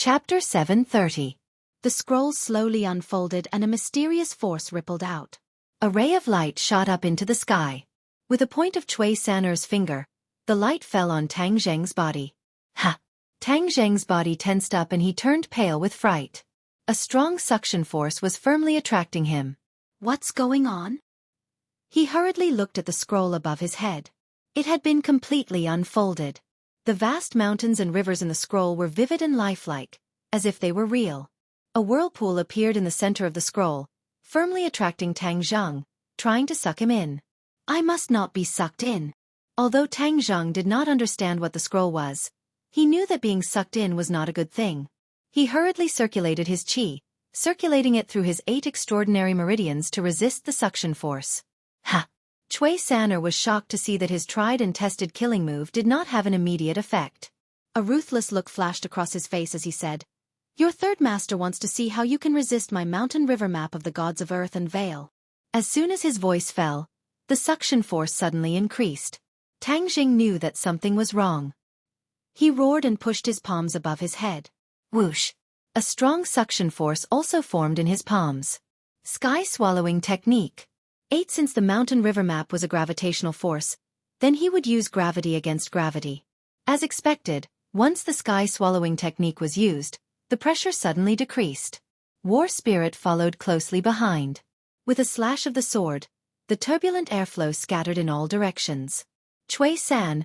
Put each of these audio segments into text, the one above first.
Chapter 730. The scrolls slowly unfolded and a mysterious force rippled out. A ray of light shot up into the sky. With a point of Cui San'er's finger, the light fell on Tang Zheng's body. Ha! Tang Zheng's body tensed up and he turned pale with fright. A strong suction force was firmly attracting him. What's going on? He hurriedly looked at the scroll above his head. It had been completely unfolded. The vast mountains and rivers in the scroll were vivid and lifelike, as if they were real. A whirlpool appeared in the center of the scroll, firmly attracting Tang Zheng, trying to suck him in. I must not be sucked in. Although Tang Zheng did not understand what the scroll was, he knew that being sucked in was not a good thing. He hurriedly circulated his qi, circulating it through his 8 extraordinary meridians to resist the suction force. Ha! Cui San'er was shocked to see that his tried and tested killing move did not have an immediate effect. A ruthless look flashed across his face as he said, "Your third master wants to see how you can resist my mountain river map of the gods of earth and Vale." As soon as his voice fell, the suction force suddenly increased. Tang Jing knew that something was wrong. He roared and pushed his palms above his head. Whoosh! A strong suction force also formed in his palms. Sky swallowing technique. 8 Since the mountain river map was a gravitational force, then he would use gravity against gravity. As expected, once the sky swallowing technique was used, the pressure suddenly decreased. War spirit followed closely behind. With a slash of the sword, the turbulent airflow scattered in all directions. Cui San'er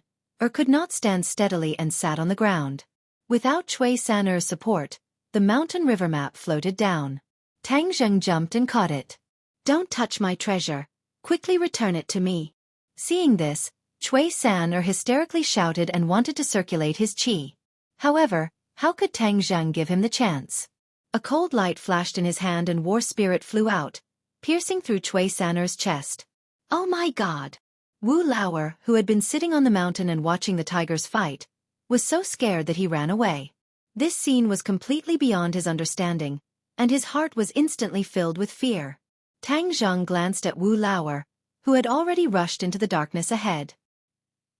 could not stand steadily and sat on the ground. Without Cui San'er's support, the mountain river map floated down. Tang Zheng jumped and caught it. "Don't touch my treasure. Quickly return it to me." Seeing this, Cui San'er hysterically shouted and wanted to circulate his qi. However, how could Tang Zheng give him the chance? A cold light flashed in his hand and war spirit flew out, piercing through Cui San'er's chest. Oh my god! Wu Lauer, who had been sitting on the mountain and watching the tigers fight, was so scared that he ran away. This scene was completely beyond his understanding, and his heart was instantly filled with fear. Tang Zheng glanced at Wu Lauer, who had already rushed into the darkness ahead.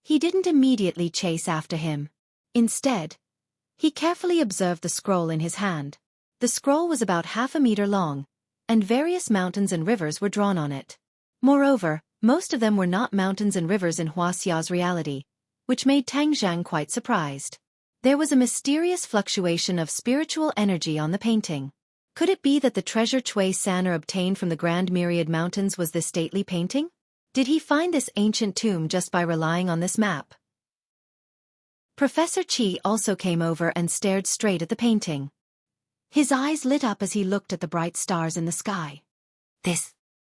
He didn't immediately chase after him. Instead, he carefully observed the scroll in his hand. The scroll was about half a meter long, and various mountains and rivers were drawn on it. Moreover, most of them were not mountains and rivers in Wuxia's reality, which made Tang Zheng quite surprised. There was a mysterious fluctuation of spiritual energy on the painting. Could it be that the treasure Cui San'er obtained from the Grand Myriad Mountains was this stately painting? Did he find this ancient tomb just by relying on this map? Professor Qi also came over and stared straight at the painting. His eyes lit up as he looked at the bright stars in the sky.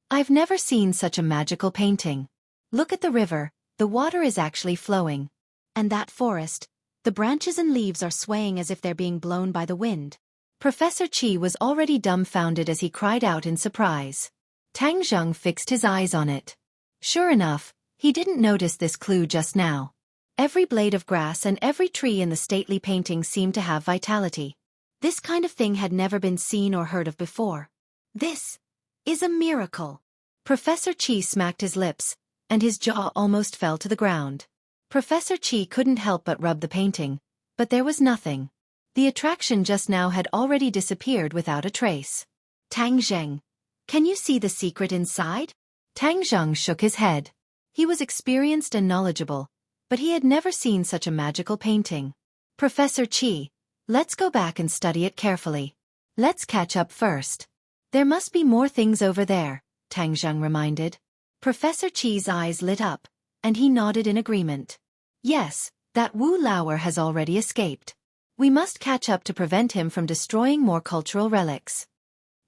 I've never seen such a magical painting. Look at the river, the water is actually flowing. And that forest, the branches and leaves are swaying as if they're being blown by the wind. Professor Qi was already dumbfounded as he cried out in surprise. Tang Zheng fixed his eyes on it. Sure enough, he didn't notice this clue just now. Every blade of grass and every tree in the stately painting seemed to have vitality. This kind of thing had never been seen or heard of before. This is a miracle. Professor Qi smacked his lips, and his jaw almost fell to the ground. Professor Qi couldn't help but rub the painting, but there was nothing. The attraction just now had already disappeared without a trace. Tang Zheng, can you see the secret inside? Tang Zheng shook his head. He was experienced and knowledgeable, but he had never seen such a magical painting. Professor Qi, let's go back and study it carefully. Let's catch up first. There must be more things over there, Tang Zheng reminded. Professor Qi's eyes lit up, and he nodded in agreement. Yes, that Wu Lauer has already escaped. We must catch up to prevent him from destroying more cultural relics.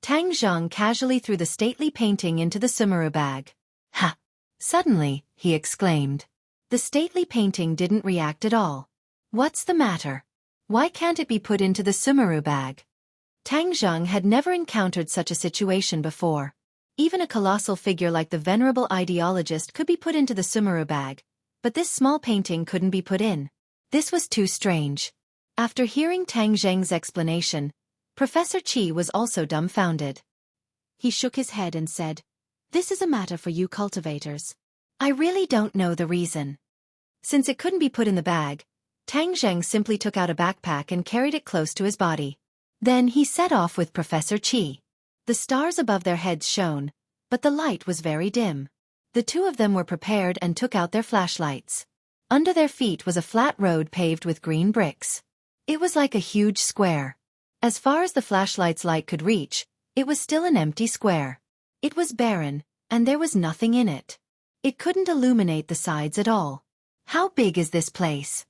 Tang Zheng casually threw the stately painting into the sumaru bag. Ha! Suddenly, he exclaimed. The stately painting didn't react at all. What's the matter? Why can't it be put into the sumaru bag? Tang Zheng had never encountered such a situation before. Even a colossal figure like the venerable ideologist could be put into the sumaru bag, but this small painting couldn't be put in. This was too strange. After hearing Tang Zheng's explanation, Professor Qi was also dumbfounded. He shook his head and said, "This is a matter for you cultivators. I really don't know the reason. Since it couldn't be put in the bag, Tang Zheng simply took out a backpack and carried it close to his body. Then he set off with Professor Qi. The stars above their heads shone, but the light was very dim. The two of them were prepared and took out their flashlights. Under their feet was a flat road paved with green bricks. It was like a huge square. As far as the flashlight's light could reach, it was still an empty square. It was barren, and there was nothing in it. It couldn't illuminate the sides at all. How big is this place?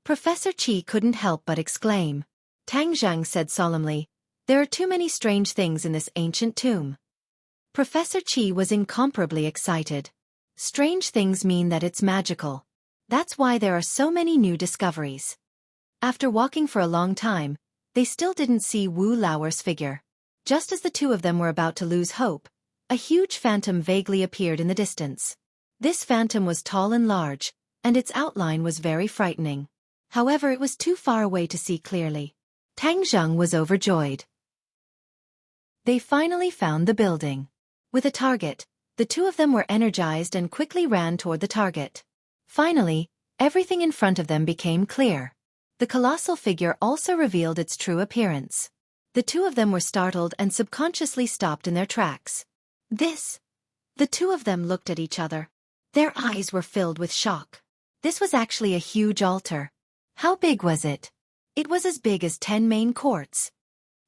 Professor Qi couldn't help but exclaim. Tang Zheng said solemnly, "There are too many strange things in this ancient tomb." Professor Qi was incomparably excited. Strange things mean that it's magical. That's why there are so many new discoveries. After walking for a long time, they still didn't see Wu Lauer's figure. Just as the two of them were about to lose hope, a huge phantom vaguely appeared in the distance. This phantom was tall and large, and its outline was very frightening. However, it was too far away to see clearly. Tang Zheng was overjoyed. They finally found the building. With a target, the two of them were energized and quickly ran toward the target. Finally, everything in front of them became clear. The colossal figure also revealed its true appearance. The two of them were startled and subconsciously stopped in their tracks. The two of them looked at each other. Their eyes were filled with shock. This was actually a huge altar. How big was it? It was as big as 10 main courts.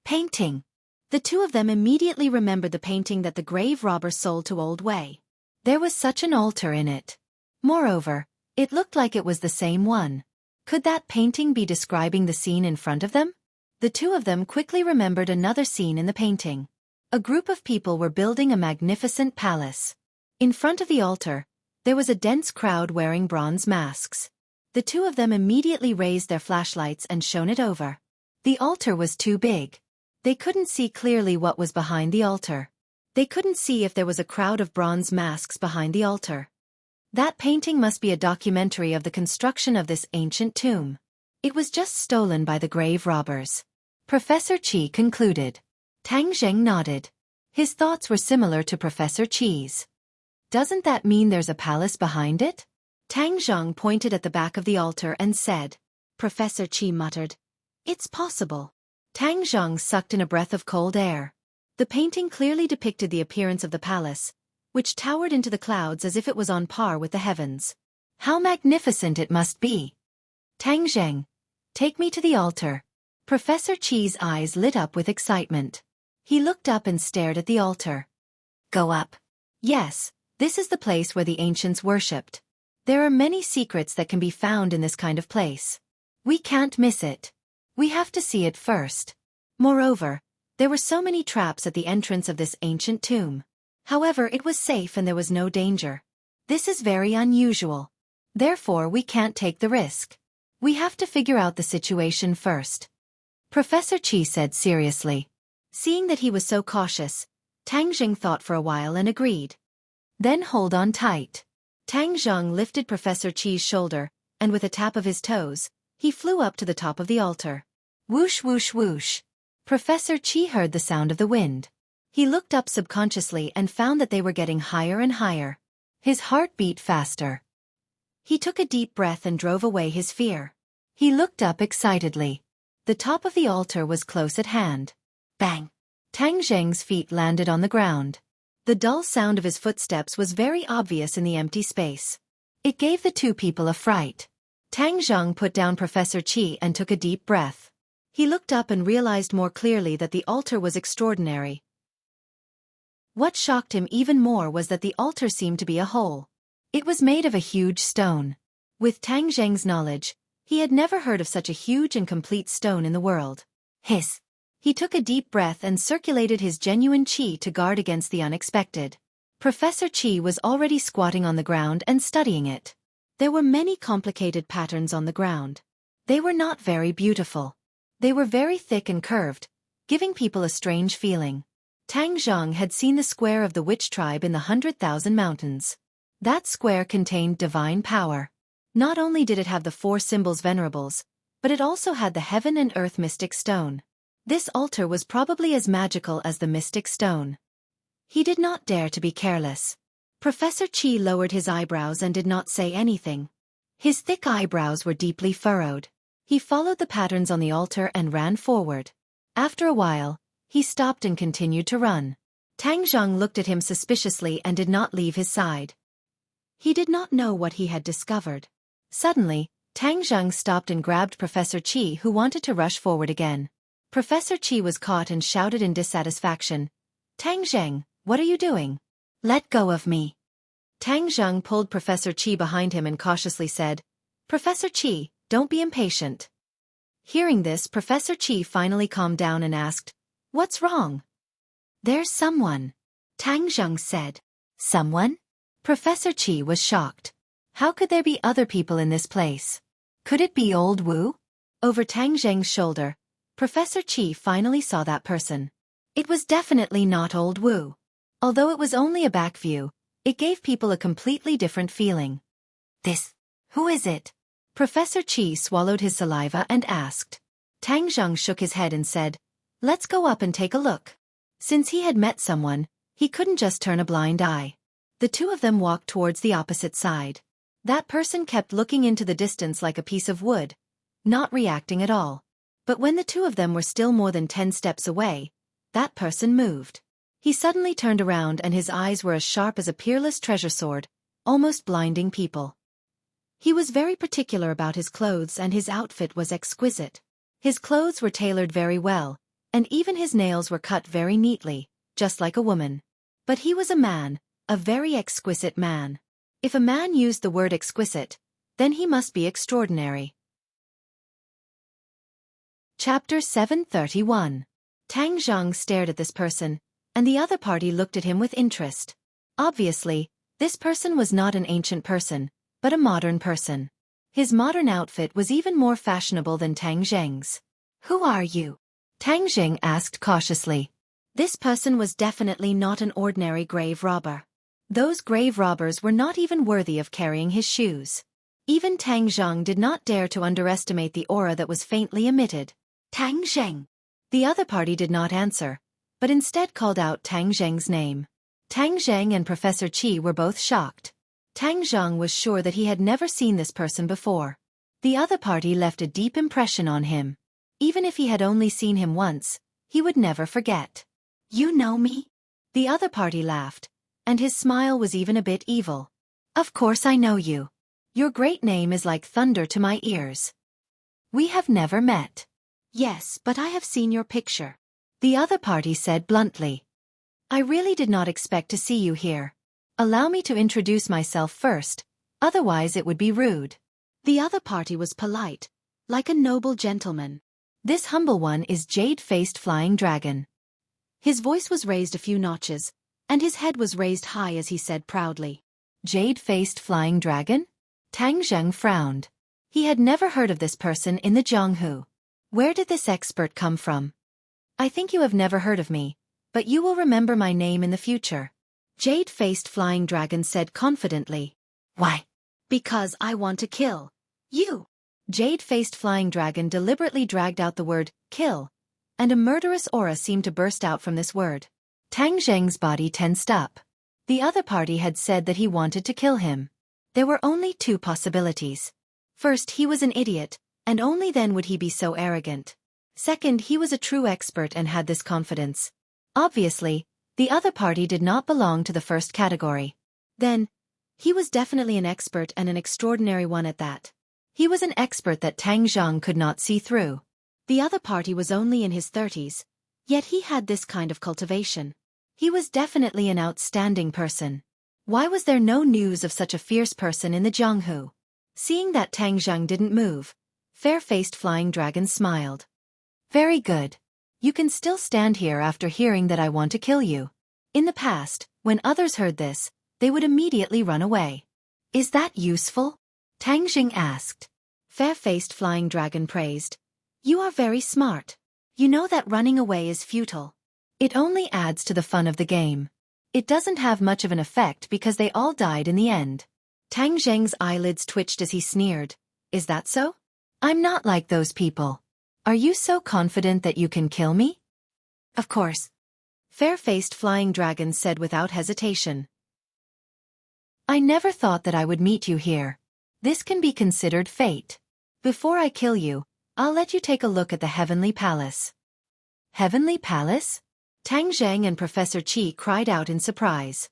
Painting. The two of them immediately remembered the painting that the grave robber sold to Old Wei. There was such an altar in it. Moreover, it looked like it was the same one. Could that painting be describing the scene in front of them? The two of them quickly remembered another scene in the painting. A group of people were building a magnificent palace. In front of the altar, there was a dense crowd wearing bronze masks. The two of them immediately raised their flashlights and shone it over. The altar was too big. They couldn't see clearly what was behind the altar. They couldn't see if there was a crowd of bronze masks behind the altar. That painting must be a documentary of the construction of this ancient tomb. It was just stolen by the grave robbers. Professor Qi concluded. Tang Zheng nodded. His thoughts were similar to Professor Qi's. Doesn't that mean there's a palace behind it? Tang Zheng pointed at the back of the altar and said. Professor Qi muttered. It's possible. Tang Zheng sucked in a breath of cold air. The painting clearly depicted the appearance of the palace, which towered into the clouds as if it was on par with the heavens. How magnificent it must be! Tang Zheng, take me to the altar. Professor Qi's eyes lit up with excitement. He looked up and stared at the altar. Go up. Yes, this is the place where the ancients worshipped. There are many secrets that can be found in this kind of place. We can't miss it. We have to see it first. Moreover, there were so many traps at the entrance of this ancient tomb. However, it was safe and there was no danger. This is very unusual. Therefore, we can't take the risk. We have to figure out the situation first. Professor Qi said seriously. Seeing that he was so cautious, Tang Zheng thought for a while and agreed. Then hold on tight. Tang Zheng lifted Professor Qi's shoulder, and with a tap of his toes, he flew up to the top of the altar. Whoosh whoosh whoosh. Professor Qi heard the sound of the wind. He looked up subconsciously and found that they were getting higher and higher. His heart beat faster. He took a deep breath and drove away his fear. He looked up excitedly. The top of the altar was close at hand. Bang! Tang Zheng's feet landed on the ground. The dull sound of his footsteps was very obvious in the empty space. It gave the two people a fright. Tang Zheng put down Professor Qi and took a deep breath. He looked up and realized more clearly that the altar was extraordinary. What shocked him even more was that the altar seemed to be a hole. It was made of a huge stone. With Tang Zheng's knowledge, he had never heard of such a huge and complete stone in the world. Hiss! He took a deep breath and circulated his genuine qi to guard against the unexpected. Professor Qi was already squatting on the ground and studying it. There were many complicated patterns on the ground. They were not very beautiful. They were very thick and curved, giving people a strange feeling. Tang Zheng had seen the square of the witch tribe in the 100,000 mountains. That square contained divine power. Not only did it have the 4 symbols venerables, but it also had the heaven and earth mystic stone. This altar was probably as magical as the mystic stone. He did not dare to be careless. Professor Qi lowered his eyebrows and did not say anything. His thick eyebrows were deeply furrowed. He followed the patterns on the altar and ran forward. After a while, he stopped and continued to run. Tang Zheng looked at him suspiciously and did not leave his side. He did not know what he had discovered. Suddenly, Tang Zheng stopped and grabbed Professor Qi, who wanted to rush forward again. Professor Qi was caught and shouted in dissatisfaction, "Tang Zheng, what are you doing? Let go of me." Tang Zheng pulled Professor Qi behind him and cautiously said, "Professor Qi, don't be impatient." Hearing this, Professor Qi finally calmed down and asked, "What's wrong?" "There's someone," Tang Zheng said. "Someone?" Professor Qi was shocked. How could there be other people in this place? Could it be old Wu? Over Tang Zheng's shoulder, Professor Qi finally saw that person. It was definitely not old Wu. Although it was only a back view, it gave people a completely different feeling. Who is it? Professor Qi swallowed his saliva and asked. Tang Zheng shook his head and said, "Let's go up and take a look." Since he had met someone, he couldn't just turn a blind eye. The two of them walked towards the opposite side. That person kept looking into the distance like a piece of wood, not reacting at all. But when the two of them were still more than 10 steps away, that person moved. He suddenly turned around and his eyes were as sharp as a peerless treasure sword, almost blinding people. He was very particular about his clothes and his outfit was exquisite. His clothes were tailored very well, and even his nails were cut very neatly, just like a woman. But he was a man, a very exquisite man. If a man used the word exquisite, then he must be extraordinary. Chapter 731. Tang Zheng stared at this person, and the other party looked at him with interest. Obviously, this person was not an ancient person, but a modern person. His modern outfit was even more fashionable than Tang Zheng's. "Who are you?" Tang Zheng asked cautiously. This person was definitely not an ordinary grave robber. Those grave robbers were not even worthy of carrying his shoes. Even Tang Zheng did not dare to underestimate the aura that was faintly emitted. "Tang Zheng." The other party did not answer, but instead called out Tang Zheng's name. Tang Zheng and Professor Qi were both shocked. Tang Zheng was sure that he had never seen this person before. The other party left a deep impression on him. Even if he had only seen him once, he would never forget. "You know me?" The other party laughed, and his smile was even a bit evil. "Of course I know you. Your great name is like thunder to my ears. We have never met." "Yes, but I have seen your picture," the other party said bluntly. "I really did not expect to see you here. Allow me to introduce myself first, otherwise it would be rude." The other party was polite, like a noble gentleman. "This humble one is Jade-Faced Flying Dragon." His voice was raised a few notches, and his head was raised high as he said proudly, "Jade-Faced Flying Dragon?" Tang Zheng frowned. He had never heard of this person in the Jianghu. Where did this expert come from? "I think you have never heard of me, but you will remember my name in the future," Jade-Faced Flying Dragon said confidently. "Why?" "Because I want to kill you." Jade-Faced Flying Dragon deliberately dragged out the word, "kill," and a murderous aura seemed to burst out from this word. Tang Zheng's body tensed up. The other party had said that he wanted to kill him. There were only two possibilities. First, he was an idiot, and only then would he be so arrogant. Second, he was a true expert and had this confidence. Obviously, the other party did not belong to the first category. Then, he was definitely an expert and an extraordinary one at that. He was an expert that Tang Zheng could not see through. The other party was only in his 30s, yet he had this kind of cultivation. He was definitely an outstanding person. Why was there no news of such a fierce person in the Jianghu? Seeing that Tang Zheng didn't move, Fair-Faced Flying Dragon smiled. "Very good. You can still stand here after hearing that I want to kill you." In the past, when others heard this, they would immediately run away. "Is that useful?" Tang Zheng asked. Fair-Faced Flying Dragon praised. "You are very smart. You know that running away is futile. It only adds to the fun of the game. It doesn't have much of an effect because they all died in the end." Tang Zheng's eyelids twitched as he sneered. "Is that so? I'm not like those people. Are you so confident that you can kill me?" "Of course," Fair-Faced Flying Dragon said without hesitation. "I never thought that I would meet you here. This can be considered fate. Before I kill you, I'll let you take a look at the Heavenly Palace. Heavenly Palace? Tang Zheng and Professor Qi cried out in surprise.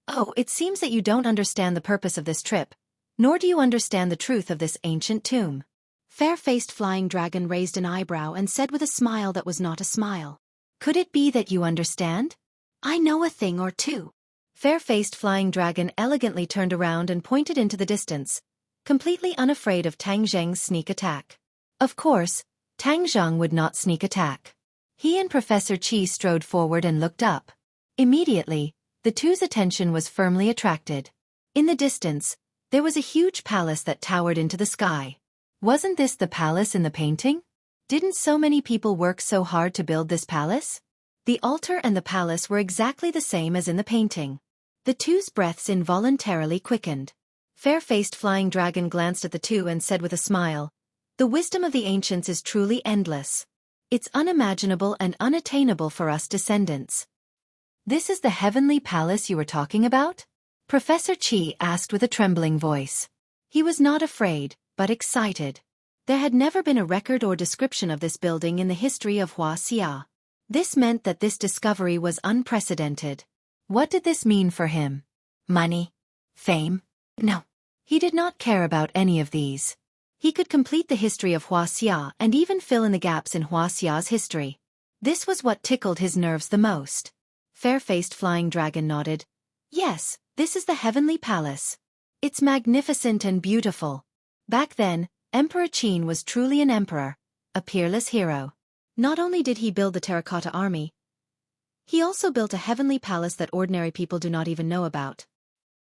Oh, it seems that you don't understand the purpose of this trip, nor do you understand the truth of this ancient tomb. Fair-faced Flying Dragon raised an eyebrow and said with a smile that was not a smile. Could it be that you understand? I know a thing or two. Fair-faced Flying Dragon elegantly turned around and pointed into the distance, completely unafraid of Tang Zheng's sneak attack. Of course, Tang Zheng would not sneak attack. He and Professor Qi strode forward and looked up. Immediately, the two's attention was firmly attracted. In the distance, there was a huge palace that towered into the sky. Wasn't this the palace in the painting? Didn't so many people work so hard to build this palace? The altar and the palace were exactly the same as in the painting. The two's breaths involuntarily quickened. Fair-faced Flying Dragon glanced at the two and said with a smile, "The wisdom of the ancients is truly endless. It's unimaginable and unattainable for us descendants." This is the heavenly palace you were talking about? Professor Qi asked with a trembling voice. He was not afraid, but excited. There had never been a record or description of this building in the history of Wuxia. This meant that this discovery was unprecedented. What did this mean for him? Money? Fame? No. He did not care about any of these. He could complete the history of Wuxia and even fill in the gaps in Wuxia's history. This was what tickled his nerves the most. Fair-faced Flying Dragon nodded. Yes, this is the Heavenly Palace. It's magnificent and beautiful. Back then, Emperor Qin was truly an emperor, a peerless hero. Not only did he build the terracotta army, he also built a heavenly palace that ordinary people do not even know about.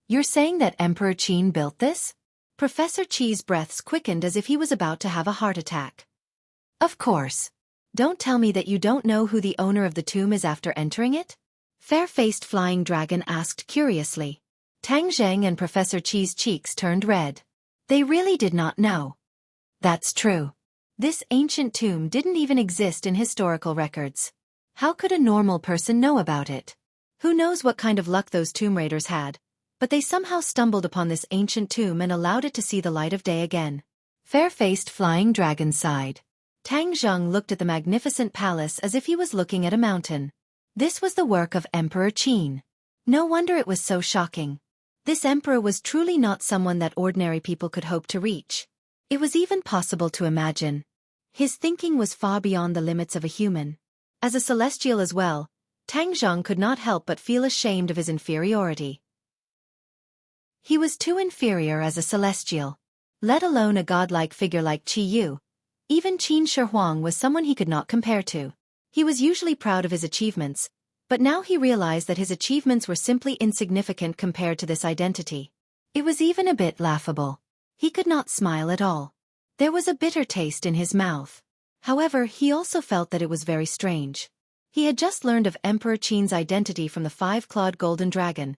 You're saying that Emperor Qin built this? Professor Qi's breaths quickened as if he was about to have a heart attack. Of course. Don't tell me that you don't know who the owner of the tomb is after entering it? Fair-faced Flying Dragon asked curiously. Tang Zheng and Professor Qi's cheeks turned red. They really did not know. That's true. This ancient tomb didn't even exist in historical records. How could a normal person know about it? Who knows what kind of luck those tomb raiders had, but they somehow stumbled upon this ancient tomb and allowed it to see the light of day again. Fair-faced Flying Dragon sighed. Tang Zheng looked at the magnificent palace as if he was looking at a mountain. This was the work of Emperor Qin. No wonder it was so shocking. This emperor was truly not someone that ordinary people could hope to reach. It was even possible to imagine. His thinking was far beyond the limits of a human. As a celestial as well, Tang Zheng could not help but feel ashamed of his inferiority. He was too inferior as a celestial. Let alone a godlike figure like Qi Yu. Even Qin Shi Huang was someone he could not compare to. He was usually proud of his achievements, but now he realized that his achievements were simply insignificant compared to this identity. It was even a bit laughable. He could not smile at all. There was a bitter taste in his mouth. However, he also felt that it was very strange. He had just learned of Emperor Qin's identity from the five-clawed golden dragon,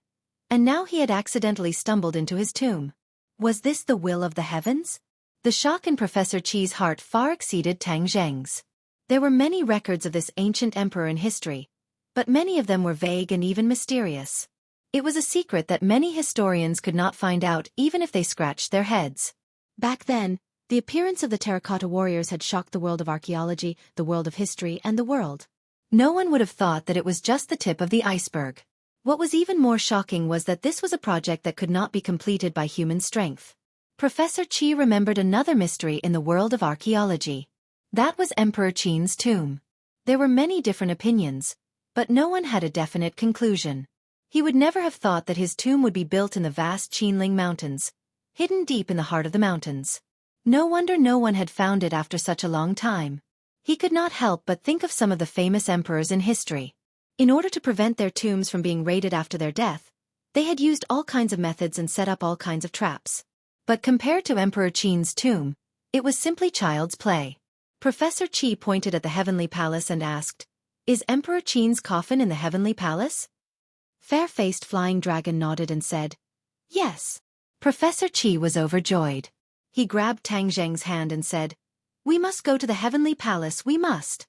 and now he had accidentally stumbled into his tomb. Was this the will of the heavens? The shock in Professor Qi's heart far exceeded Tang Zheng's. There were many records of this ancient emperor in history, but many of them were vague and even mysterious. It was a secret that many historians could not find out even if they scratched their heads. Back then, the appearance of the terracotta warriors had shocked the world of archaeology, the world of history, and the world. No one would have thought that it was just the tip of the iceberg. What was even more shocking was that this was a project that could not be completed by human strength. Professor Qi remembered another mystery in the world of archaeology. That was Emperor Qin's tomb. There were many different opinions, but no one had a definite conclusion. He would never have thought that his tomb would be built in the vast Qinling Mountains, hidden deep in the heart of the mountains. No wonder no one had found it after such a long time. He could not help but think of some of the famous emperors in history. In order to prevent their tombs from being raided after their death, they had used all kinds of methods and set up all kinds of traps. But compared to Emperor Qin's tomb, it was simply child's play. Professor Qi pointed at the heavenly palace and asked, "Is Emperor Qin's coffin in the heavenly palace?" Fair-faced Flying Dragon nodded and said, "Yes." Professor Qi was overjoyed. He grabbed Tang Zheng's hand and said, "We must go to the heavenly palace, we must."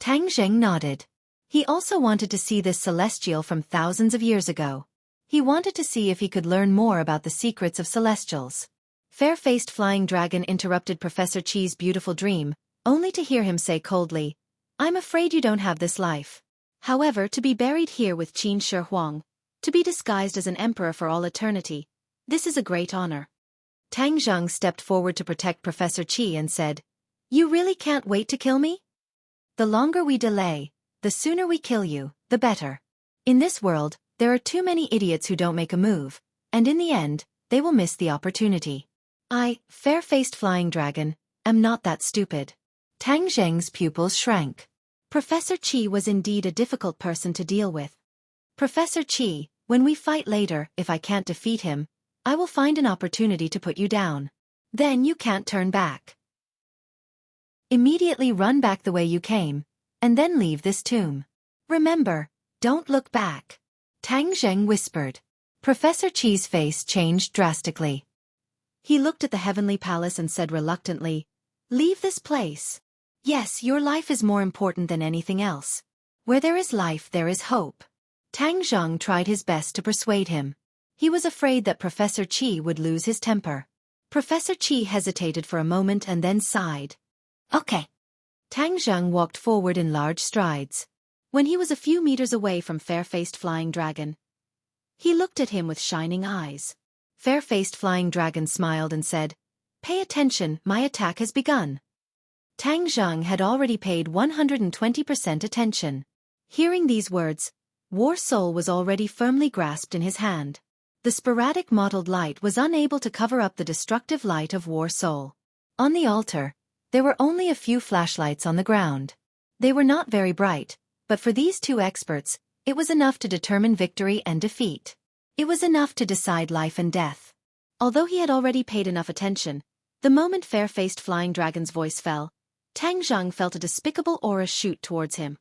Tang Zheng nodded. He also wanted to see this celestial from thousands of years ago. He wanted to see if he could learn more about the secrets of celestials. Fair-faced flying dragon interrupted Professor Qi's beautiful dream, only to hear him say coldly, "I'm afraid you don't have this life. However, to be buried here with Qin Shi Huang, to be disguised as an emperor for all eternity, this is a great honor." Tang Zheng stepped forward to protect Professor Qi and said, "You really can't wait to kill me? The longer we delay, the sooner we kill you, the better. In this world, there are too many idiots who don't make a move, and in the end, they will miss the opportunity. I, fair-faced flying dragon, am not that stupid." Tang Zheng's pupils shrank. Professor Qi was indeed a difficult person to deal with. "Professor Qi, when we fight later, if I can't defeat him, I will find an opportunity to put you down. Then you can't turn back. Immediately run back the way you came, and then leave this tomb. Remember, don't look back." Tang Zheng whispered. Professor Qi's face changed drastically. He looked at the heavenly palace and said reluctantly, "Leave this place. Yes, your life is more important than anything else. Where there is life, there is hope." Tang Zheng tried his best to persuade him. He was afraid that Professor Qi would lose his temper. Professor Qi hesitated for a moment and then sighed. "Okay." Tang Zheng walked forward in large strides. When he was a few meters away from fair-faced flying dragon, he looked at him with shining eyes. Fair-faced flying dragon smiled and said, "Pay attention, my attack has begun." Tang Zheng had already paid 120% attention. Hearing these words, War Soul was already firmly grasped in his hand. The sporadic mottled light was unable to cover up the destructive light of War Soul. On the altar, there were only a few flashlights on the ground. They were not very bright, but for these two experts, it was enough to determine victory and defeat. It was enough to decide life and death. Although he had already paid enough attention, the moment fair-faced flying dragon's voice fell, Tang Zheng felt a despicable aura shoot towards him.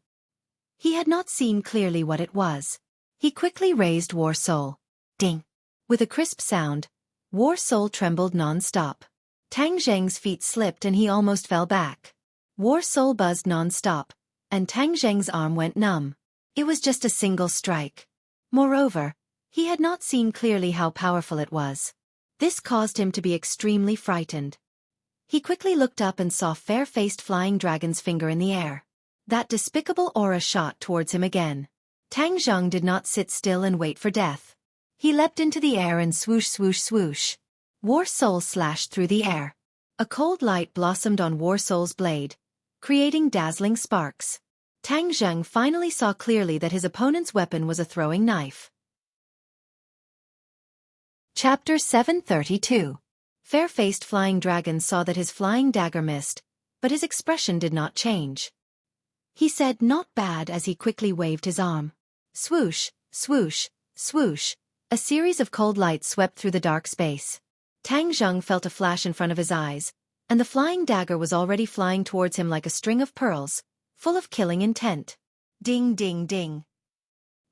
He had not seen clearly what it was. He quickly raised War Soul. Ding! With a crisp sound, War Soul trembled non-stop. Tang Zheng's feet slipped and he almost fell back. War Soul buzzed non-stop, and Tang Zheng's arm went numb. It was just a single strike. Moreover, he had not seen clearly how powerful it was. This caused him to be extremely frightened. He quickly looked up and saw fair-faced flying dragon's finger in the air. That despicable aura shot towards him again. Tang Zheng did not sit still and wait for death. He leapt into the air and swoosh swoosh swoosh. War Soul slashed through the air. A cold light blossomed on War Soul's blade, creating dazzling sparks. Tang Zheng finally saw clearly that his opponent's weapon was a throwing knife. Chapter 732. Fair-faced flying dragon saw that his flying dagger missed, but his expression did not change. He said not bad as he quickly waved his arm. Swoosh, swoosh, swoosh. A series of cold lights swept through the dark space. Tang Zheng felt a flash in front of his eyes, and the flying dagger was already flying towards him like a string of pearls, full of killing intent. Ding ding ding.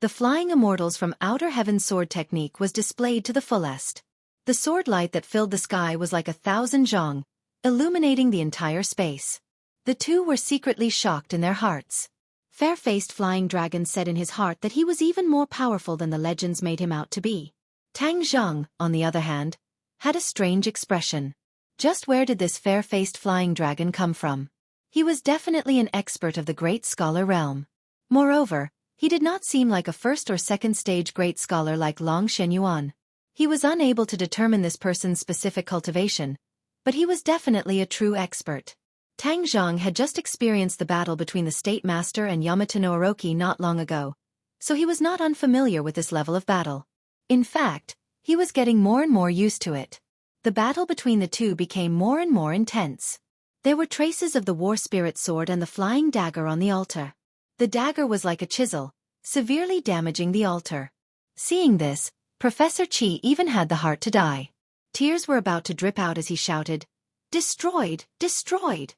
The flying immortals from Outer Heaven's sword technique was displayed to the fullest. The sword light that filled the sky was like 1,000 zhong, illuminating the entire space. The two were secretly shocked in their hearts. Fair-faced flying dragon said in his heart that he was even more powerful than the legends made him out to be. Tang Zheng, on the other hand, had a strange expression. Just where did this fair-faced flying dragon come from? He was definitely an expert of the great scholar realm. Moreover, he did not seem like a first or second stage great scholar like Long Shenyuan. He was unable to determine this person's specific cultivation, but he was definitely a true expert. Tang Zheng had just experienced the battle between the State Master and Yamato no Orochi not long ago, so he was not unfamiliar with this level of battle. In fact, he was getting more and more used to it. The battle between the two became more and more intense. There were traces of the war spirit sword and the flying dagger on the altar. The dagger was like a chisel, severely damaging the altar. Seeing this, Professor Qi even had the heart to die. Tears were about to drip out as he shouted, "Destroyed! Destroyed!"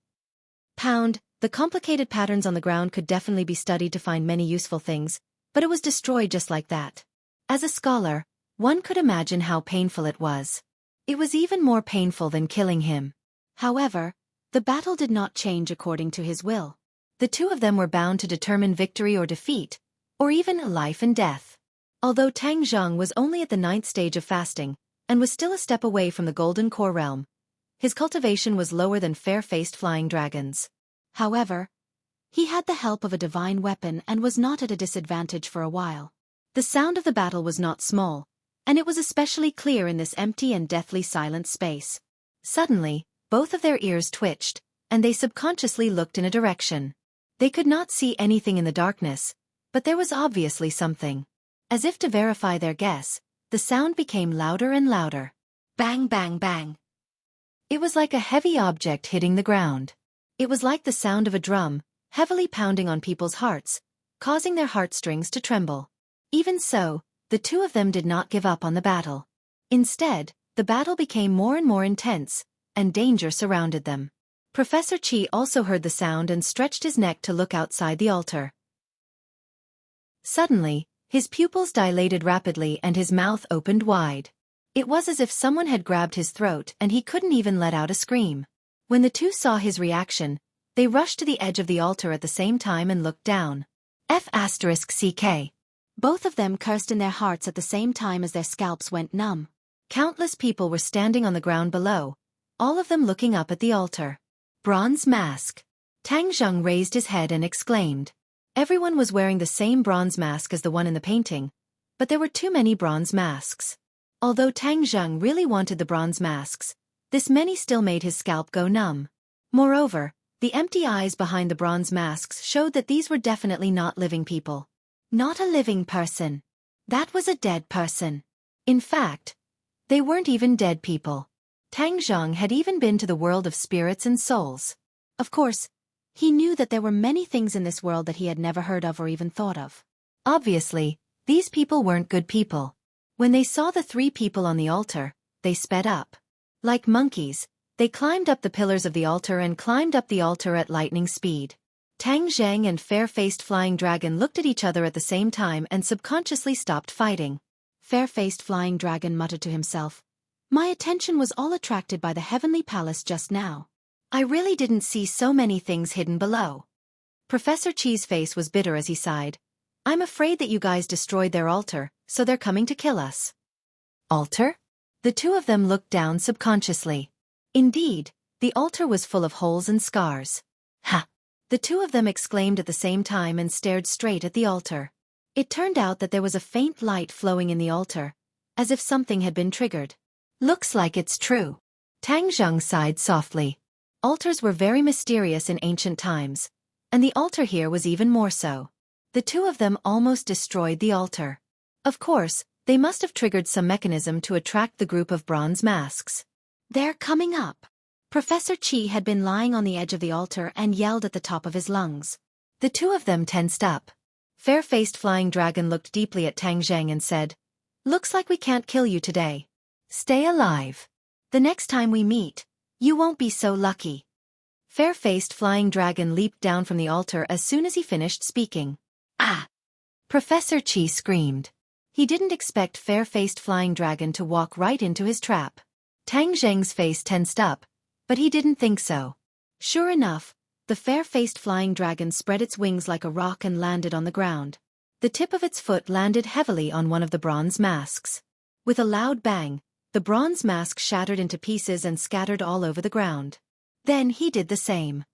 Pound, the complicated patterns on the ground could definitely be studied to find many useful things, but it was destroyed just like that. As a scholar, one could imagine how painful it was. It was even more painful than killing him. However, the battle did not change according to his will. The two of them were bound to determine victory or defeat, or even life and death. Although Tang Zheng was only at the 9th stage of fasting, and was still a step away from the golden core realm. His cultivation was lower than fair-faced flying dragons. However, he had the help of a divine weapon and was not at a disadvantage for a while. The sound of the battle was not small, and it was especially clear in this empty and deathly silent space. Suddenly, both of their ears twitched, and they subconsciously looked in a direction. They could not see anything in the darkness, but there was obviously something. As if to verify their guess, the sound became louder and louder. Bang, bang, bang. It was like a heavy object hitting the ground. It was like the sound of a drum, heavily pounding on people's hearts, causing their heartstrings to tremble. Even so, the two of them did not give up on the battle. Instead, the battle became more and more intense, and danger surrounded them. Professor Qi also heard the sound and stretched his neck to look outside the altar. Suddenly, his pupils dilated rapidly and his mouth opened wide. It was as if someone had grabbed his throat and he couldn't even let out a scream. When the two saw his reaction, they rushed to the edge of the altar at the same time and looked down. F***CK. Both of them cursed in their hearts at the same time as their scalps went numb. Countless people were standing on the ground below, all of them looking up at the altar. Bronze mask. Tang Zheng raised his head and exclaimed. Everyone was wearing the same bronze mask as the one in the painting, but there were too many bronze masks. Although Tang Zheng really wanted the bronze masks, this many still made his scalp go numb. Moreover, the empty eyes behind the bronze masks showed that these were definitely not living people. Not a living person. That was a dead person. In fact, they weren't even dead people. Tang Zheng had even been to the world of spirits and souls. Of course, he knew that there were many things in this world that he had never heard of or even thought of. Obviously, these people weren't good people. When they saw the three people on the altar, they sped up. Like monkeys, they climbed up the pillars of the altar and climbed up the altar at lightning speed. Tang Zheng and fair-faced flying dragon looked at each other at the same time and subconsciously stopped fighting. Fair-faced flying dragon muttered to himself, "My attention was all attracted by the heavenly palace just now. I really didn't see so many things hidden below." Professor Qi's face was bitter as he sighed. "I'm afraid that you guys destroyed their altar, so they're coming to kill us." Altar? The two of them looked down subconsciously. Indeed, the altar was full of holes and scars. Ha! The two of them exclaimed at the same time and stared straight at the altar. It turned out that there was a faint light flowing in the altar, as if something had been triggered. Looks like it's true. Tang Zheng sighed softly. Altars were very mysterious in ancient times, and the altar here was even more so. The two of them almost destroyed the altar. Of course, they must have triggered some mechanism to attract the group of bronze masks. "They're coming up." Professor Qi had been lying on the edge of the altar and yelled at the top of his lungs. The two of them tensed up. Fair-faced flying dragon looked deeply at Tang Zheng and said, "Looks like we can't kill you today. Stay alive. The next time we meet, you won't be so lucky." Fair-faced flying dragon leaped down from the altar as soon as he finished speaking. "Ah!" Professor Qi screamed. He didn't expect fair-faced flying dragon to walk right into his trap. Tang Zheng's face tensed up, but he didn't think so. Sure enough, the fair-faced flying dragon spread its wings like a rock and landed on the ground. The tip of its foot landed heavily on one of the bronze masks. With a loud bang, the bronze mask shattered into pieces and scattered all over the ground. Then he did the same.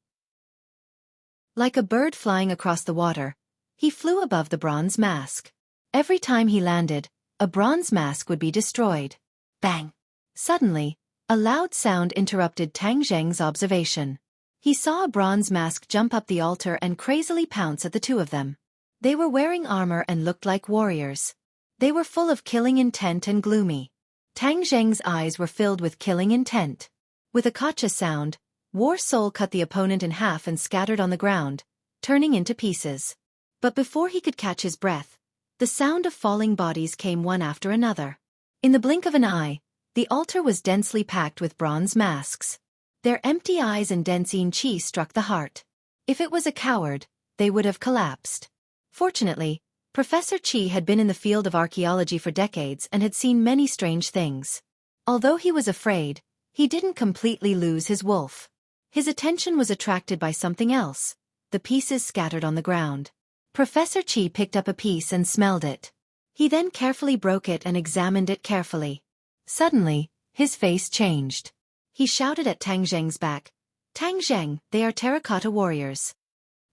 Like a bird flying across the water, he flew above the bronze mask. Every time he landed, a bronze mask would be destroyed. Bang! Suddenly, a loud sound interrupted Tang Zheng's observation. He saw a bronze mask jump up the altar and crazily pounce at the two of them. They were wearing armor and looked like warriors. They were full of killing intent and gloomy. Tang Zheng's eyes were filled with killing intent. With a gotcha sound, War Soul cut the opponent in half and scattered on the ground, turning into pieces. But before he could catch his breath, the sound of falling bodies came one after another. In the blink of an eye, the altar was densely packed with bronze masks. Their empty eyes and dancing qi struck the heart. If it was a coward, they would have collapsed. Fortunately, Professor Qi had been in the field of archaeology for decades and had seen many strange things. Although he was afraid, he didn't completely lose his wolf. His attention was attracted by something else, the pieces scattered on the ground. Professor Qi picked up a piece and smelled it. He then carefully broke it and examined it carefully. Suddenly, his face changed. He shouted at Tang Zheng's back. Tang Zheng, they are terracotta warriors.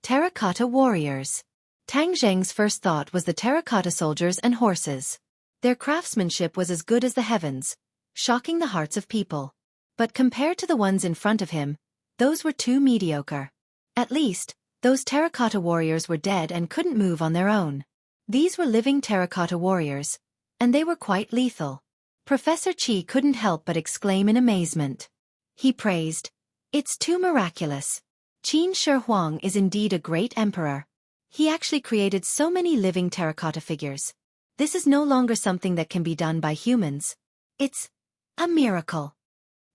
Terracotta warriors. Tang Zheng's first thought was the terracotta soldiers and horses. Their craftsmanship was as good as the heavens, shocking the hearts of people. But compared to the ones in front of him, those were too mediocre. At least, those terracotta warriors were dead and couldn't move on their own. These were living terracotta warriors, and they were quite lethal. Professor Qi couldn't help but exclaim in amazement. He praised, "It's too miraculous. Qin Shi Huang is indeed a great emperor. He actually created so many living terracotta figures. This is no longer something that can be done by humans. It's a miracle."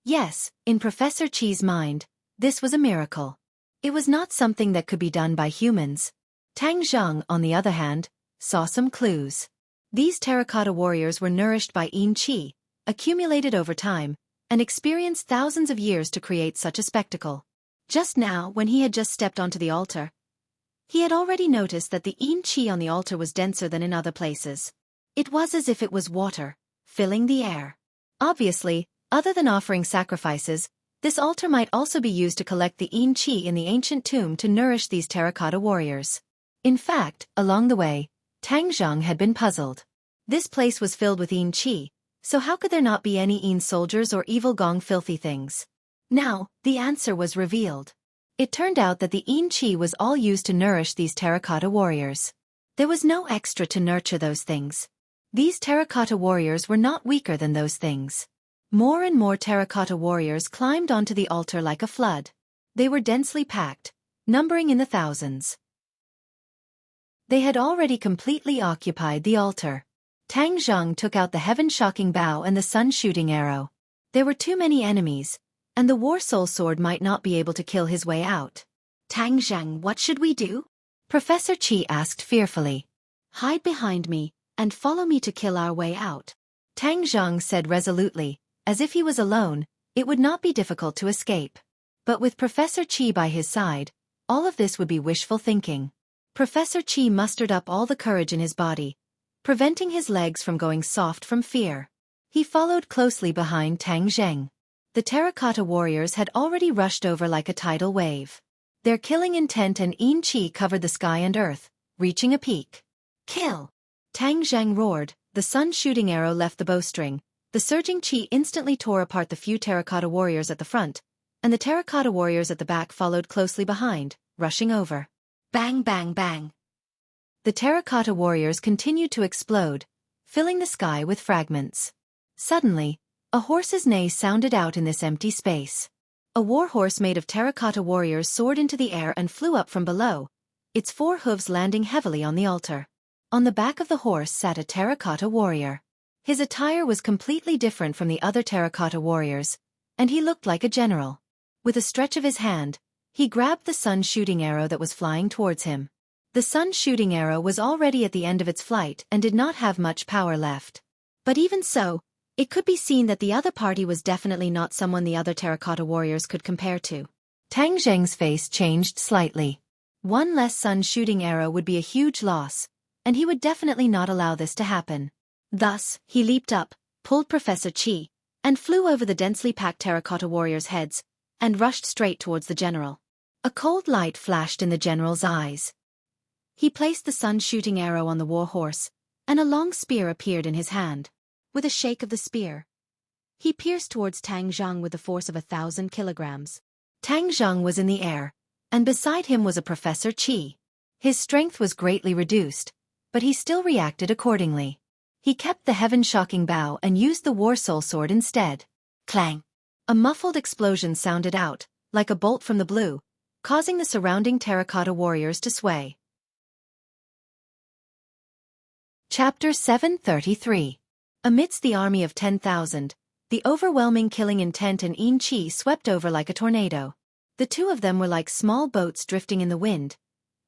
Yes, in Professor Qi's mind, this was a miracle. It was not something that could be done by humans. Tang Zheng, on the other hand, saw some clues. These terracotta warriors were nourished by yin qi, accumulated over time, and experienced thousands of years to create such a spectacle. Just now, when he had just stepped onto the altar, he had already noticed that the yin qi on the altar was denser than in other places. It was as if it was water, filling the air. Obviously, other than offering sacrifices, this altar might also be used to collect the yin qi in the ancient tomb to nourish these terracotta warriors. In fact, along the way, Tang Zheng had been puzzled. This place was filled with yin qi, so how could there not be any yin soldiers or evil gong filthy things? Now, the answer was revealed. It turned out that the yin qi was all used to nourish these terracotta warriors. There was no extra to nurture those things. These terracotta warriors were not weaker than those things. More and more terracotta warriors climbed onto the altar like a flood. They were densely packed, numbering in the thousands. They had already completely occupied the altar. Tang Zheng took out the heaven-shocking bow and the sun-shooting arrow. There were too many enemies, and the War Soul Sword might not be able to kill his way out. "Tang Zheng, what should we do?" Professor Qi asked fearfully. "Hide behind me, and follow me to kill our way out," Tang Zheng said resolutely. As if he was alone, it would not be difficult to escape. But with Professor Qi by his side, all of this would be wishful thinking. Professor Qi mustered up all the courage in his body, preventing his legs from going soft from fear. He followed closely behind Tang Zheng. The terracotta warriors had already rushed over like a tidal wave. Their killing intent and yin qi covered the sky and earth, reaching a peak. "Kill!" Tang Zheng roared. The sun-shooting arrow left the bowstring. The surging qi instantly tore apart the few terracotta warriors at the front, and the terracotta warriors at the back followed closely behind, rushing over. Bang, bang, bang. The terracotta warriors continued to explode, filling the sky with fragments. Suddenly, a horse's neigh sounded out in this empty space. A war horse made of terracotta warriors soared into the air and flew up from below, its 4 hooves landing heavily on the altar. On the back of the horse sat a terracotta warrior. His attire was completely different from the other terracotta warriors, and he looked like a general. With a stretch of his hand, he grabbed the sun-shooting arrow that was flying towards him. The sun-shooting arrow was already at the end of its flight and did not have much power left. But even so, it could be seen that the other party was definitely not someone the other terracotta warriors could compare to. Tang Zheng's face changed slightly. One less sun-shooting arrow would be a huge loss, and he would definitely not allow this to happen. Thus, he leaped up, pulled Professor Qi, and flew over the densely packed terracotta warriors' heads, and rushed straight towards the general. A cold light flashed in the general's eyes. He placed the sun-shooting arrow on the war horse, and a long spear appeared in his hand. With a shake of the spear, he pierced towards Tang Zheng with the force of 1,000 kilograms. Tang Zheng was in the air, and beside him was a Professor Qi. His strength was greatly reduced, but he still reacted accordingly. He kept the heaven-shocking bow and used the War Soul Sword instead. Clang! A muffled explosion sounded out, like a bolt from the blue, causing the surrounding terracotta warriors to sway. Chapter 733. Amidst the army of 10,000, the overwhelming killing intent and yin qi swept over like a tornado. The two of them were like small boats drifting in the wind,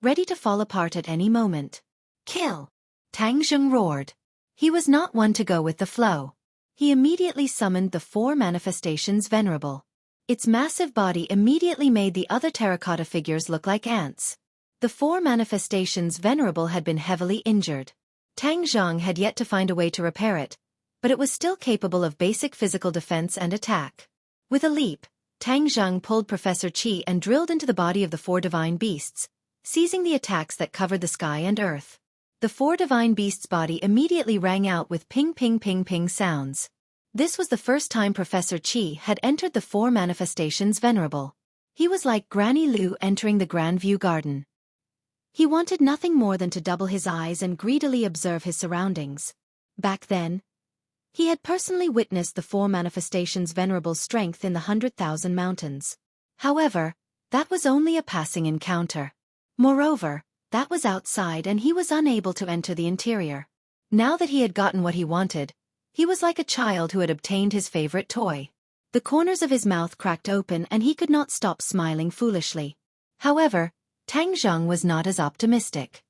ready to fall apart at any moment. "Kill!" Tang Zheng roared. He was not one to go with the flow. He immediately summoned the 4 manifestations venerable. Its massive body immediately made the other terracotta figures look like ants. The 4 manifestations venerable had been heavily injured. Tang Zheng had yet to find a way to repair it, but it was still capable of basic physical defense and attack. With a leap, Tang Zheng pulled Professor Qi and drilled into the body of the four divine beasts, seizing the attacks that covered the sky and earth. The four divine beasts' body immediately rang out with ping ping ping ping sounds. This was the first time Professor Qi had entered the four manifestations venerable. He was like Granny Lu entering the Grand View Garden. He wanted nothing more than to double his eyes and greedily observe his surroundings. Back then, he had personally witnessed the four manifestations venerable's strength in the 100,000 mountains. However, that was only a passing encounter. Moreover, that was outside and he was unable to enter the interior. Now that he had gotten what he wanted, he was like a child who had obtained his favorite toy. The corners of his mouth cracked open and he could not stop smiling foolishly. However, Tang Zheng was not as optimistic.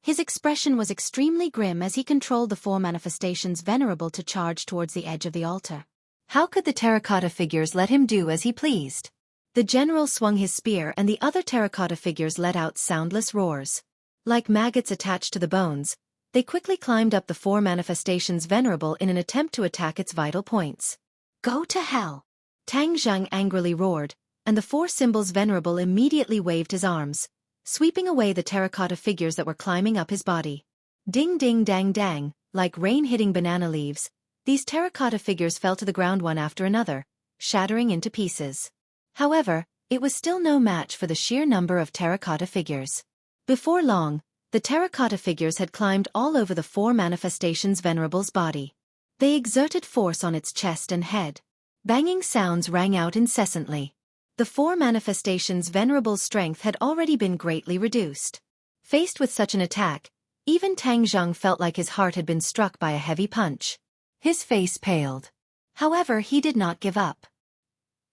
His expression was extremely grim as he controlled the four manifestations venerable to charge towards the edge of the altar. How could the terracotta figures let him do as he pleased? The general swung his spear and the other terracotta figures let out soundless roars. Like maggots attached to the bones, they quickly climbed up the four manifestations venerable in an attempt to attack its vital points. Go to hell! Tang Zheng angrily roared, and the four symbols venerable immediately waved his arms, sweeping away the terracotta figures that were climbing up his body. Ding ding dang dang, like rain hitting banana leaves, these terracotta figures fell to the ground one after another, shattering into pieces. However, it was still no match for the sheer number of terracotta figures. Before long, the terracotta figures had climbed all over the four manifestations venerable's body. They exerted force on its chest and head. Banging sounds rang out incessantly. The four manifestations venerable's strength had already been greatly reduced. Faced with such an attack, even Tang Zheng felt like his heart had been struck by a heavy punch. His face paled. However, he did not give up.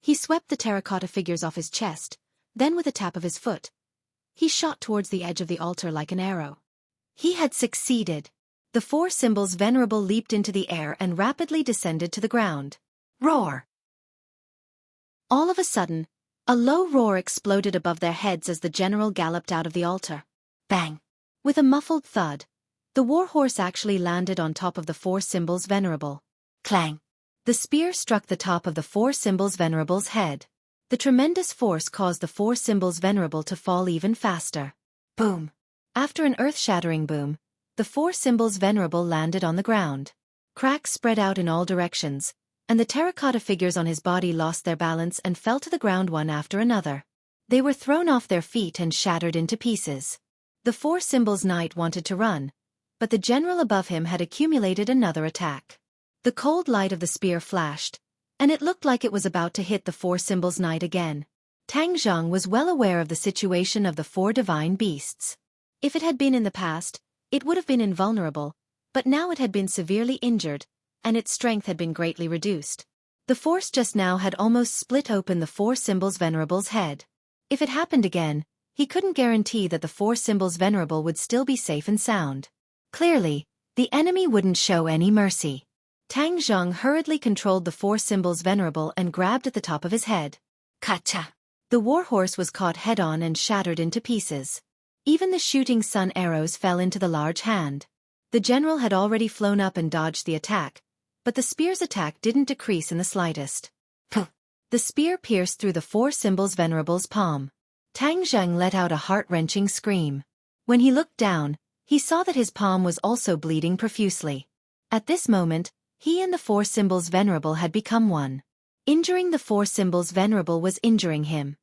He swept the terracotta figures off his chest, then with a tap of his foot, he shot towards the edge of the altar like an arrow. He had succeeded. The four symbols venerable leaped into the air and rapidly descended to the ground. Roar! All of a sudden, a low roar exploded above their heads as the general galloped out of the altar. Bang! With a muffled thud, the warhorse actually landed on top of the four symbols venerable. Clang! The spear struck the top of the four symbols venerable's head. The tremendous force caused the four symbols venerable to fall even faster. Boom! After an earth-shattering boom, the four symbols venerable landed on the ground. Cracks spread out in all directions, and the terracotta figures on his body lost their balance and fell to the ground one after another. They were thrown off their feet and shattered into pieces. The four symbols knight wanted to run, but the general above him had accumulated another attack. The cold light of the spear flashed, and it looked like it was about to hit the four symbols knight again. Tang Zheng was well aware of the situation of the four divine beasts. If it had been in the past, it would have been invulnerable, but now it had been severely injured, and its strength had been greatly reduced. The force just now had almost split open the four symbols venerable's head. If it happened again, he couldn't guarantee that the four symbols venerable would still be safe and sound. Clearly, the enemy wouldn't show any mercy. Tang Zheng hurriedly controlled the four symbols venerable and grabbed at the top of his head. Kacha! The warhorse was caught head-on and shattered into pieces. Even the shooting sun arrows fell into the large hand. The general had already flown up and dodged the attack, but the spear's attack didn't decrease in the slightest. The spear pierced through the four symbols venerable's palm. Tang Zheng let out a heart-wrenching scream. When he looked down, he saw that his palm was also bleeding profusely. At this moment, he and the four symbols venerable had become one. Injuring the four symbols venerable was injuring him.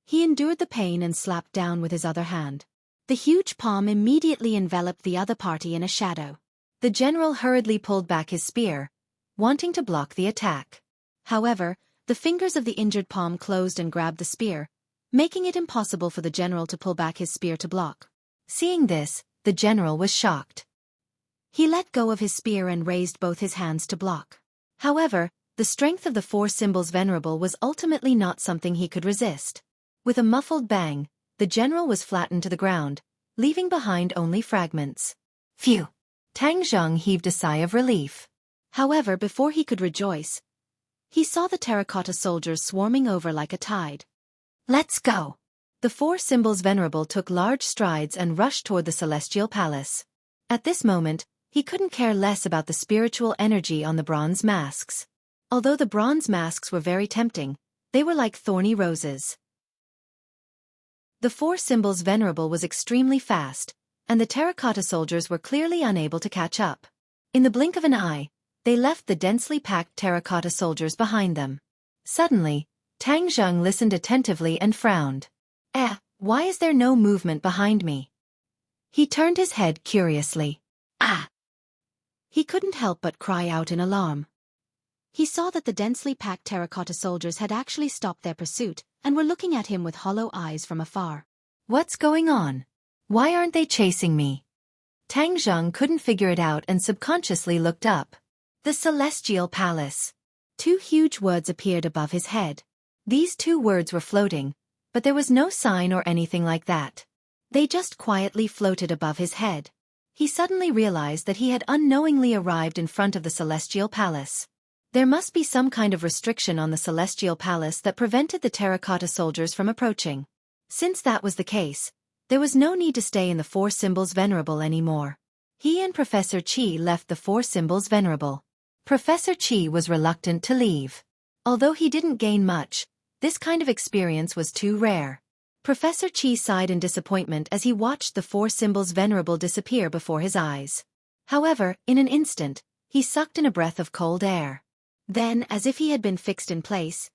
He endured the pain and slapped down with his other hand. The huge palm immediately enveloped the other party in a shadow. The general hurriedly pulled back his spear, wanting to block the attack. However, the fingers of the injured palm closed and grabbed the spear, making it impossible for the general to pull back his spear to block. Seeing this, the general was shocked. He let go of his spear and raised both his hands to block. However, the strength of the four symbols venerable was ultimately not something he could resist. With a muffled bang, the general was flattened to the ground, leaving behind only fragments. Phew! Tang Zheng heaved a sigh of relief. However, before he could rejoice, he saw the terracotta soldiers swarming over like a tide. Let's go! The four symbols venerable took large strides and rushed toward the celestial palace. At this moment, He couldn't care less about the spiritual energy on the bronze masks. Although the bronze masks were very tempting, they were like thorny roses. The four symbols venerable was extremely fast, and the terracotta soldiers were clearly unable to catch up. In the blink of an eye, they left the densely packed terracotta soldiers behind them. Suddenly, Tang Zheng listened attentively and frowned. Why is there no movement behind me? He turned his head curiously. He couldn't help but cry out in alarm. He saw that the densely packed terracotta soldiers had actually stopped their pursuit and were looking at him with hollow eyes from afar. What's going on? Why aren't they chasing me? Tang Zheng couldn't figure it out and subconsciously looked up. The Celestial Palace. Two huge words appeared above his head. These two words were floating, but there was no sign or anything like that. They just quietly floated above his head. He suddenly realized that he had unknowingly arrived in front of the Celestial Palace. There must be some kind of restriction on the Celestial Palace that prevented the terracotta soldiers from approaching. Since that was the case, there was no need to stay in the Four Symbols Venerable anymore. He and Professor Qi left the Four Symbols Venerable. Professor Qi was reluctant to leave. Although he didn't gain much, this kind of experience was too rare. Professor Qi sighed in disappointment as he watched the Four Symbols Venerable disappear before his eyes. However, in an instant, he sucked in a breath of cold air. Then, as if he had been fixed in place,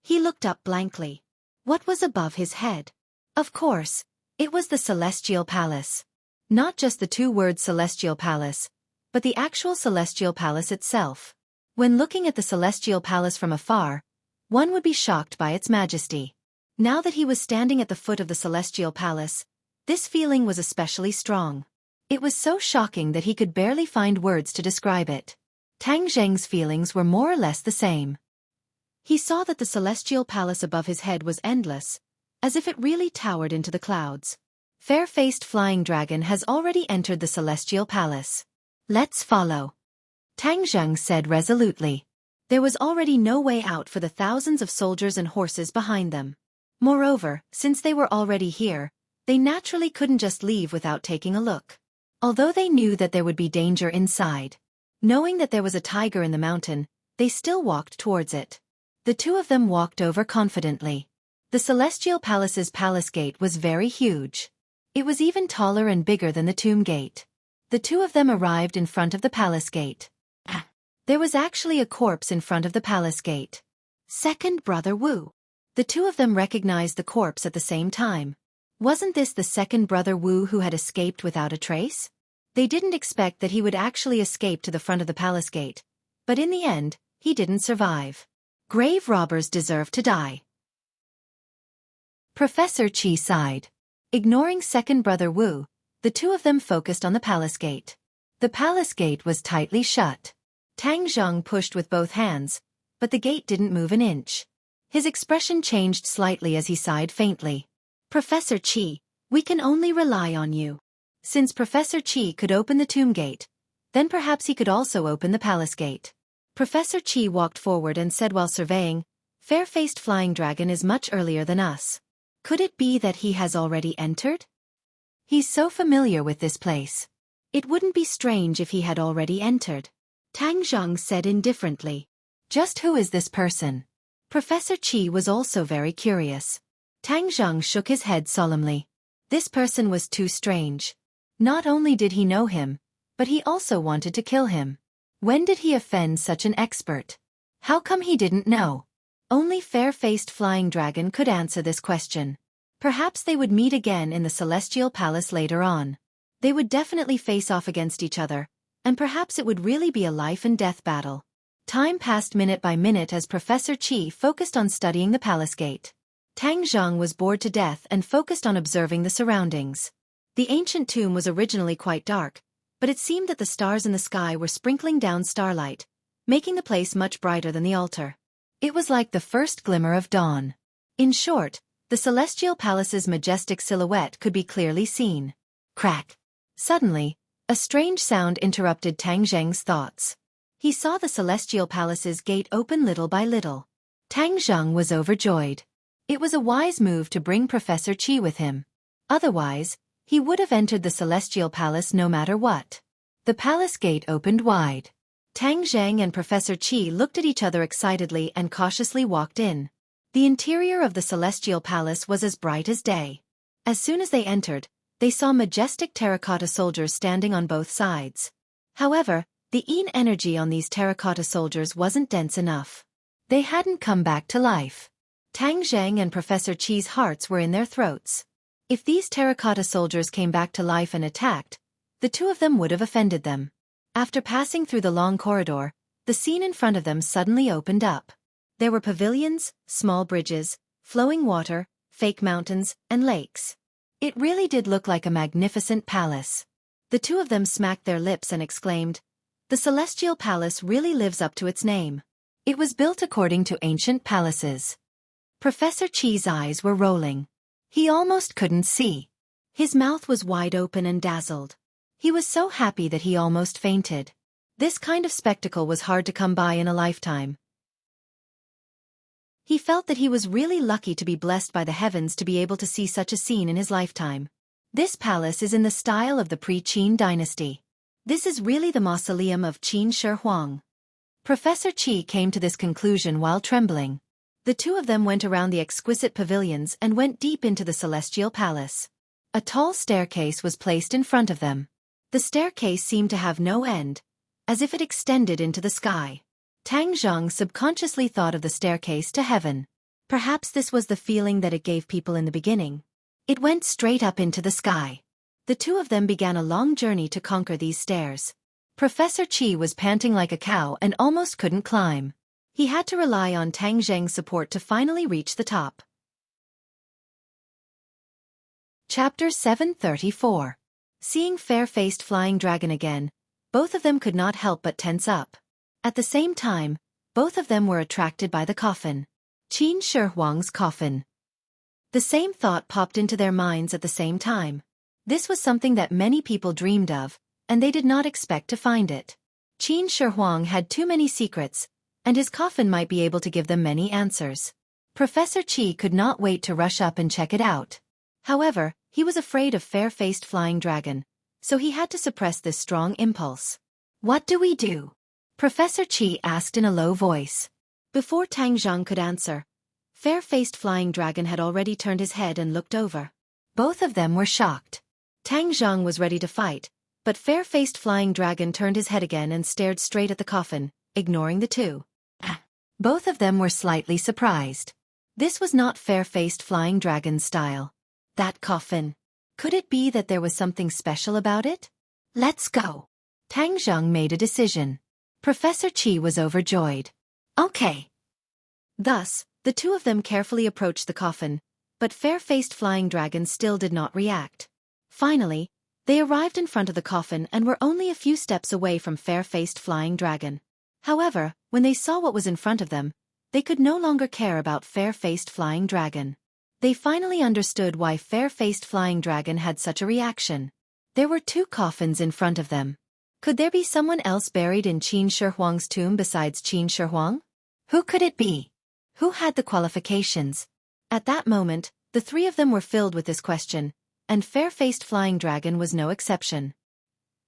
he looked up blankly. What was above his head? Of course, it was the Celestial Palace. Not just the two-word Celestial Palace, but the actual Celestial Palace itself. When looking at the Celestial Palace from afar, one would be shocked by its majesty. Now that he was standing at the foot of the Celestial Palace, this feeling was especially strong. It was so shocking that he could barely find words to describe it. Tang Zheng's feelings were more or less the same. He saw that the Celestial Palace above his head was endless, as if it really towered into the clouds. Fair-faced flying dragon has already entered the Celestial Palace. Let's follow. Tang Zheng said resolutely. There was already no way out for the thousands of soldiers and horses behind them. Moreover, since they were already here, they naturally couldn't just leave without taking a look. Although they knew that there would be danger inside. Knowing that there was a tiger in the mountain, they still walked towards it. The two of them walked over confidently. The Celestial Palace's palace gate was very huge. It was even taller and bigger than the tomb gate. The two of them arrived in front of the palace gate. There was actually a corpse in front of the palace gate. Second brother Wu. The two of them recognized the corpse at the same time. Wasn't this the second brother Wu who had escaped without a trace? They didn't expect that he would actually escape to the front of the palace gate, but in the end, he didn't survive. Grave robbers deserve to die. Professor Qi sighed. Ignoring second brother Wu, the two of them focused on the palace gate. The palace gate was tightly shut. Tang Zheng pushed with both hands, but the gate didn't move an inch. His expression changed slightly as he sighed faintly. Professor Qi, we can only rely on you. Since Professor Qi could open the tomb gate, then perhaps he could also open the palace gate. Professor Qi walked forward and said while surveying, Fair-faced flying dragon is much earlier than us. Could it be that he has already entered? He's so familiar with this place. It wouldn't be strange if he had already entered. Tang Zheng said indifferently. Just who is this person? Professor Qi was also very curious. Tang Zheng shook his head solemnly. This person was too strange. Not only did he know him, but he also wanted to kill him. When did he offend such an expert? How come he didn't know? Only fair-faced flying dragon could answer this question. Perhaps they would meet again in the Celestial Palace later on. They would definitely face off against each other, and perhaps it would really be a life-and-death battle. Time passed minute by minute as Professor Qi focused on studying the palace gate. Tang Zheng was bored to death and focused on observing the surroundings. The ancient tomb was originally quite dark, but it seemed that the stars in the sky were sprinkling down starlight, making the place much brighter than the altar. It was like the first glimmer of dawn. In short, the Celestial Palace's majestic silhouette could be clearly seen. Crack! Suddenly, a strange sound interrupted Tang Zheng's thoughts. He saw the Celestial Palace's gate open little by little. Tang Zheng was overjoyed. It was a wise move to bring Professor Qi with him. Otherwise, he would have entered the Celestial Palace no matter what. The palace gate opened wide. Tang Zhang and Professor Qi looked at each other excitedly and cautiously walked in. The interior of the celestial palace was as bright as day. As soon as they entered, they saw majestic terracotta soldiers standing on both sides. However, the Yin energy on these terracotta soldiers wasn't dense enough. They hadn't come back to life. Tang Zhang and Professor Qi's hearts were in their throats. If these terracotta soldiers came back to life and attacked, the two of them would have offended them. After passing through the long corridor, the scene in front of them suddenly opened up. There were pavilions, small bridges, flowing water, fake mountains, and lakes. It really did look like a magnificent palace. The two of them smacked their lips and exclaimed, "The Celestial Palace really lives up to its name." It was built according to ancient palaces. Professor Qi's eyes were rolling. He almost couldn't see. His mouth was wide open and dazzled. He was so happy that he almost fainted. This kind of spectacle was hard to come by in a lifetime. He felt that he was really lucky to be blessed by the heavens to be able to see such a scene in his lifetime. This palace is in the style of the pre-Qin dynasty. This is really the mausoleum of Qin Shi Huang. Professor Qi came to this conclusion while trembling. The two of them went around the exquisite pavilions and went deep into the celestial palace. A tall staircase was placed in front of them. The staircase seemed to have no end, as if it extended into the sky. Tang Zhang subconsciously thought of the staircase to heaven. Perhaps this was the feeling that it gave people in the beginning. It went straight up into the sky. The two of them began a long journey to conquer these stairs. Professor Qi was panting like a cow and almost couldn't climb. He had to rely on Tang Zhang's support to finally reach the top. Chapter 734. Seeing fair-faced flying dragon again, both of them could not help but tense up. At the same time, both of them were attracted by the coffin. Qin Shi Huang's coffin. The same thought popped into their minds at the same time. This was something that many people dreamed of, and they did not expect to find it. Qin Shi Huang had too many secrets, and his coffin might be able to give them many answers. Professor Qi could not wait to rush up and check it out. However, he was afraid of fair-faced flying dragon, so he had to suppress this strong impulse. "What do we do?" Professor Qi asked in a low voice. Before Tang Zhang could answer, fair-faced flying dragon had already turned his head and looked over. Both of them were shocked. Tang Zhang was ready to fight, but fair-faced flying dragon turned his head again and stared straight at the coffin, ignoring the two. Both of them were slightly surprised. This was not fair-faced flying dragon's style. That coffin. Could it be that there was something special about it? "Let's go." Tang Zhang made a decision. Professor Qi was overjoyed. "Okay." Thus, the two of them carefully approached the coffin, but fair-faced flying dragon still did not react. Finally, they arrived in front of the coffin and were only a few steps away from fair-faced flying dragon. However, when they saw what was in front of them, they could no longer care about fair-faced flying dragon. They finally understood why fair-faced flying dragon had such a reaction. There were two coffins in front of them. Could there be someone else buried in Qin Shi Huang's tomb besides Qin Shi Huang? Who could it be? Who had the qualifications? At that moment, the three of them were filled with this question, and fair-faced flying dragon was no exception.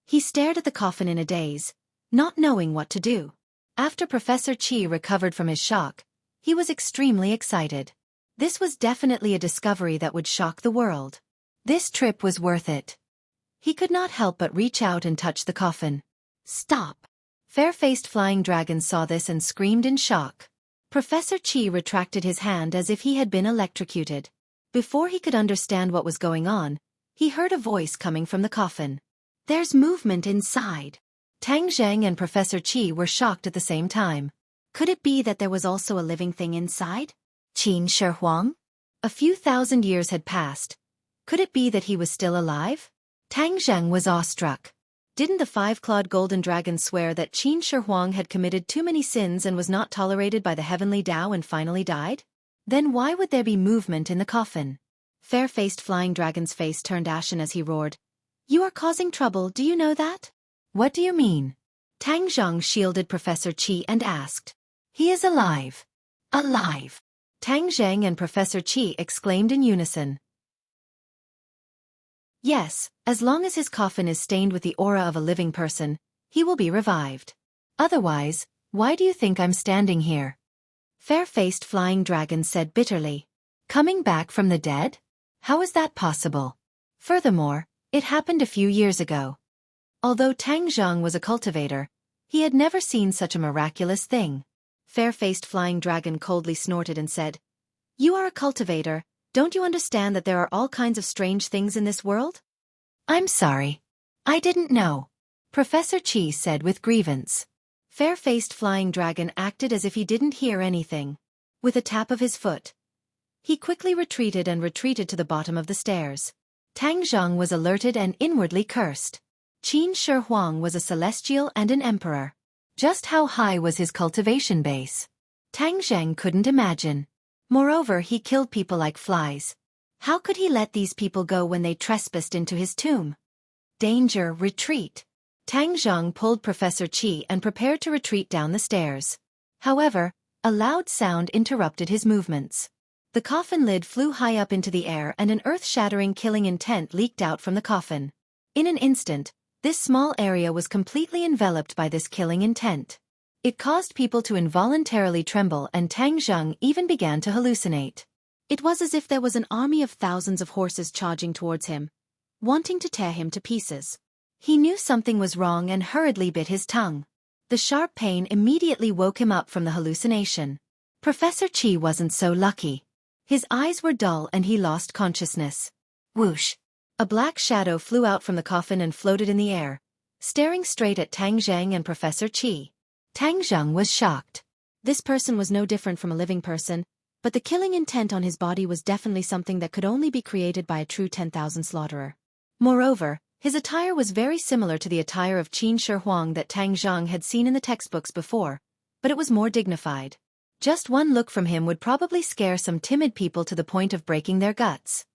He stared at the coffin in a daze, not knowing what to do. After Professor Qi recovered from his shock, he was extremely excited. This was definitely a discovery that would shock the world. This trip was worth it. He could not help but reach out and touch the coffin. "Stop!" Fair-faced flying dragon saw this and screamed in shock. Professor Qi retracted his hand as if he had been electrocuted. Before he could understand what was going on, he heard a voice coming from the coffin. "There's movement inside." Tang Zhang and Professor Qi were shocked at the same time. Could it be that there was also a living thing inside? Qin Shi Huang? A few thousand years had passed. Could it be that he was still alive? Tang Zhang was awestruck. Didn't the five-clawed golden dragon swear that Qin Shi Huang had committed too many sins and was not tolerated by the heavenly Tao and finally died? Then why would there be movement in the coffin? Fair-faced flying dragon's face turned ashen as he roared. "You are causing trouble, do you know that?" "What do you mean?" Tang Zhang shielded Professor Qi and asked. "He is alive." "Alive!" Tang Zhang and Professor Qi exclaimed in unison. Yes, as long as his coffin is stained with the aura of a living person, he will be revived. Otherwise, why do you think I'm standing here? Fair-faced flying dragon said bitterly. Coming back from the dead? How is that possible? Furthermore, it happened a few years ago. Although Tang Zhang was a cultivator, he had never seen such a miraculous thing. Fair-faced flying dragon coldly snorted and said, You are a cultivator, don't you understand that there are all kinds of strange things in this world? I'm sorry. I didn't know. Professor Qi said with grievance. Fair-faced flying dragon acted as if he didn't hear anything. With a tap of his foot, he quickly retreated to the bottom of the stairs. Tang Zhang was alerted and inwardly cursed. Qin Shi Huang was a celestial and an emperor. Just how high was his cultivation base? Tang Zheng couldn't imagine. Moreover, he killed people like flies. How could he let these people go when they trespassed into his tomb? Danger, retreat. Tang Zhang pulled Professor Qi and prepared to retreat down the stairs. However, a loud sound interrupted his movements. The coffin lid flew high up into the air and an earth-shattering killing intent leaked out from the coffin. In an instant, this small area was completely enveloped by this killing intent. It caused people to involuntarily tremble and Tang Zheng even began to hallucinate. It was as if there was an army of thousands of horses charging towards him, wanting to tear him to pieces. He knew something was wrong and hurriedly bit his tongue. The sharp pain immediately woke him up from the hallucination. Professor Qi wasn't so lucky. His eyes were dull and he lost consciousness. Whoosh! A black shadow flew out from the coffin and floated in the air, staring straight at Tang Zheng and Professor Qi. Tang Zheng was shocked. This person was no different from a living person, but the killing intent on his body was definitely something that could only be created by a true 10,000 slaughterer. Moreover, his attire was very similar to the attire of Qin Shi Huang that Tang Zheng had seen in the textbooks before, but it was more dignified. Just one look from him would probably scare some timid people to the point of breaking their guts.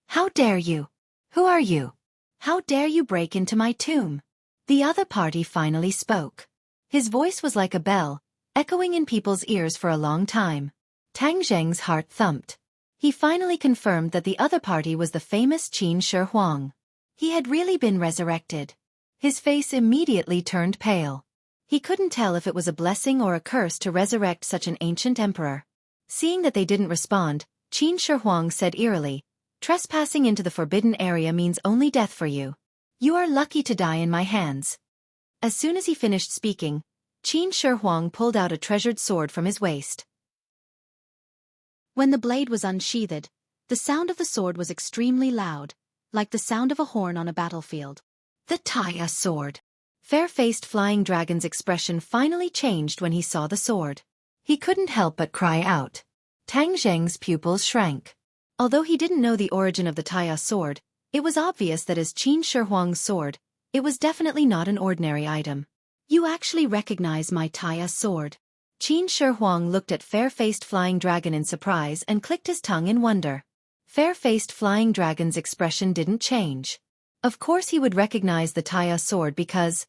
How dare you? Who are you? How dare you break into my tomb? The other party finally spoke. His voice was like a bell, echoing in people's ears for a long time. Tang Zheng's heart thumped. He finally confirmed that the other party was the famous Qin Shi Huang. He had really been resurrected. His face immediately turned pale. He couldn't tell if it was a blessing or a curse to resurrect such an ancient emperor. Seeing that they didn't respond, Qin Shi Huang said eerily, Trespassing into the forbidden area means only death for you. You are lucky to die in my hands. As soon as he finished speaking, Qin Shi Huang pulled out a treasured sword from his waist. When the blade was unsheathed, the sound of the sword was extremely loud, like the sound of a horn on a battlefield. The Taya sword. Fair-faced flying dragon's expression finally changed when he saw the sword. He couldn't help but cry out. Tang Zheng's pupils shrank. Although he didn't know the origin of the Taya sword, it was obvious that as Qin Shi Huang's sword, it was definitely not an ordinary item. You actually recognize my Taya sword. Qin Shi Huang looked at fair-faced flying dragon in surprise and clicked his tongue in wonder. Fair-faced flying dragon's expression didn't change. Of course he would recognize the Taya sword because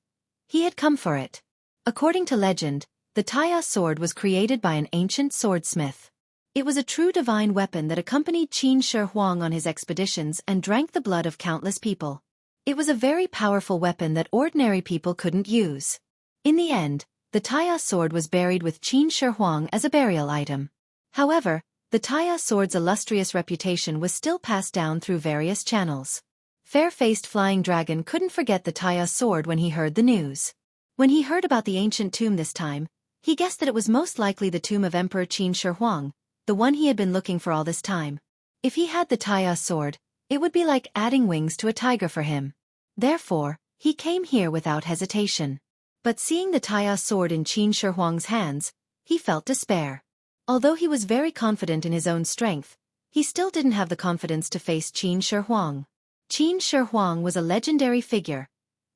he had come for it. According to legend, the Taya sword was created by an ancient swordsmith. It was a true divine weapon that accompanied Qin Shi Huang on his expeditions and drank the blood of countless people. It was a very powerful weapon that ordinary people couldn't use. In the end, the Taya sword was buried with Qin Shi Huang as a burial item. However, the Taya sword's illustrious reputation was still passed down through various channels. Fair-faced flying dragon couldn't forget the Taya sword when he heard the news. When he heard about the ancient tomb this time, he guessed that it was most likely the tomb of Emperor Qin Shi Huang, the one he had been looking for all this time. If he had the Taya sword, it would be like adding wings to a tiger for him. Therefore, he came here without hesitation. But seeing the Taya sword in Qin Shi Huang's hands, he felt despair. Although he was very confident in his own strength, he still didn't have the confidence to face Qin Shi Huang. Qin Shi Huang was a legendary figure,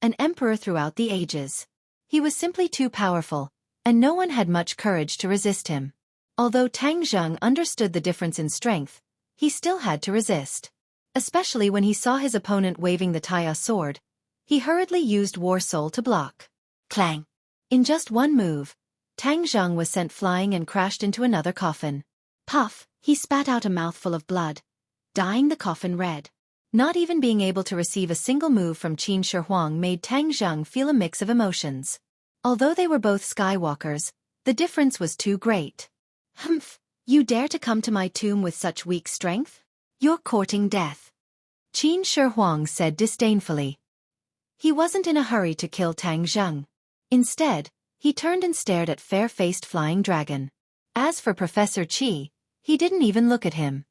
an emperor throughout the ages. He was simply too powerful, and no one had much courage to resist him. Although Tang Zheng understood the difference in strength, he still had to resist. Especially when he saw his opponent waving the Taya sword, he hurriedly used War Soul to block. Clang! In just one move, Tang Zheng was sent flying and crashed into another coffin. Puff! He spat out a mouthful of blood, dyeing the coffin red. Not even being able to receive a single move from Qin Shi Huang made Tang Zheng feel a mix of emotions. Although they were both skywalkers, the difference was too great. Humph, you dare to come to my tomb with such weak strength? You're courting death. Qin Shi Huang said disdainfully. He wasn't in a hurry to kill Tang Zheng. Instead, he turned and stared at fair-faced flying dragon. As for Professor Qi, he didn't even look at him.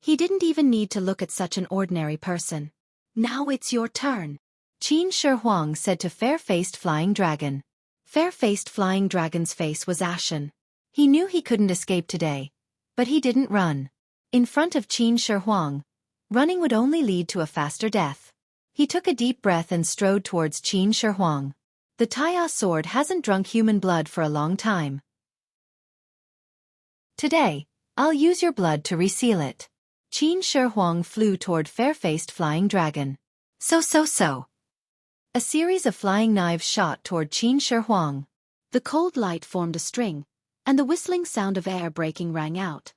He didn't even need to look at such an ordinary person. Now it's your turn, Qin Shi Huang said to fair-faced flying dragon. Fair-faced flying dragon's face was ashen. He knew he couldn't escape today, but he didn't run. In front of Qin Shi Huang, running would only lead to a faster death. He took a deep breath and strode towards Qin Shi Huang. The Taiya sword hasn't drunk human blood for a long time. Today, I'll use your blood to reseal it. Qin Shi Huang flew toward fair-faced flying dragon. So. A series of flying knives shot toward Qin Shi Huang. The cold light formed a string, and the whistling sound of air breaking rang out.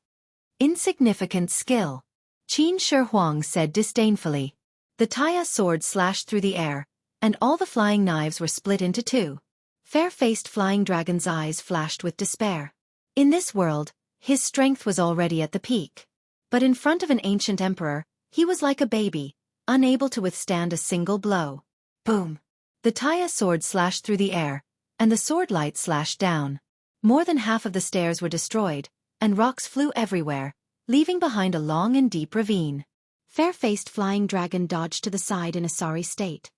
Insignificant skill, Qin Shi Huang said disdainfully. The Taiya sword slashed through the air, and all the flying knives were split into two. Fair-faced flying dragon's eyes flashed with despair. In this world, his strength was already at the peak. But in front of an ancient emperor, he was like a baby, unable to withstand a single blow. Boom! The Taiya sword slashed through the air, and the sword light slashed down. More than half of the stairs were destroyed, and rocks flew everywhere, leaving behind a long and deep ravine. Fair-faced flying dragon dodged to the side in a sorry state.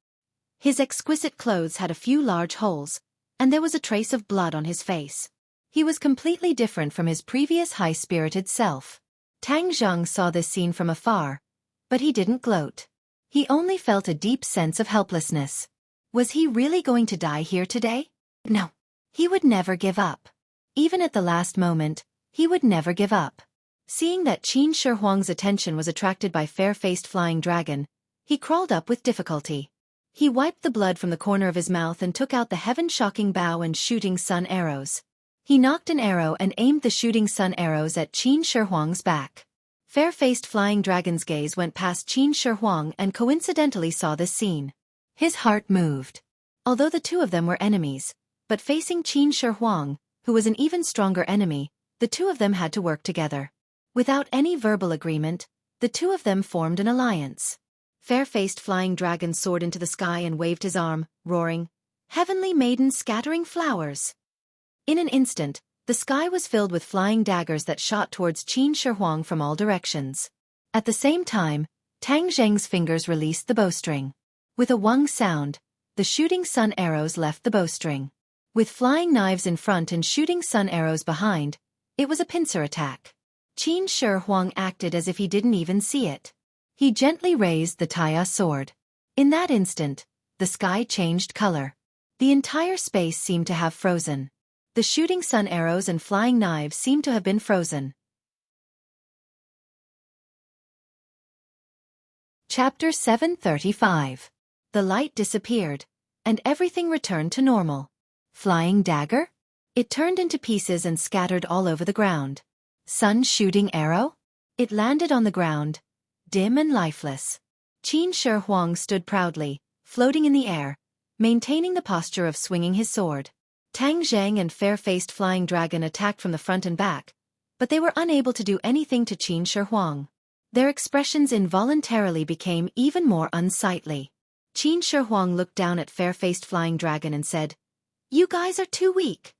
His exquisite clothes had a few large holes, and there was a trace of blood on his face. He was completely different from his previous high-spirited self. Tang Zheng saw this scene from afar, but he didn't gloat. He only felt a deep sense of helplessness. Was he really going to die here today? No. He would never give up. Even at the last moment, he would never give up. Seeing that Qin Shi Huang's attention was attracted by fair-faced flying dragon, he crawled up with difficulty. He wiped the blood from the corner of his mouth and took out the heaven-shocking bow and shooting sun arrows. He knocked an arrow and aimed the shooting sun arrows at Qin Shi Huang's back. Fair-faced flying dragon's gaze went past Qin Shi Huang and coincidentally saw this scene. His heart moved. Although the two of them were enemies, but facing Qin Shi Huang, who was an even stronger enemy, the two of them had to work together. Without any verbal agreement, the two of them formed an alliance. Fair-faced flying dragon soared into the sky and waved his arm, roaring, "Heavenly maiden scattering flowers!" In an instant, the sky was filled with flying daggers that shot towards Qin Shi Huang from all directions. At the same time, Tang Zheng's fingers released the bowstring. With a wang sound, the shooting sun arrows left the bowstring. With flying knives in front and shooting sun arrows behind, it was a pincer attack. Qin Shi Huang acted as if he didn't even see it. He gently raised the Taiya sword. In that instant, the sky changed color. The entire space seemed to have frozen. The shooting sun arrows and flying knives seemed to have been frozen. Chapter 735. The light disappeared, and everything returned to normal. Flying dagger? It turned into pieces and scattered all over the ground. Sun shooting arrow? It landed on the ground, dim and lifeless. Qin Shi Huang stood proudly, floating in the air, maintaining the posture of swinging his sword. Tang Zheng and fair-faced flying dragon attacked from the front and back, but they were unable to do anything to Qin Shi Huang. Their expressions involuntarily became even more unsightly. Qin Shi Huang looked down at fair-faced flying dragon and said, "You guys are too weak."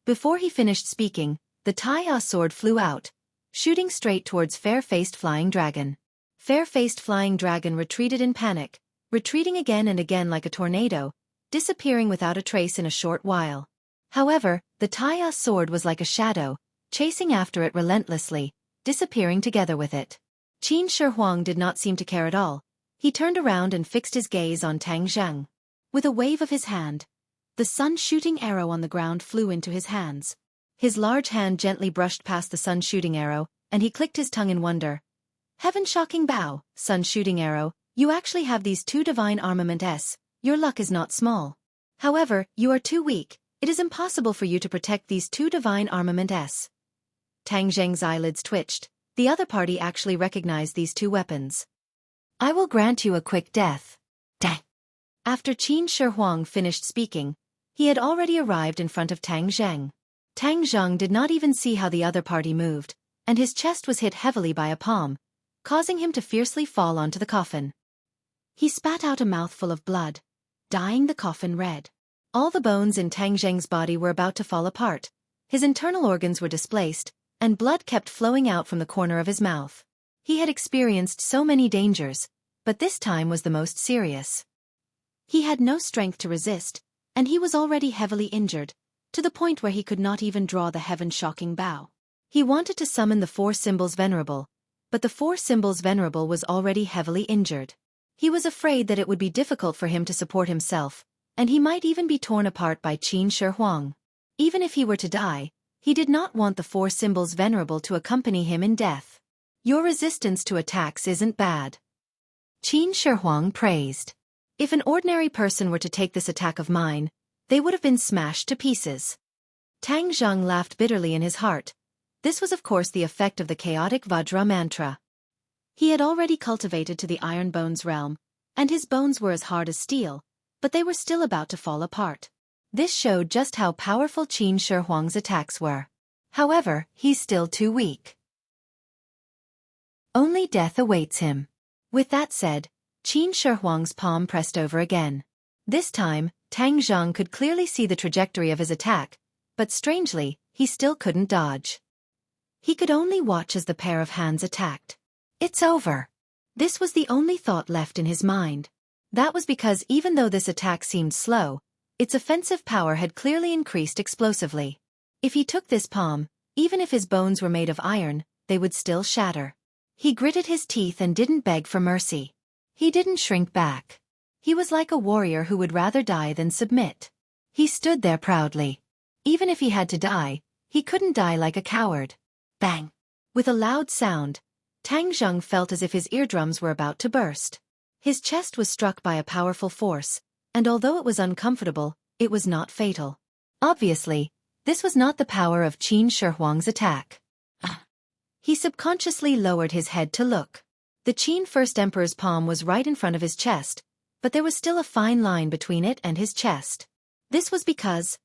Before he finished speaking, the Taiya sword flew out, shooting straight towards fair-faced flying dragon. Fair-faced flying dragon retreated in panic, retreating again and again like a tornado, disappearing without a trace in a short while. However, the Taiya sword was like a shadow, chasing after it relentlessly, disappearing together with it. Qin Shi Huang did not seem to care at all. He turned around and fixed his gaze on Tang Zheng. With a wave of his hand, the sun-shooting arrow on the ground flew into his hands. His large hand gently brushed past the sun-shooting arrow, and he clicked his tongue in wonder. "Heaven-shocking bow, sun-shooting arrow, you actually have these two divine armaments. Your luck is not small. However, you are too weak. It is impossible for you to protect these two divine armaments." Tang Zheng's eyelids twitched. The other party actually recognized these two weapons. I will grant you a quick death. Dang. After Qin Shi Huang finished speaking, he had already arrived in front of Tang Zheng. Tang Zheng did not even see how the other party moved, and his chest was hit heavily by a palm, causing him to fiercely fall onto the coffin. He spat out a mouthful of blood, dyeing the coffin red. All the bones in Tang Zheng's body were about to fall apart, his internal organs were displaced, and blood kept flowing out from the corner of his mouth. He had experienced so many dangers, but this time was the most serious. He had no strength to resist, and he was already heavily injured, to the point where he could not even draw the heaven-shocking bow. He wanted to summon the four symbols venerable, but the four symbols venerable was already heavily injured. He was afraid that it would be difficult for him to support himself, and he might even be torn apart by Qin Shi Huang. Even if he were to die, he did not want the four symbols venerable to accompany him in death. Your resistance to attacks isn't bad. Qin Shi Huang praised. If an ordinary person were to take this attack of mine, they would have been smashed to pieces. Tang Zheng laughed bitterly in his heart. This was of course the effect of the chaotic Vajra mantra. He had already cultivated to the Iron Bones realm, and his bones were as hard as steel, but they were still about to fall apart. This showed just how powerful Qin Shi Huang's attacks were. However, he's still too weak. Only death awaits him. With that said, Qin Shi Huang's palm pressed over again. This time, Tang Zheng could clearly see the trajectory of his attack, but strangely, he still couldn't dodge. He could only watch as the pair of hands attacked. It's over. This was the only thought left in his mind. That was because even though this attack seemed slow, its offensive power had clearly increased explosively. If he took this palm, even if his bones were made of iron, they would still shatter. He gritted his teeth and didn't beg for mercy. He didn't shrink back. He was like a warrior who would rather die than submit. He stood there proudly. Even if he had to die, he couldn't die like a coward. Bang! With a loud sound, Tang Zheng felt as if his eardrums were about to burst. His chest was struck by a powerful force, and although it was uncomfortable, it was not fatal. Obviously, this was not the power of Qin Shi Huang's attack. He subconsciously lowered his head to look. The Qin First Emperor's palm was right in front of his chest, but there was still a fine line between it and his chest. This was because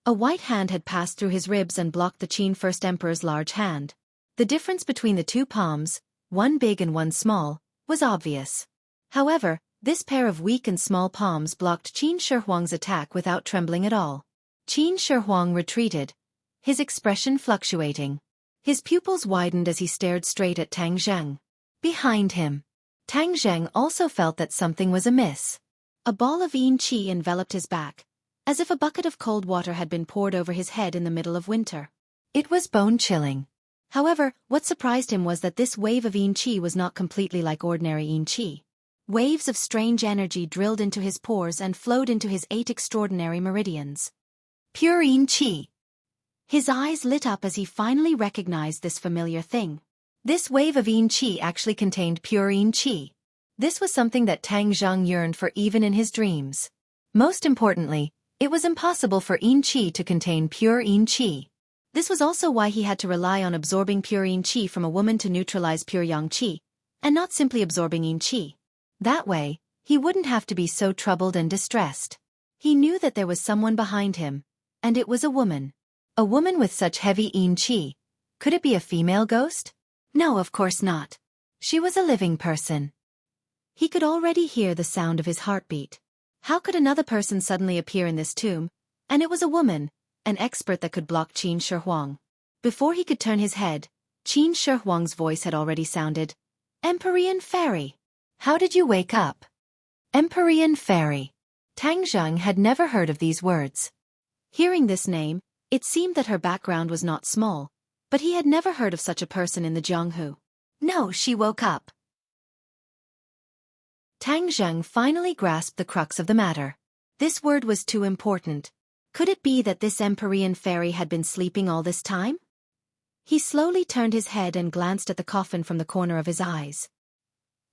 a white hand had passed through his ribs and blocked the Qin First Emperor's large hand. The difference between the two palms, one big and one small, was obvious. However, this pair of weak and small palms blocked Qin Shi Huang's attack without trembling at all. Qin Shi Huang retreated, his expression fluctuating. His pupils widened as he stared straight at Tang Zheng. Behind him, Tang Zheng also felt that something was amiss. A ball of yin qi enveloped his back, as if a bucket of cold water had been poured over his head in the middle of winter. It was bone-chilling. However, what surprised him was that this wave of yin qi was not completely like ordinary yin qi. Waves of strange energy drilled into his pores and flowed into his 8 extraordinary meridians. Pure yin qi. His eyes lit up as he finally recognized this familiar thing. This wave of yin qi actually contained pure yin qi. This was something that Tang Zheng yearned for even in his dreams. Most importantly, it was impossible for yin qi to contain pure yin qi. This was also why he had to rely on absorbing pure yin qi from a woman to neutralize pure yang qi, and not simply absorbing yin qi. That way, he wouldn't have to be so troubled and distressed. He knew that there was someone behind him, and it was a woman. A woman with such heavy yin qi. Could it be a female ghost? No, of course not. She was a living person. He could already hear the sound of his heartbeat. How could another person suddenly appear in this tomb? And it was a woman, an expert that could block Qin Shi Huang. Before he could turn his head, Qin Shi Huang's voice had already sounded. Empyrean Fairy. How did you wake up? Empyrean Fairy. Tang Zheng had never heard of these words. Hearing this name, it seemed that her background was not small, but he had never heard of such a person in the Jianghu. No, she woke up. Tang Zheng finally grasped the crux of the matter. This word was too important. Could it be that this Empyrean Fairy had been sleeping all this time? He slowly turned his head and glanced at the coffin from the corner of his eyes.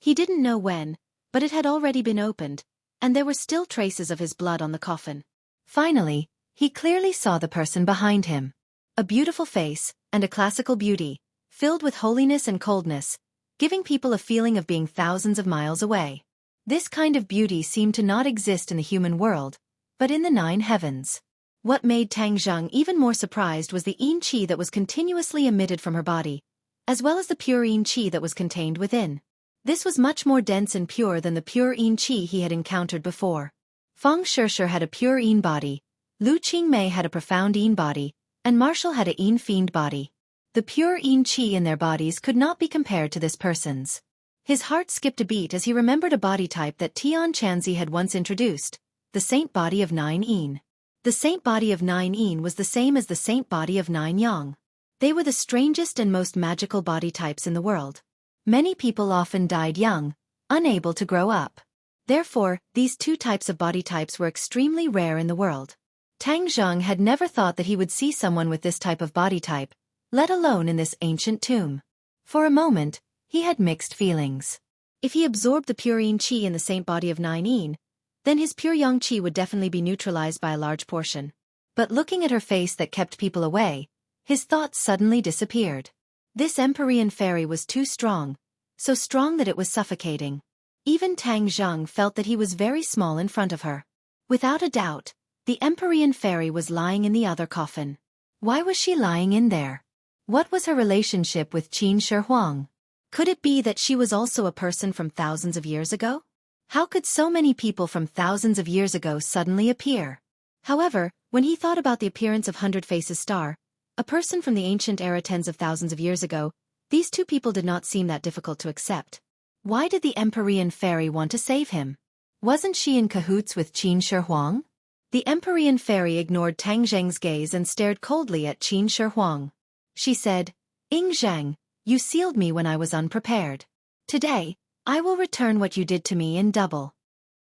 He didn't know when, but it had already been opened, and there were still traces of his blood on the coffin. Finally, he clearly saw the person behind him. A beautiful face, and a classical beauty, filled with holiness and coldness, giving people a feeling of being thousands of miles away. This kind of beauty seemed to not exist in the human world, but in the 9 heavens. What made Tang Zheng even more surprised was the yin qi that was continuously emitted from her body, as well as the pure yin qi that was contained within. This was much more dense and pure than the pure yin qi he had encountered before. Feng Shishir had a pure yin body, Lu Qingmei had a profound yin body, and Marshall had a yin fiend body. The pure yin qi in their bodies could not be compared to this person's. His heart skipped a beat as he remembered a body type that Tian Chanzi had once introduced, the saint body of 9 yin. The saint body of 9 yin was the same as the saint body of 9 yang. They were the strangest and most magical body types in the world. Many people often died young, unable to grow up. Therefore, these 2 types of body types were extremely rare in the world. Tang Zheng had never thought that he would see someone with this type of body type, let alone in this ancient tomb. For a moment, he had mixed feelings. If he absorbed the pure yin qi in the saint body of 9 yin, then his pure yang qi would definitely be neutralized by a large portion. But looking at her face that kept people away, his thoughts suddenly disappeared. This Empyrean fairy was too strong, so strong that it was suffocating. Even Tang Zheng felt that he was very small in front of her. Without a doubt, the Empyrean fairy was lying in the other coffin. Why was she lying in there? What was her relationship with Qin Shi Huang? Could it be that she was also a person from thousands of years ago? How could so many people from thousands of years ago suddenly appear? However, when he thought about the appearance of Hundred Faces Star, a person from the ancient era tens of thousands of years ago, these 2 people did not seem that difficult to accept. Why did the Empyrean fairy want to save him? Wasn't she in cahoots with Qin Shi Huang? The Empyrean fairy ignored Tang Zheng's gaze and stared coldly at Qin Shi Huang. She said, "Ying Zheng, you sealed me when I was unprepared. Today, I will return what you did to me in double."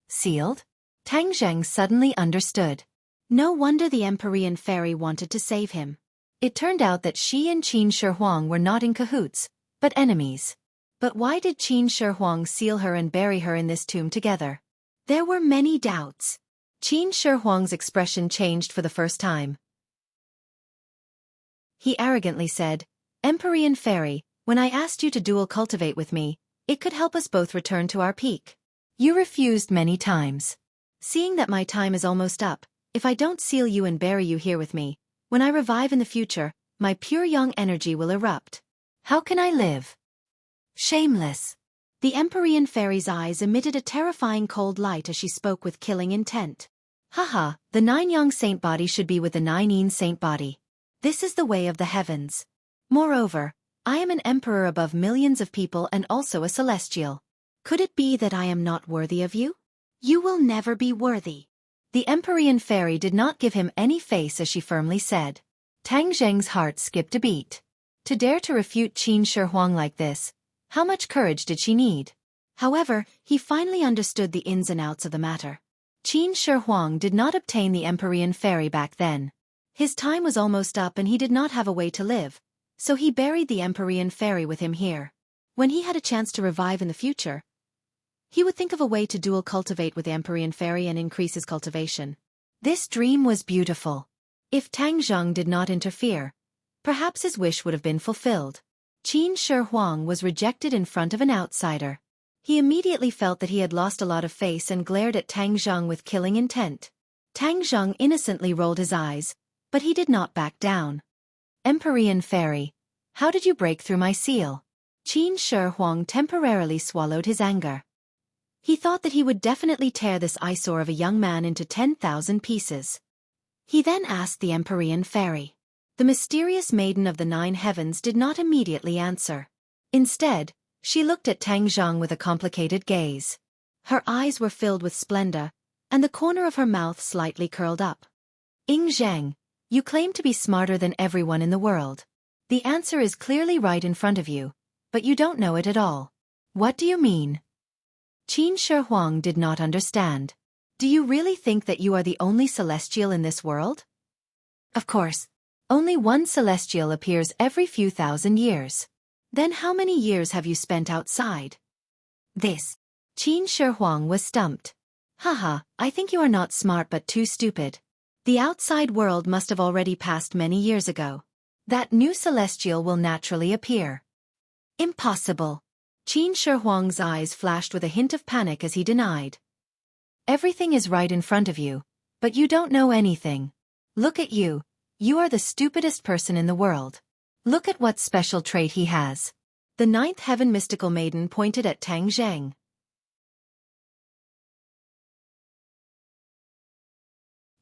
Sealed? Tang Zheng suddenly understood. No wonder the Empyrean fairy wanted to save him. It turned out that she and Qin Shi Huang were not in cahoots, but enemies. But why did Qin Shi Huang seal her and bury her in this tomb together? There were many doubts. Qin Shi Huang's expression changed for the first time. He arrogantly said, "Empyrean fairy, when I asked you to dual cultivate with me, it could help us both return to our peak. You refused many times. Seeing that my time is almost up, if I don't seal you and bury you here with me, when I revive in the future, my pure yang energy will erupt. How can I live?" Shameless. The Empyrean fairy's eyes emitted a terrifying cold light as she spoke with killing intent. Haha, the 9 yang saint body should be with the 9 yin saint body. This is the way of the heavens. Moreover, I am an emperor above millions of people and also a celestial. Could it be that I am not worthy of you? You will never be worthy. The Empyrean fairy did not give him any face as she firmly said. Tang Zheng's heart skipped a beat. To dare to refute Qin Shi Huang like this, how much courage did she need? However, he finally understood the ins and outs of the matter. Qin Shi Huang did not obtain the Empyrean fairy back then. His time was almost up and he did not have a way to live, so he buried the Empyrean fairy with him here. When he had a chance to revive in the future, he would think of a way to dual cultivate with the Empyrean fairy and increase his cultivation. This dream was beautiful. If Tang Zheng did not interfere, perhaps his wish would have been fulfilled. Qin Shi Huang was rejected in front of an outsider. He immediately felt that he had lost a lot of face and glared at Tang Zheng with killing intent. Tang Zheng innocently rolled his eyes, but he did not back down. Empyrean fairy, how did you break through my seal? Qin Shi Huang temporarily swallowed his anger. He thought that he would definitely tear this eyesore of a young man into 10,000 pieces. He then asked the Empyrean fairy. The mysterious maiden of the 9 heavens did not immediately answer. Instead, she looked at Tang Zheng with a complicated gaze. Her eyes were filled with splendor, and the corner of her mouth slightly curled up. Ying Zheng, you claim to be smarter than everyone in the world. The answer is clearly right in front of you, but you don't know it at all. What do you mean? Qin Shi Huang did not understand. Do you really think that you are the only celestial in this world? Of course. Only one celestial appears every few thousand years. Then how many years have you spent outside? This. Qin Shi Huang was stumped. Haha, I think you are not smart but too stupid. The outside world must have already passed many years ago. That new celestial will naturally appear. Impossible. Qin Shi Huang's eyes flashed with a hint of panic as he denied. Everything is right in front of you, but you don't know anything. Look at you. You are the stupidest person in the world. Look at what special trait he has. The ninth heaven mystical maiden pointed at Tang Zheng.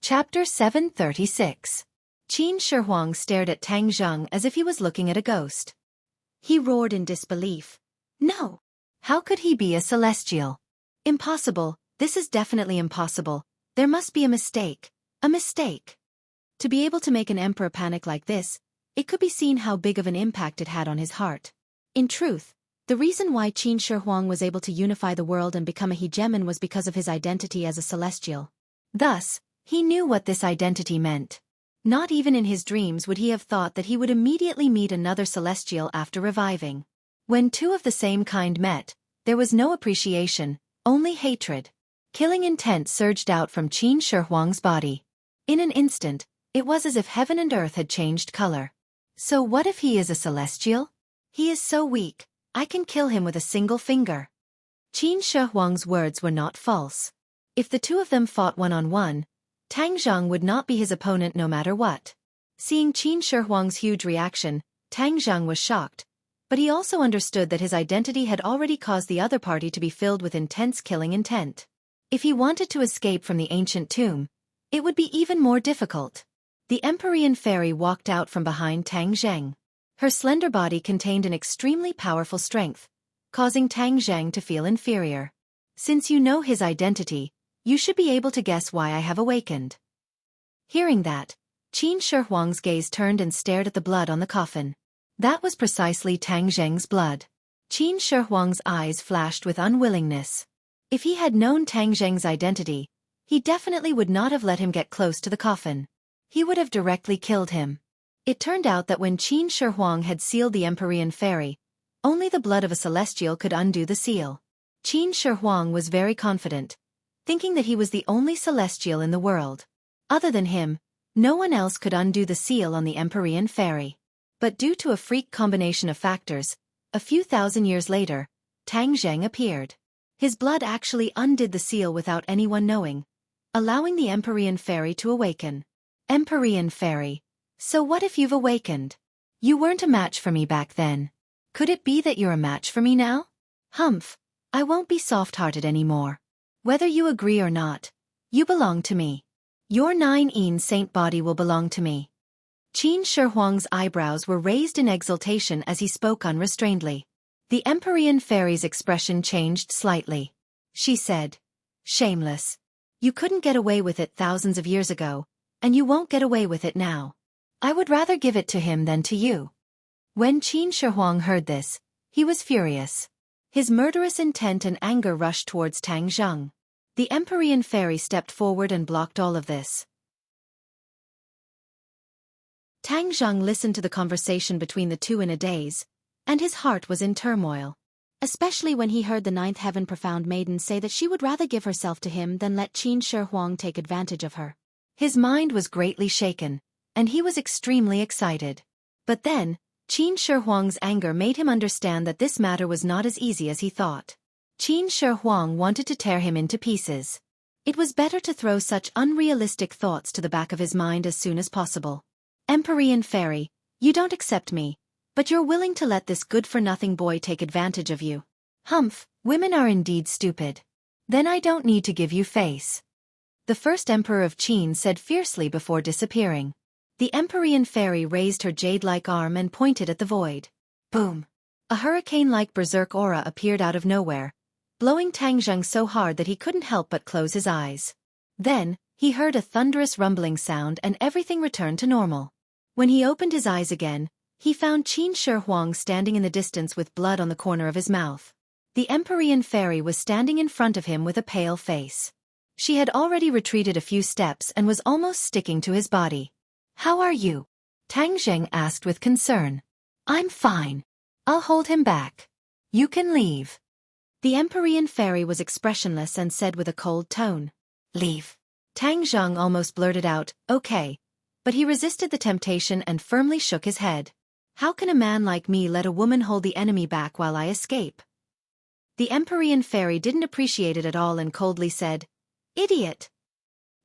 Chapter 736. Qin Shi Huang stared at Tang Zheng as if he was looking at a ghost. He roared in disbelief. No! How could he be a celestial? Impossible, this is definitely impossible. There must be a mistake. A mistake. To be able to make an emperor panic like this, it could be seen how big of an impact it had on his heart. In truth, the reason why Qin Shi Huang was able to unify the world and become a hegemon was because of his identity as a celestial. Thus, he knew what this identity meant. Not even in his dreams would he have thought that he would immediately meet another celestial after reviving. When two of the same kind met, there was no appreciation, only hatred. Killing intent surged out from Qin Shi Huang's body. In an instant, it was as if heaven and earth had changed color. So what if he is a celestial? He is so weak, I can kill him with a single finger. Qin Shi Huang's words were not false. If the two of them fought one-on-one, Tang Zheng would not be his opponent no matter what. Seeing Qin Shi Huang's huge reaction, Tang Zheng was shocked, but he also understood that his identity had already caused the other party to be filled with intense killing intent. If he wanted to escape from the ancient tomb, it would be even more difficult. The Empyrean fairy walked out from behind Tang Zheng. Her slender body contained an extremely powerful strength, causing Tang Zheng to feel inferior. Since you know his identity, you should be able to guess why I have awakened. Hearing that, Qin Shi Huang's gaze turned and stared at the blood on the coffin. That was precisely Tang Zheng's blood. Qin Shi Huang's eyes flashed with unwillingness. If he had known Tang Zheng's identity, he definitely would not have let him get close to the coffin. He would have directly killed him. It turned out that when Qin Shi Huang had sealed the Empyrean fairy, only the blood of a celestial could undo the seal. Qin Shi Huang was very confident, thinking that he was the only celestial in the world. Other than him, no one else could undo the seal on the Empyrean fairy. But due to a freak combination of factors, a few thousand years later, Tang Zheng appeared. His blood actually undid the seal without anyone knowing, allowing the Empyrean fairy to awaken. Empyrean fairy. So what if you've awakened? You weren't a match for me back then. Could it be that you're a match for me now? Humph, I won't be soft-hearted anymore. Whether you agree or not, you belong to me. Your 9 saint body will belong to me. Qin Shi Huang's eyebrows were raised in exultation as he spoke unrestrainedly. The Empyrean fairy's expression changed slightly. She said, "Shameless. You couldn't get away with it thousands of years ago, and you won't get away with it now. I would rather give it to him than to you." When Qin Shi Huang heard this, he was furious. His murderous intent and anger rushed towards Tang Zheng. The Empyrean fairy stepped forward and blocked all of this. Tang Zheng listened to the conversation between the two in a daze, and his heart was in turmoil. Especially when he heard the ninth heaven profound maiden say that she would rather give herself to him than let Qin Shi Huang take advantage of her. His mind was greatly shaken, and he was extremely excited. But then, Qin Shi Huang's anger made him understand that this matter was not as easy as he thought. Qin Shi Huang wanted to tear him into pieces. It was better to throw such unrealistic thoughts to the back of his mind as soon as possible. Empyrean fairy, you don't accept me, but you're willing to let this good-for-nothing boy take advantage of you. Humph, women are indeed stupid. Then I don't need to give you face. The first emperor of Qin said fiercely before disappearing. The Empyrean fairy raised her jade-like arm and pointed at the void. Boom! A hurricane-like berserk aura appeared out of nowhere, blowing Tang Zheng so hard that he couldn't help but close his eyes. Then, he heard a thunderous rumbling sound and everything returned to normal. When he opened his eyes again, he found Qin Shi Huang standing in the distance with blood on the corner of his mouth. The Empyrean fairy was standing in front of him with a pale face. She had already retreated a few steps and was almost sticking to his body. "How are you?" Tang Zheng asked with concern. "I'm fine. I'll hold him back. You can leave." The Empyrean fairy was expressionless and said with a cold tone, "Leave." Tang Zheng almost blurted out, "Okay," but he resisted the temptation and firmly shook his head. "How can a man like me let a woman hold the enemy back while I escape?" The Empyrean fairy didn't appreciate it at all and coldly said, "Idiot."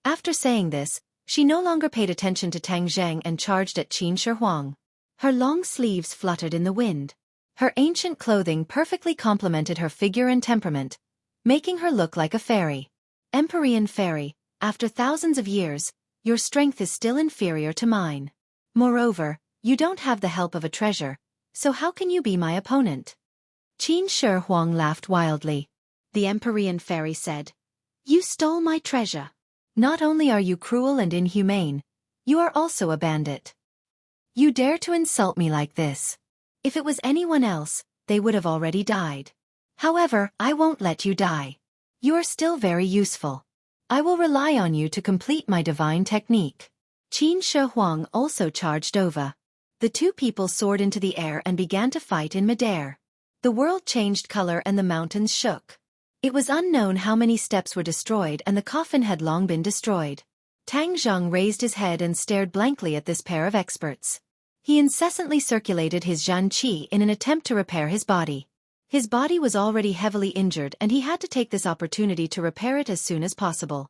After saying this, she no longer paid attention to Tang Zheng and charged at Qin Shi Huang. Her long sleeves fluttered in the wind. Her ancient clothing perfectly complemented her figure and temperament, making her look like a fairy. Empyrean fairy, after thousands of years, your strength is still inferior to mine. Moreover, you don't have the help of a treasure, so how can you be my opponent? Qin Shi Huang laughed wildly. The Empyrean fairy said, "You stole my treasure. Not only are you cruel and inhumane, you are also a bandit. You dare to insult me like this. If it was anyone else, they would have already died. However, I won't let you die. You are still very useful. I will rely on you to complete my divine technique." Qin Shi Huang also charged over. The two people soared into the air and began to fight in midair. The world changed color and the mountains shook. It was unknown how many steps were destroyed and the coffin had long been destroyed. Tang Zheng raised his head and stared blankly at this pair of experts. He incessantly circulated his Zhan Qi in an attempt to repair his body. His body was already heavily injured and he had to take this opportunity to repair it as soon as possible.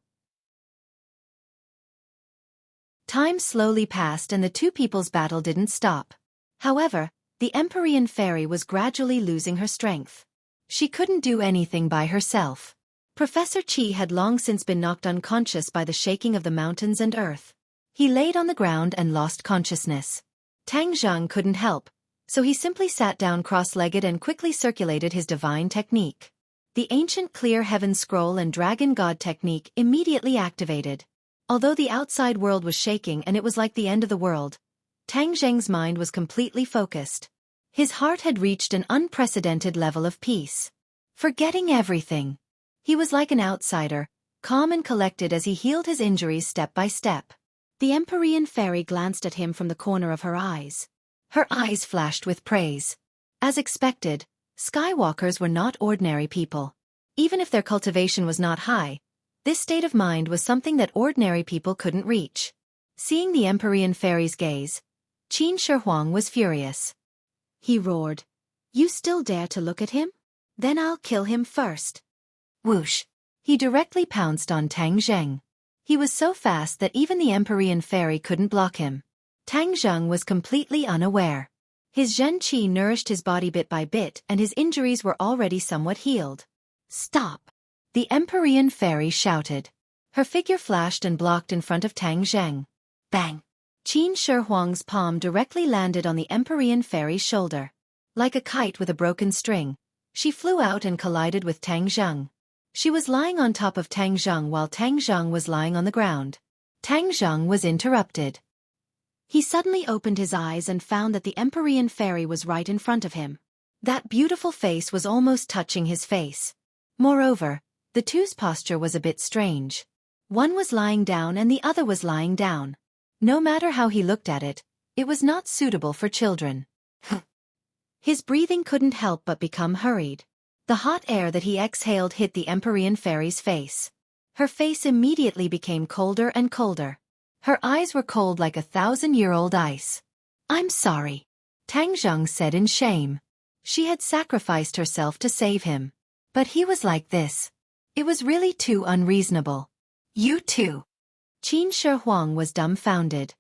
Time slowly passed and the two people's battle didn't stop. However, the Empyrean fairy was gradually losing her strength. She couldn't do anything by herself. Professor Qi had long since been knocked unconscious by the shaking of the mountains and earth. He laid on the ground and lost consciousness. Tang Zheng couldn't help, so he simply sat down cross-legged and quickly circulated his divine technique. The ancient clear heaven scroll and dragon god technique immediately activated. Although the outside world was shaking and it was like the end of the world, Tang Zheng's mind was completely focused. His heart had reached an unprecedented level of peace. Forgetting everything. He was like an outsider, calm and collected as he healed his injuries step by step. The Empyrean fairy glanced at him from the corner of her eyes. Her eyes flashed with praise. As expected, Skywalkers were not ordinary people. Even if their cultivation was not high, this state of mind was something that ordinary people couldn't reach. Seeing the Empyrean fairy's gaze, Qin Shi Huang was furious. He roared, "You still dare to look at him? Then I'll kill him first." Whoosh! He directly pounced on Tang Zheng. He was so fast that even the Empyrean fairy couldn't block him. Tang Zheng was completely unaware. His Zhen Qi nourished his body bit by bit and his injuries were already somewhat healed. "Stop!" The Empyrean fairy shouted. Her figure flashed and blocked in front of Tang Zheng. Bang! Qin Shi Huang's palm directly landed on the Empyrean fairy's shoulder. Like a kite with a broken string, she flew out and collided with Tang Zheng. She was lying on top of Tang Zheng while Tang Zheng was lying on the ground. Tang Zheng was interrupted. He suddenly opened his eyes and found that the Empyrean fairy was right in front of him. That beautiful face was almost touching his face. Moreover, the two's posture was a bit strange. One was lying down and the other was lying down. No matter how he looked at it, it was not suitable for children. His breathing couldn't help but become hurried. The hot air that he exhaled hit the Empyrean fairy's face. Her face immediately became colder and colder. Her eyes were cold like 1,000-year-old ice. "I'm sorry," Tang Zheng said in shame. She had sacrificed herself to save him. But he was like this. It was really too unreasonable. "You too." Qin Shi Huang was dumbfounded.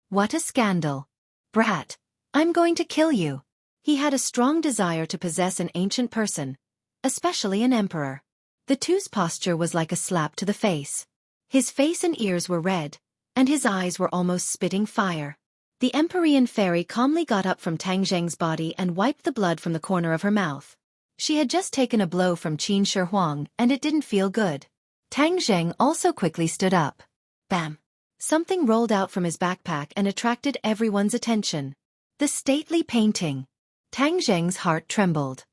"What a scandal. Brat, I'm going to kill you." He had a strong desire to possess an ancient person, especially an emperor. The two's posture was like a slap to the face. His face and ears were red, and his eyes were almost spitting fire. The Empyrean fairy calmly got up from Tang Zheng's body and wiped the blood from the corner of her mouth. She had just taken a blow from Qin Shi Huang and it didn't feel good. Tang Zheng also quickly stood up. Bam! Something rolled out from his backpack and attracted everyone's attention. The stately painting. Tang Zheng's heart trembled.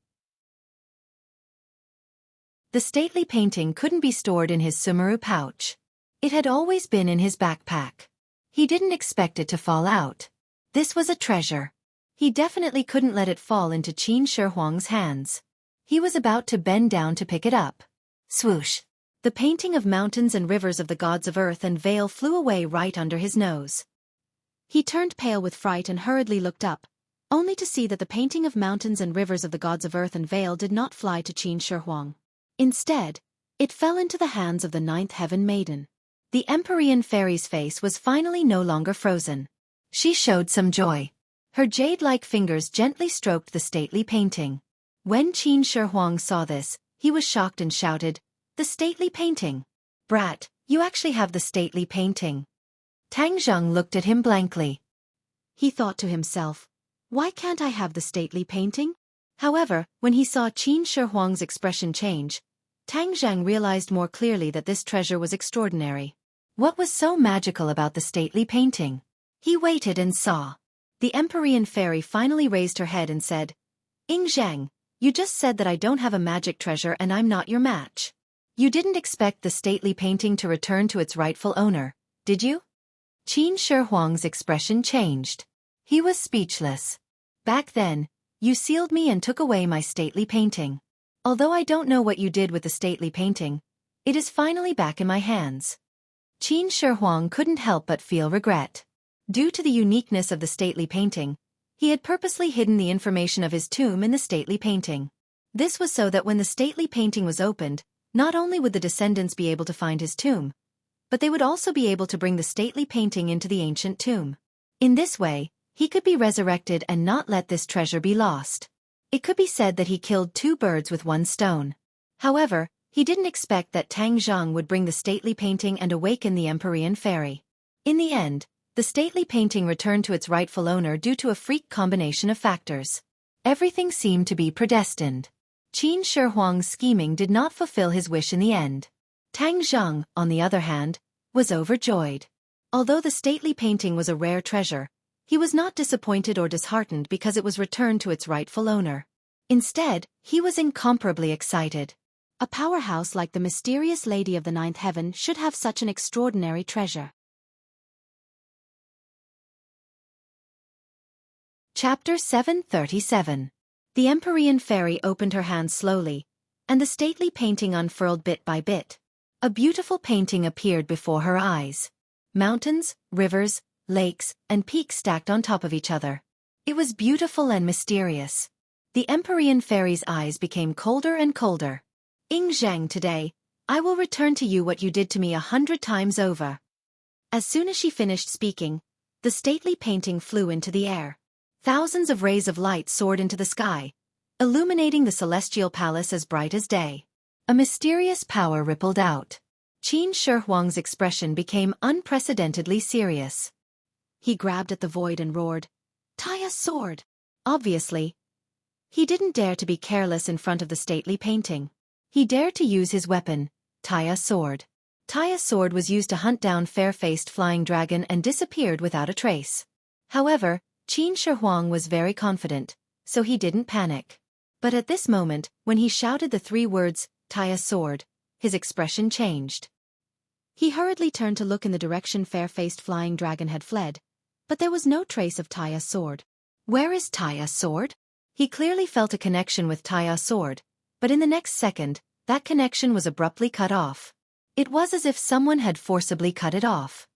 The stately painting couldn't be stored in his sumaru pouch. It had always been in his backpack. He didn't expect it to fall out. This was a treasure. He definitely couldn't let it fall into Qin Shi Huang's hands. He was about to bend down to pick it up. Swoosh! The painting of mountains and rivers of the gods of earth and veil flew away right under his nose. He turned pale with fright and hurriedly looked up, only to see that the painting of mountains and rivers of the gods of earth and vale did not fly to Qin Shi Huang. Instead, it fell into the hands of the ninth heaven maiden. The Empyrean fairy's face was finally no longer frozen. She showed some joy. Her jade-like fingers gently stroked the stately painting. When Qin Shi Huang saw this, he was shocked and shouted, "The stately painting! Brat, you actually have the stately painting." Tang Zheng looked at him blankly. He thought to himself, why can't I have the stately painting? However, when he saw Qin Shi Huang's expression change, Tang Zheng realized more clearly that this treasure was extraordinary. What was so magical about the stately painting? He waited and saw. The Empyrean fairy finally raised her head and said, "Ying Zhang, you just said that I don't have a magic treasure and I'm not your match. You didn't expect the stately painting to return to its rightful owner, did you?" Qin Shi Huang's expression changed. He was speechless. "Back then, you sealed me and took away my stately painting. Although I don't know what you did with the stately painting, it is finally back in my hands." Qin Shi Huang couldn't help but feel regret. Due to the uniqueness of the stately painting, he had purposely hidden the information of his tomb in the stately painting. This was so that when the stately painting was opened, not only would the descendants be able to find his tomb, but they would also be able to bring the stately painting into the ancient tomb. In this way, he could be resurrected and not let this treasure be lost. It could be said that he killed two birds with one stone. However, he didn't expect that Tang Zheng would bring the stately painting and awaken the Empyrean fairy. In the end, the stately painting returned to its rightful owner due to a freak combination of factors. Everything seemed to be predestined. Qin Shi Huang's scheming did not fulfill his wish in the end. Tang Zheng, on the other hand, was overjoyed. Although the stately painting was a rare treasure, he was not disappointed or disheartened because it was returned to its rightful owner. Instead, he was incomparably excited. A powerhouse like the mysterious Lady of the Ninth Heaven should have such an extraordinary treasure. Chapter 737. The Empyrean fairy opened her hands slowly, and the stately painting unfurled bit by bit. A beautiful painting appeared before her eyes. Mountains, rivers, lakes, and peaks stacked on top of each other. It was beautiful and mysterious. The Empyrean fairy's eyes became colder and colder. "Ying Zhang, today, I will return to you what you did to me 100 times over." As soon as she finished speaking, the stately painting flew into the air. Thousands of rays of light soared into the sky, illuminating the celestial palace as bright as day. A mysterious power rippled out. Qin Shi Huang's expression became unprecedentedly serious. He grabbed at the void and roared, "Taya's sword!" Obviously, he didn't dare to be careless in front of the stately painting. He dared to use his weapon, Taya's sword. Taya's sword was used to hunt down fair-faced flying dragon and disappeared without a trace. However, Qin Shi Huang was very confident, so he didn't panic. But at this moment, when he shouted the 3 words, "Taya's sword," his expression changed. He hurriedly turned to look in the direction fair-faced flying dragon had fled, but there was no trace of Taya's sword. Where is Taya's sword? He clearly felt a connection with Taya's sword, but in the next second, that connection was abruptly cut off. It was as if someone had forcibly cut it off.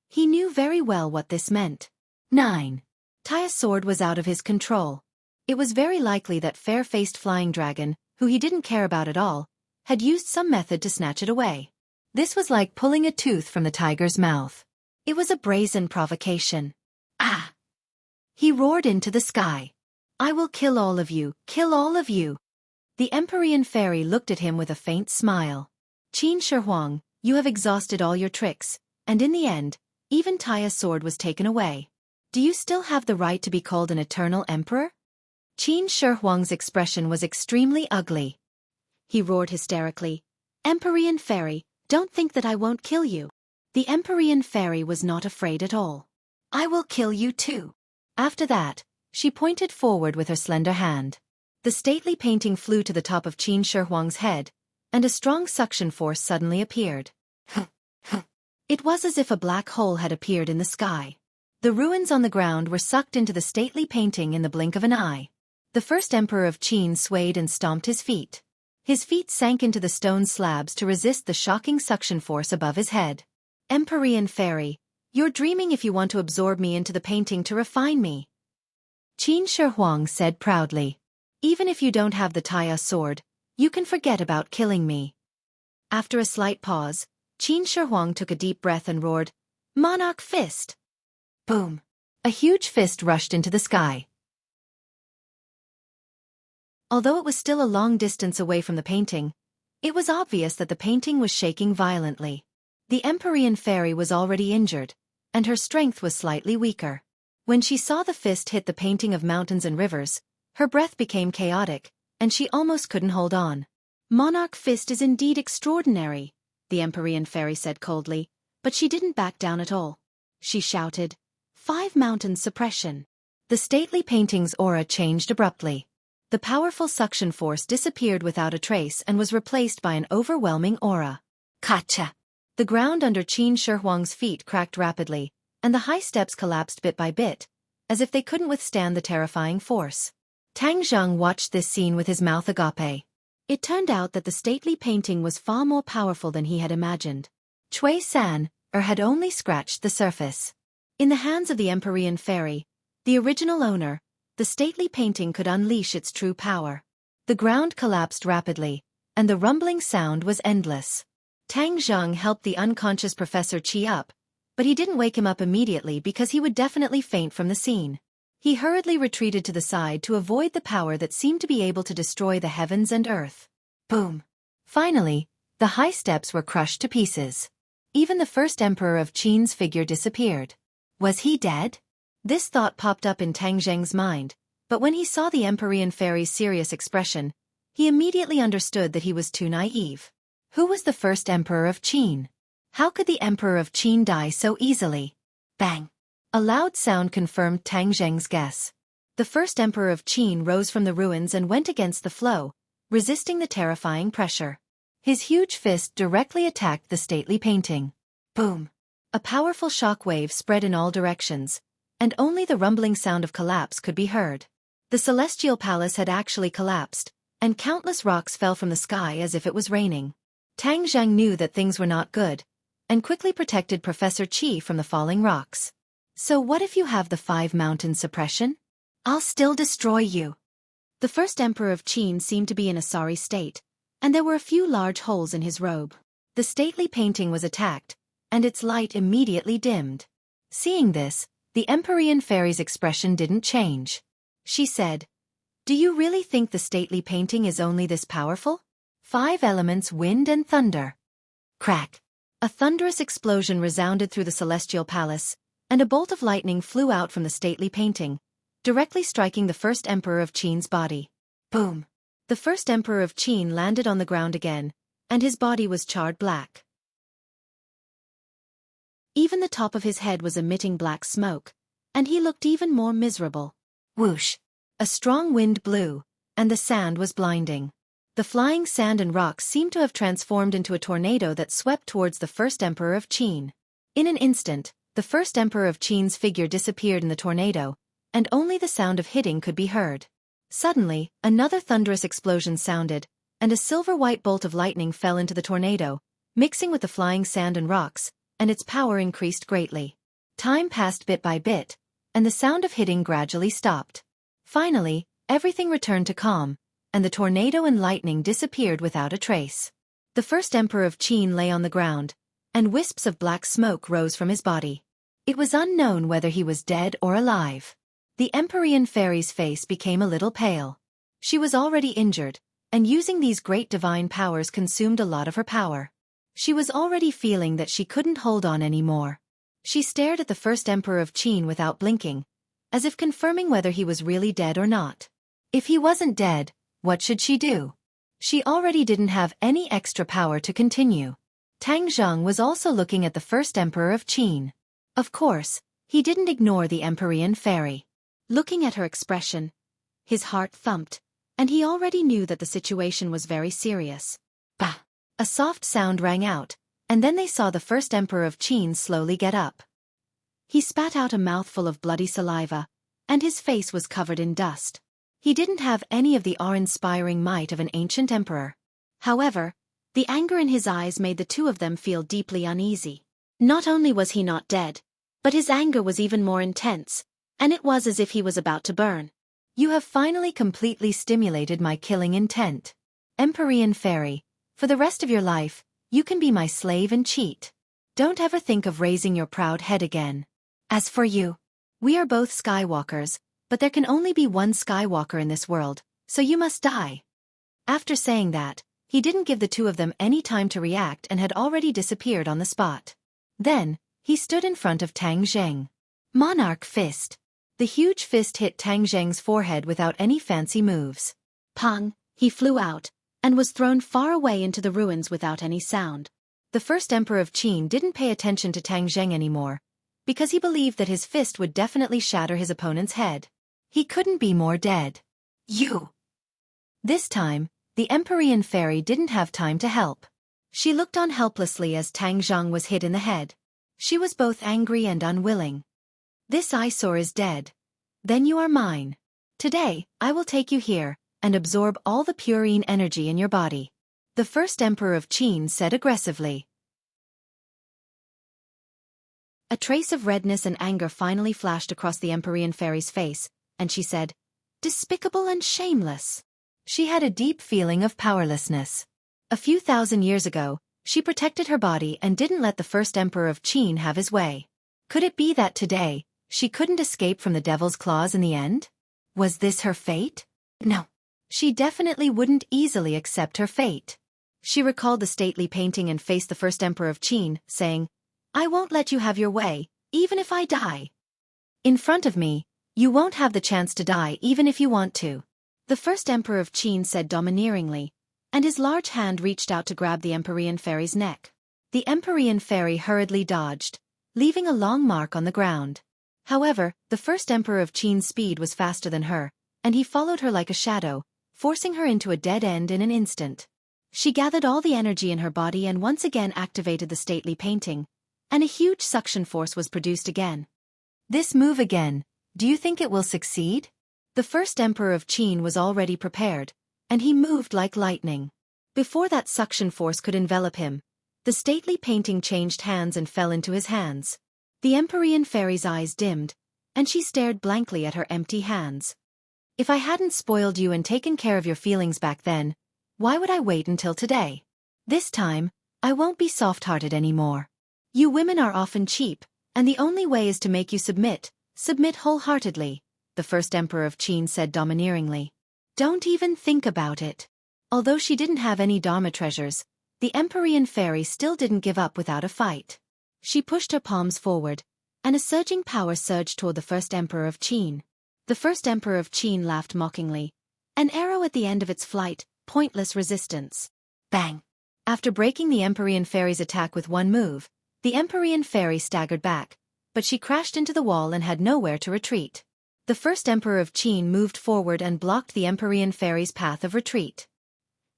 He knew very well what this meant. 9. Taya's sword was out of his control. It was very likely that fair-faced flying dragon, who he didn't care about at all, had used some method to snatch it away. This was like pulling a tooth from the tiger's mouth. It was a brazen provocation. "Ah!" He roared into the sky. "I will kill all of you, kill all of you." The Empyrean fairy looked at him with a faint smile. "Qin Shi Huang, you have exhausted all your tricks, and in the end, even Taya's sword was taken away. Do you still have the right to be called an eternal emperor?" Qin Shi Huang's expression was extremely ugly. He roared hysterically, "Empyrean fairy, don't think that I won't kill you." The Empyrean fairy was not afraid at all. "I will kill you too." After that, she pointed forward with her slender hand. The stately painting flew to the top of Qin Shi Huang's head, and a strong suction force suddenly appeared. It was as if a black hole had appeared in the sky. The ruins on the ground were sucked into the stately painting in the blink of an eye. The first emperor of Qin swayed and stomped his feet. His feet sank into the stone slabs to resist the shocking suction force above his head. "Empyrean fairy, you're dreaming if you want to absorb me into the painting to refine me." Qin Shi Huang said proudly. Even if you don't have the Taiya sword, you can forget about killing me. After a slight pause, Qin Shi Huang took a deep breath and roared, Monarch Fist! Boom! A huge fist rushed into the sky. Although it was still a long distance away from the painting, it was obvious that the painting was shaking violently. The Empyrean fairy was already injured, and her strength was slightly weaker. When she saw the fist hit the painting of mountains and rivers, her breath became chaotic, and she almost couldn't hold on. Monarch Fist is indeed extraordinary, the Empyrean fairy said coldly, but she didn't back down at all. She shouted, 5 mountains suppression. The stately painting's aura changed abruptly. The powerful suction force disappeared without a trace and was replaced by an overwhelming aura. Kacha! The ground under Qin Shi Huang's feet cracked rapidly, and the high steps collapsed bit by bit, as if they couldn't withstand the terrifying force. Tang Zheng watched this scene with his mouth agape. It turned out that the stately painting was far more powerful than he had imagined. Cui San had only scratched the surface. In the hands of the Empyrean fairy, the original owner, the stately painting could unleash its true power. The ground collapsed rapidly, and the rumbling sound was endless. Tang Zheng helped the unconscious Professor Qi up, but he didn't wake him up immediately because he would definitely faint from the scene. He hurriedly retreated to the side to avoid the power that seemed to be able to destroy the heavens and earth. Boom! Finally, the high steps were crushed to pieces. Even the first emperor of Qin's figure disappeared. Was he dead? This thought popped up in Tang Zheng's mind, but when he saw the Empyrean fairy's serious expression, he immediately understood that he was too naive. Who was the first emperor of Qin? How could the emperor of Qin die so easily? Bang! A loud sound confirmed Tang Zheng's guess. The first emperor of Qin rose from the ruins and went against the flow, resisting the terrifying pressure. His huge fist directly attacked the stately painting. Boom! A powerful shock wave spread in all directions, and only the rumbling sound of collapse could be heard. The celestial palace had actually collapsed, and countless rocks fell from the sky as if it was raining. Tang Zheng knew that things were not good, and quickly protected Professor Qi from the falling rocks. So what if you have the 5 mountain suppression? I'll still destroy you. The first emperor of Qin seemed to be in a sorry state, and there were a few large holes in his robe. The stately painting was attacked, and its light immediately dimmed. Seeing this, the Empyrean fairy's expression didn't change. She said, Do you really think the stately painting is only this powerful? 5 elements, wind and thunder. Crack! A thunderous explosion resounded through the celestial palace, and a bolt of lightning flew out from the stately painting, directly striking the first emperor of Qin's body. Boom! The first emperor of Qin landed on the ground again, and his body was charred black. Even the top of his head was emitting black smoke, and he looked even more miserable. Whoosh! A strong wind blew, and the sand was blinding. The flying sand and rocks seemed to have transformed into a tornado that swept towards the first emperor of Qin. In an instant, the first emperor of Qin's figure disappeared in the tornado, and only the sound of hitting could be heard. Suddenly, another thunderous explosion sounded, and a silver-white bolt of lightning fell into the tornado, mixing with the flying sand and rocks, and its power increased greatly. Time passed bit by bit, and the sound of hitting gradually stopped. Finally, everything returned to calm, and the tornado and lightning disappeared without a trace. The first emperor of Qin lay on the ground, and wisps of black smoke rose from his body. It was unknown whether he was dead or alive. The Empyrean fairy's face became a little pale. She was already injured, and using these great divine powers consumed a lot of her power. She was already feeling that she couldn't hold on anymore. She stared at the first emperor of Qin without blinking, as if confirming whether he was really dead or not. If he wasn't dead, what should she do? She already didn't have any extra power to continue. Tang Zheng was also looking at the first emperor of Qin. Of course, he didn't ignore the Empyrean fairy. Looking at her expression, his heart thumped, and he already knew that the situation was very serious. Bah! A soft sound rang out, and then they saw the first emperor of Qin slowly get up. He spat out a mouthful of bloody saliva, and his face was covered in dust. He didn't have any of the awe-inspiring might of an ancient emperor. However, the anger in his eyes made the two of them feel deeply uneasy. Not only was he not dead, but his anger was even more intense, and it was as if he was about to burn. You have finally completely stimulated my killing intent. Empyrean Fairy, for the rest of your life, you can be my slave and cheat. Don't ever think of raising your proud head again. As for you, we are both Skywalkers, but there can only be one Skywalker in this world, so you must die. After saying that, he didn't give the two of them any time to react and had already disappeared on the spot. Then, he stood in front of Tang Zheng. Monarch Fist. The huge fist hit Tang Zheng's forehead without any fancy moves. Pang, he flew out, and was thrown far away into the ruins without any sound. The first emperor of Qin didn't pay attention to Tang Zheng anymore, because he believed that his fist would definitely shatter his opponent's head. He couldn't be more dead. You! This time, the Empyrean Fairy didn't have time to help. She looked on helplessly as Tang Zheng was hit in the head. She was both angry and unwilling. This eyesore is dead. Then you are mine. Today, I will take you here, and absorb all the purine energy in your body. The first emperor of Qin said aggressively. A trace of redness and anger finally flashed across the Empyrean Fairy's face, and she said, "Despicable and shameless." She had a deep feeling of powerlessness. A few thousand years ago, she protected her body and didn't let the first emperor of Qin have his way. Could it be that today, she couldn't escape from the devil's claws in the end? Was this her fate? No. She definitely wouldn't easily accept her fate. She recalled the stately painting and faced the first emperor of Qin, saying, "I won't let you have your way, even if I die. In front of me, you won't have the chance to die even if you want to." The first emperor of Qin said domineeringly, and his large hand reached out to grab the Empyrean Fairy's neck. The Empyrean Fairy hurriedly dodged, leaving a long mark on the ground. However, the first emperor of Qin's speed was faster than her, and he followed her like a shadow, forcing her into a dead end in an instant. She gathered all the energy in her body and once again activated the stately painting, and a huge suction force was produced again. This move again, do you think it will succeed? The first emperor of Qin was already prepared, and he moved like lightning. Before that suction force could envelop him, the stately painting changed hands and fell into his hands. The Empyrean Fairy's eyes dimmed, and she stared blankly at her empty hands. If I hadn't spoiled you and taken care of your feelings back then, why would I wait until today? This time, I won't be soft-hearted anymore. You women are often cheap, and the only way is to make you submit wholeheartedly, the first emperor of Qin said domineeringly. Don't even think about it. Although she didn't have any Dharma treasures, the Empyrean Fairy still didn't give up without a fight. She pushed her palms forward, and a surging power surged toward the first emperor of Qin. The first emperor of Qin laughed mockingly. An arrow at the end of its flight, pointless resistance. Bang! After breaking the Empyrean Fairy's attack with one move, the Empyrean Fairy staggered back, but she crashed into the wall and had nowhere to retreat. The first emperor of Qin moved forward and blocked the Empyrean Fairy's path of retreat.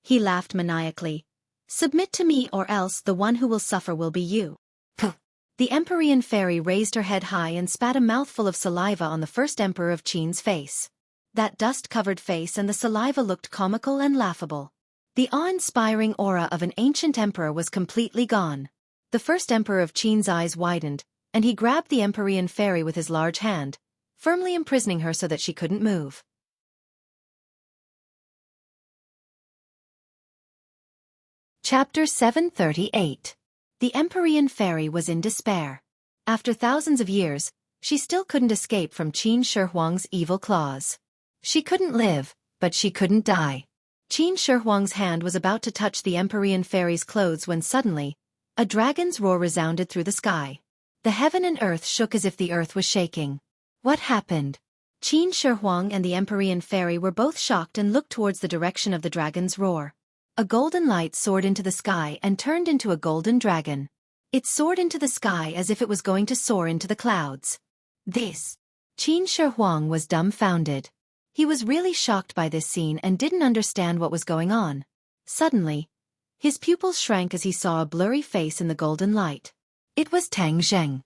He laughed maniacally. "Submit to me or else the one who will suffer will be you." Puh! The Empyrean Fairy raised her head high and spat a mouthful of saliva on the first emperor of Qin's face. That dust-covered face and the saliva looked comical and laughable. The awe-inspiring aura of an ancient emperor was completely gone. The first emperor of Qin's eyes widened, and he grabbed the Empyrean Fairy with his large hand, firmly imprisoning her so that she couldn't move. Chapter 738. The Empyrean Fairy was in despair. After thousands of years, she still couldn't escape from Qin Shi Huang's evil claws. She couldn't live, but she couldn't die. Qin Shi Huang's hand was about to touch the Empyrean Fairy's clothes when suddenly, a dragon's roar resounded through the sky. The heaven and earth shook as if the earth was shaking. What happened? Qin Shi Huang and the Empyrean Fairy were both shocked and looked towards the direction of the dragon's roar. A golden light soared into the sky and turned into a golden dragon. It soared into the sky as if it was going to soar into the clouds. This. Qin Shi Huang was dumbfounded. He was really shocked by this scene and didn't understand what was going on. Suddenly, his pupils shrank as he saw a blurry face in the golden light. It was Tang Zheng.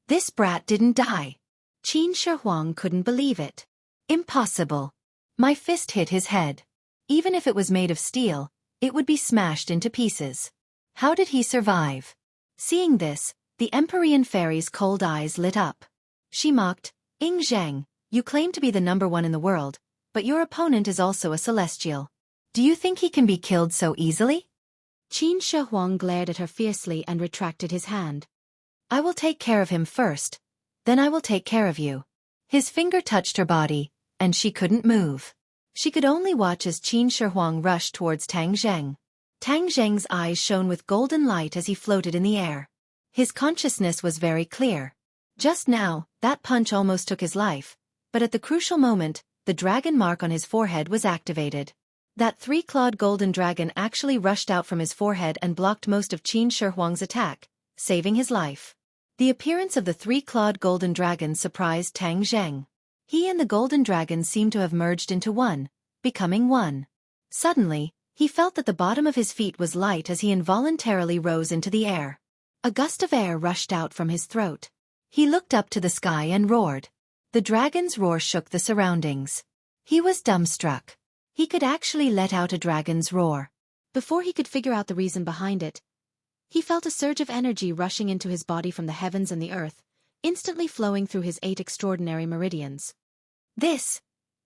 This brat didn't die. Qin Shi Huang couldn't believe it. Impossible. My fist hit his head. Even if it was made of steel, it would be smashed into pieces. How did he survive? Seeing this, the Empyrean Fairy's cold eyes lit up. She mocked, Ying Zhang, you claim to be the #1 in the world, but your opponent is also a celestial. Do you think he can be killed so easily? Qin Shi Huang glared at her fiercely and retracted his hand. I will take care of him first, then I will take care of you. His finger touched her body, and she couldn't move. She could only watch as Qin Shi Huang rushed towards Tang Zheng. Tang Zheng's eyes shone with golden light as he floated in the air. His consciousness was very clear. Just now, that punch almost took his life, but at the crucial moment, the dragon mark on his forehead was activated. That three-clawed golden dragon actually rushed out from his forehead and blocked most of Qin Shi Huang's attack, saving his life. The appearance of the three-clawed golden dragon surprised Tang Zheng. He and the golden dragon seemed to have merged into one, becoming one. Suddenly, he felt that the bottom of his feet was light as he involuntarily rose into the air. A gust of air rushed out from his throat. He looked up to the sky and roared. The dragon's roar shook the surroundings. He was dumbstruck. He could actually let out a dragon's roar. Before he could figure out the reason behind it, he felt a surge of energy rushing into his body from the heavens and the earth, instantly flowing through his 8 extraordinary meridians. This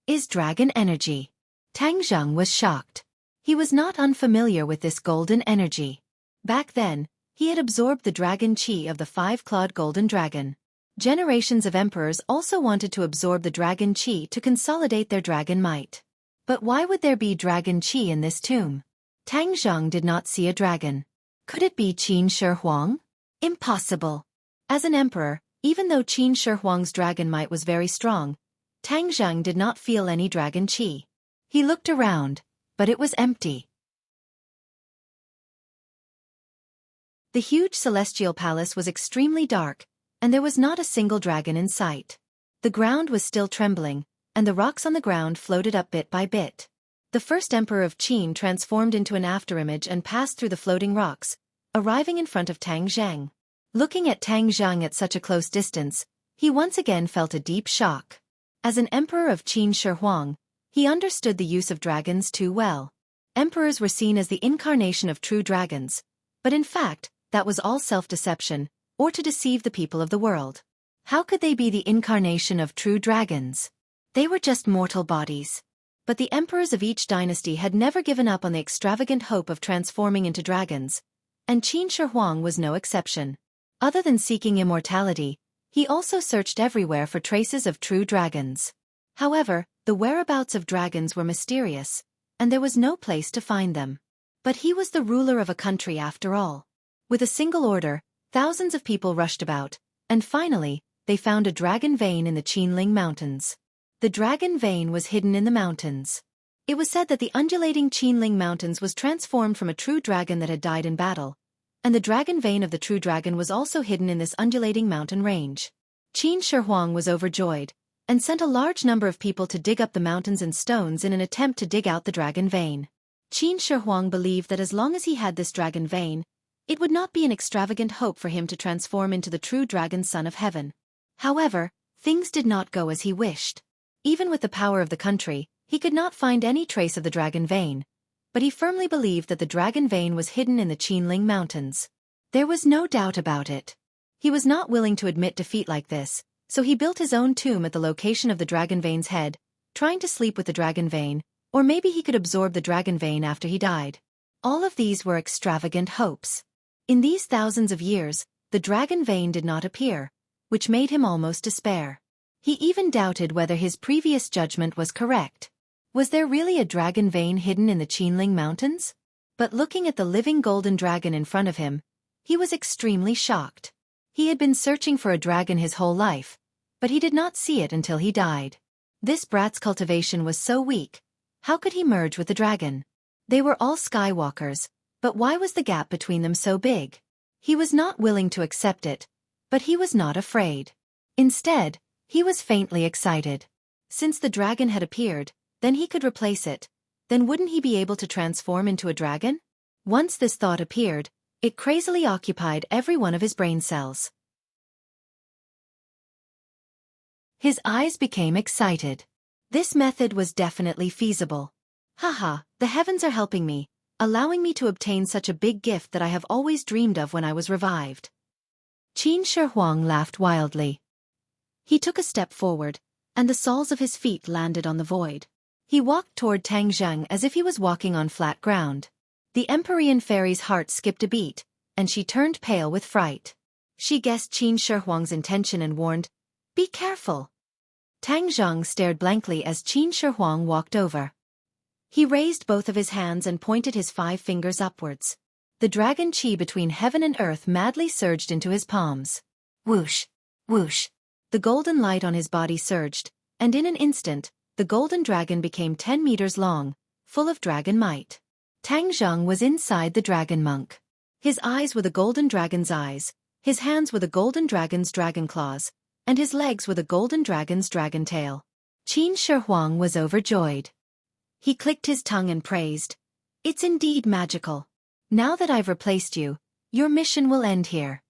is dragon energy. Tang Zheng was shocked. He was not unfamiliar with this golden energy. Back then, he had absorbed the dragon qi of the 5-clawed golden dragon. Generations of emperors also wanted to absorb the dragon qi to consolidate their dragon might. But why would there be dragon qi in this tomb? Tang Zheng did not see a dragon. Could it be Qin Shi Huang? Impossible. As an emperor, even though Qin Shi Huang's dragon might was very strong, Tang Zheng did not feel any dragon qi. He looked around, but it was empty. The huge celestial palace was extremely dark, and there was not a single dragon in sight. The ground was still trembling, and the rocks on the ground floated up bit by bit. The first emperor of Qin transformed into an afterimage and passed through the floating rocks, arriving in front of Tang Zheng. Looking at Tang Zheng at such a close distance, he once again felt a deep shock. As an emperor of Qin Shi Huang, he understood the use of dragons too well. Emperors were seen as the incarnation of true dragons, but in fact, that was all self-deception, or to deceive the people of the world. How could they be the incarnation of true dragons? They were just mortal bodies. But the emperors of each dynasty had never given up on the extravagant hope of transforming into dragons, and Qin Shi Huang was no exception. Other than seeking immortality, he also searched everywhere for traces of true dragons. However, the whereabouts of dragons were mysterious, and there was no place to find them. But he was the ruler of a country after all. With a single order, thousands of people rushed about, and finally, they found a dragon vein in the Qinling Mountains. The dragon vein was hidden in the mountains. It was said that the undulating Qinling Mountains was transformed from a true dragon that had died in battle, and the dragon vein of the true dragon was also hidden in this undulating mountain range. Qin Shi Huang was overjoyed, and sent a large number of people to dig up the mountains and stones in an attempt to dig out the dragon vein. Qin Shi Huang believed that as long as he had this dragon vein, it would not be an extravagant hope for him to transform into the true dragon son of heaven. However, things did not go as he wished. Even with the power of the country, he could not find any trace of the dragon vein, but he firmly believed that the dragon vein was hidden in the Qinling Mountains. There was no doubt about it. He was not willing to admit defeat like this, so he built his own tomb at the location of the dragon vein's head, trying to sleep with the dragon vein, or maybe he could absorb the dragon vein after he died. All of these were extravagant hopes. In these thousands of years, the dragon vein did not appear, which made him almost despair. He even doubted whether his previous judgment was correct. Was there really a dragon vein hidden in the Qinling Mountains? But looking at the living golden dragon in front of him, he was extremely shocked. He had been searching for a dragon his whole life, but he did not see it until he died. This brat's cultivation was so weak. How could he merge with the dragon? They were all skywalkers, but why was the gap between them so big? He was not willing to accept it, but he was not afraid. Instead, he was faintly excited. Since the dragon had appeared, then he could replace it. Then wouldn't he be able to transform into a dragon? Once this thought appeared, it crazily occupied every one of his brain cells. His eyes became excited. This method was definitely feasible. Haha, the heavens are helping me, allowing me to obtain such a big gift that I have always dreamed of when I was revived. Qin Shi Huang laughed wildly. He took a step forward, and the soles of his feet landed on the void. He walked toward Tang Zheng as if he was walking on flat ground. The Empyrean fairy's heart skipped a beat, and she turned pale with fright. She guessed Qin Shi Huang's intention and warned, "Be careful." Tang Zheng stared blankly as Qin Shi Huang walked over. He raised both of his hands and pointed his 5 fingers upwards. The dragon chi between heaven and earth madly surged into his palms. Whoosh! Whoosh! The golden light on his body surged, and in an instant, the golden dragon became 10 meters long, full of dragon might. Tang Zheng was inside the dragon monk. His eyes were the golden dragon's eyes, his hands were the golden dragon's dragon claws, and his legs were the golden dragon's dragon tail. Qin Shi Huang was overjoyed. He clicked his tongue and praised, "It's indeed magical. Now that I've replaced you, your mission will end here."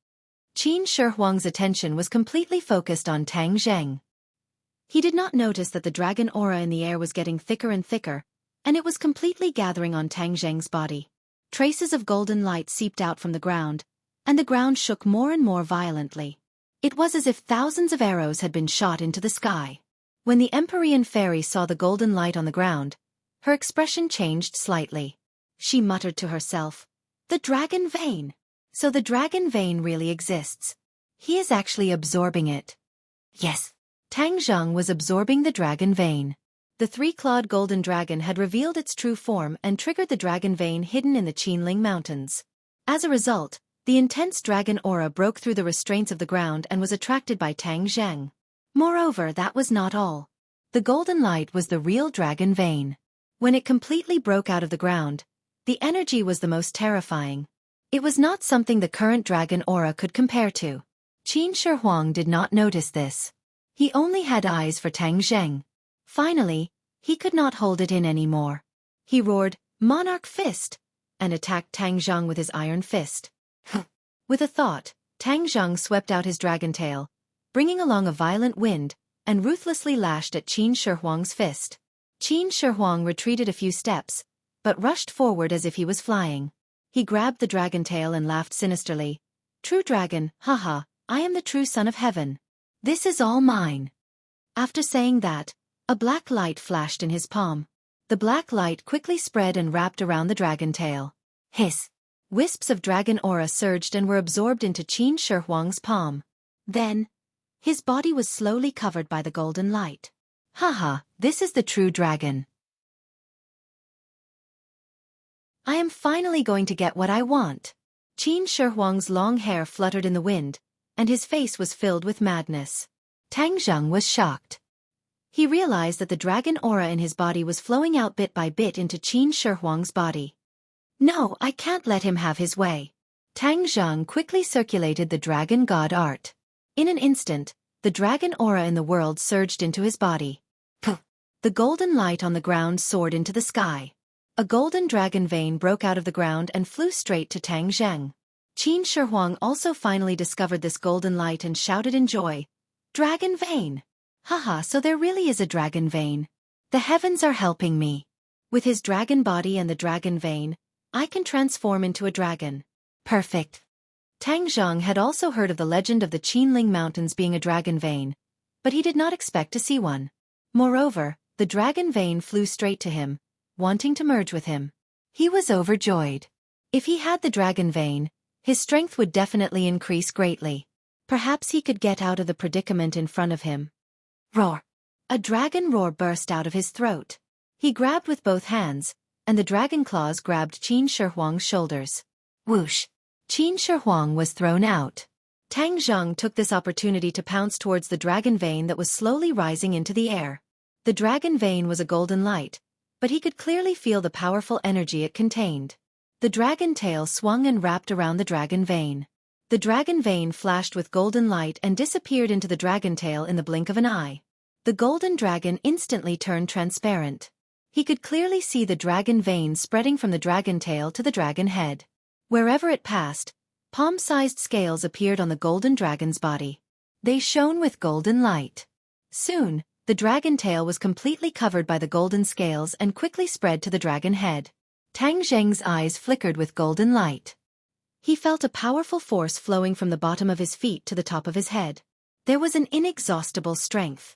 Qin Shi Huang's attention was completely focused on Tang Zheng. He did not notice that the dragon aura in the air was getting thicker and thicker, and it was completely gathering on Tang Zheng's body. Traces of golden light seeped out from the ground, and the ground shook more and more violently. It was as if thousands of arrows had been shot into the sky. When the Empyrean fairy saw the golden light on the ground, her expression changed slightly. She muttered to herself, "The dragon vein. So the dragon vein really exists. He is actually absorbing it." Yes. Tang Zheng was absorbing the dragon vein. The 3-clawed golden dragon had revealed its true form and triggered the dragon vein hidden in the Qinling Mountains. As a result, the intense dragon aura broke through the restraints of the ground and was attracted by Tang Zheng. Moreover, that was not all. The golden light was the real dragon vein. When it completely broke out of the ground, the energy was the most terrifying. It was not something the current dragon aura could compare to. Qin Shi Huang did not notice this. He only had eyes for Tang Zheng. Finally, he could not hold it in anymore. He roared, "Monarch Fist!" and attacked Tang Zheng with his iron fist. With a thought, Tang Zheng swept out his dragon tail, bringing along a violent wind, and ruthlessly lashed at Qin Shi Huang's fist. Qin Shi Huang retreated a few steps, but rushed forward as if he was flying. He grabbed the dragon tail and laughed sinisterly. "True dragon, haha, I am the true son of heaven. This is all mine." After saying that, a black light flashed in his palm. The black light quickly spread and wrapped around the dragon tail. Hiss! Wisps of dragon aura surged and were absorbed into Qin Shi Huang's palm. Then, his body was slowly covered by the golden light. Haha, this is the true dragon. I am finally going to get what I want. Qin Shi Huang's long hair fluttered in the wind, and his face was filled with madness. Tang Zheng was shocked. He realized that the dragon aura in his body was flowing out bit by bit into Qin Shi Huang's body. No, I can't let him have his way. Tang Zheng quickly circulated the dragon god art. In an instant, the dragon aura in the world surged into his body. Puh! The golden light on the ground soared into the sky. A golden dragon vein broke out of the ground and flew straight to Tang Zheng. Qin Shi Huang also finally discovered this golden light and shouted in joy, "Dragon vein! Haha, so there really is a dragon vein. The heavens are helping me. With his dragon body and the dragon vein, I can transform into a dragon. Perfect." Tang Zheng had also heard of the legend of the Qinling Mountains being a dragon vein, but he did not expect to see one. Moreover, the dragon vein flew straight to him, wanting to merge with him. He was overjoyed. If he had the dragon vein, his strength would definitely increase greatly. Perhaps he could get out of the predicament in front of him. Roar! A dragon roar burst out of his throat. He grabbed with both hands, and the dragon claws grabbed Qin Shi Huang's shoulders. Whoosh! Qin Shi Huang was thrown out. Tang Zheng took this opportunity to pounce towards the dragon vein that was slowly rising into the air. The dragon vein was a golden light, but he could clearly feel the powerful energy it contained. The dragon tail swung and wrapped around the dragon vein. The dragon vein flashed with golden light and disappeared into the dragon tail in the blink of an eye. The golden dragon instantly turned transparent. He could clearly see the dragon vein spreading from the dragon tail to the dragon head. Wherever it passed, palm-sized scales appeared on the golden dragon's body. They shone with golden light. Soon, the dragon tail was completely covered by the golden scales and quickly spread to the dragon head. Tang Zheng's eyes flickered with golden light. He felt a powerful force flowing from the bottom of his feet to the top of his head. There was an inexhaustible strength.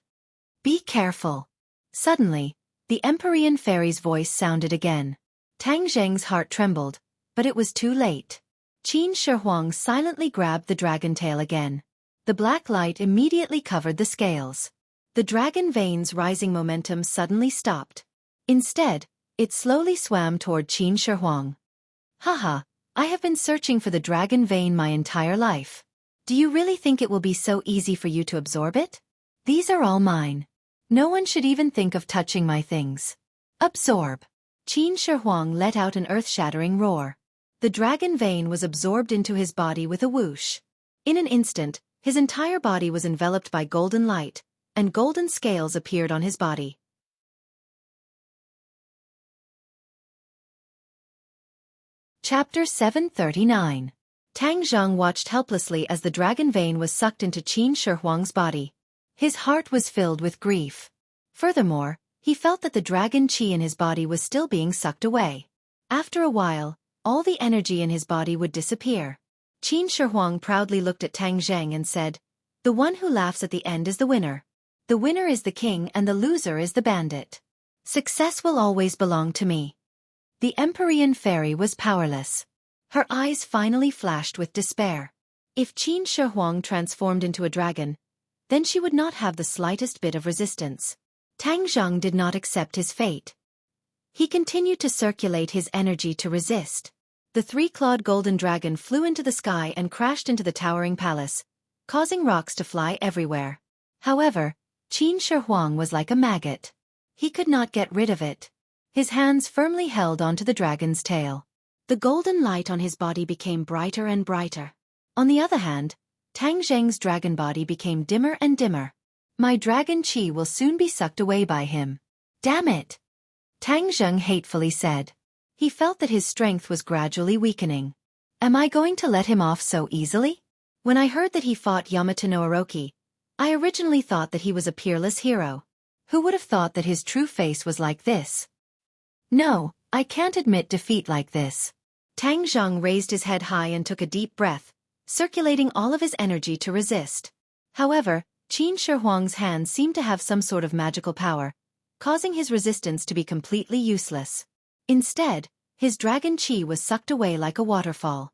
Be careful. Suddenly, the Empyrean fairy's voice sounded again. Tang Zheng's heart trembled, but it was too late. Qin Shi Huang silently grabbed the dragon tail again. The black light immediately covered the scales. The dragon veins' rising momentum suddenly stopped. Instead, it slowly swam toward Qin Shi Huang. Haha, I have been searching for the dragon vein my entire life. Do you really think it will be so easy for you to absorb it? These are all mine. No one should even think of touching my things. Absorb. Qin Shi Huang let out an earth-shattering roar. The dragon vein was absorbed into his body with a whoosh. In an instant, his entire body was enveloped by golden light, and golden scales appeared on his body. Chapter 739. Tang Zheng watched helplessly as the dragon vein was sucked into Qin Shi Huang's body. His heart was filled with grief. Furthermore, he felt that the dragon qi in his body was still being sucked away. After a while, all the energy in his body would disappear. Qin Shi Huang proudly looked at Tang Zheng and said, "The one who laughs at the end is the winner. The winner is the king and the loser is the bandit. Success will always belong to me." The Empyrean fairy was powerless. Her eyes finally flashed with despair. If Qin Shi Huang transformed into a dragon, then she would not have the slightest bit of resistance. Tang Zheng did not accept his fate. He continued to circulate his energy to resist. The three-clawed golden dragon flew into the sky and crashed into the towering palace, causing rocks to fly everywhere. However, Qin Shi Huang was like a maggot. He could not get rid of it. His hands firmly held onto the dragon's tail. The golden light on his body became brighter and brighter. On the other hand, Tang Zheng's dragon body became dimmer and dimmer. My dragon qi will soon be sucked away by him. Damn it! Tang Zheng hatefully said. He felt that his strength was gradually weakening. Am I going to let him off so easily? When I heard that he fought Yamato no Orochi, I originally thought that he was a peerless hero. Who would have thought that his true face was like this? No, I can't admit defeat like this. Tang Zheng raised his head high and took a deep breath, circulating all of his energy to resist. However, Qin Shi Huang's hands seemed to have some sort of magical power, causing his resistance to be completely useless. Instead, his dragon qi was sucked away like a waterfall.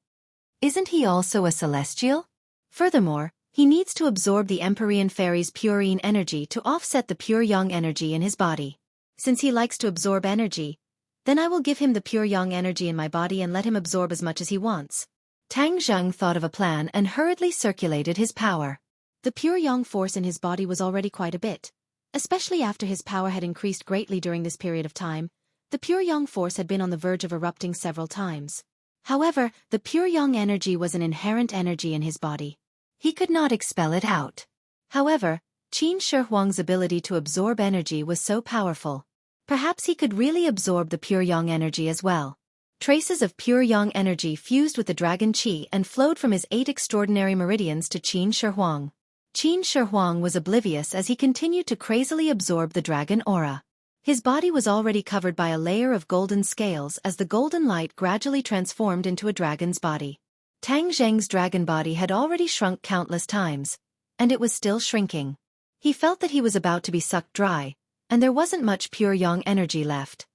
Isn't he also a celestial? Furthermore, he needs to absorb the Empyrean fairy's pure yin energy to offset the pure yang energy in his body. Since he likes to absorb energy, then I will give him the pure yang energy in my body and let him absorb as much as he wants. Tang Zheng thought of a plan and hurriedly circulated his power. The pure yang force in his body was already quite a bit. Especially after his power had increased greatly during this period of time, the pure yang force had been on the verge of erupting several times. However, the pure yang energy was an inherent energy in his body. He could not expel it out. However, Qin Shi Huang's ability to absorb energy was so powerful. Perhaps he could really absorb the pure yang energy as well. Traces of pure yang energy fused with the dragon qi and flowed from his 8 extraordinary meridians to Qin Shi Huang. Qin Shi Huang was oblivious as he continued to crazily absorb the dragon aura. His body was already covered by a layer of golden scales as the golden light gradually transformed into a dragon's body. Tang Zheng's dragon body had already shrunk countless times, and it was still shrinking. He felt that he was about to be sucked dry, and there wasn't much pure yang energy left.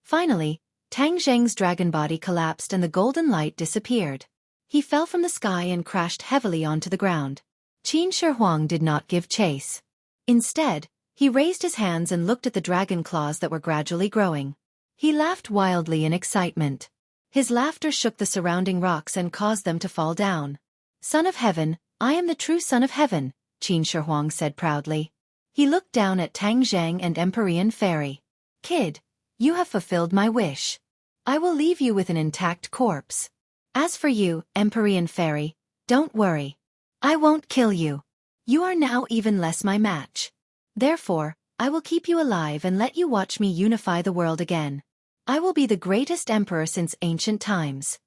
Finally, Tang Zheng's dragon body collapsed and the golden light disappeared. He fell from the sky and crashed heavily onto the ground. Qin Shi Huang did not give chase. Instead, he raised his hands and looked at the dragon claws that were gradually growing. He laughed wildly in excitement. His laughter shook the surrounding rocks and caused them to fall down. Son of Heaven, I am the true Son of Heaven, Qin Shi Huang said proudly. He looked down at Tang Zheng and Empyrean Fairy. Kid, you have fulfilled my wish. I will leave you with an intact corpse. As for you, Empyrean Fairy, don't worry. I won't kill you. You are now even less my match. Therefore, I will keep you alive and let you watch me unify the world again. I will be the greatest emperor since ancient times.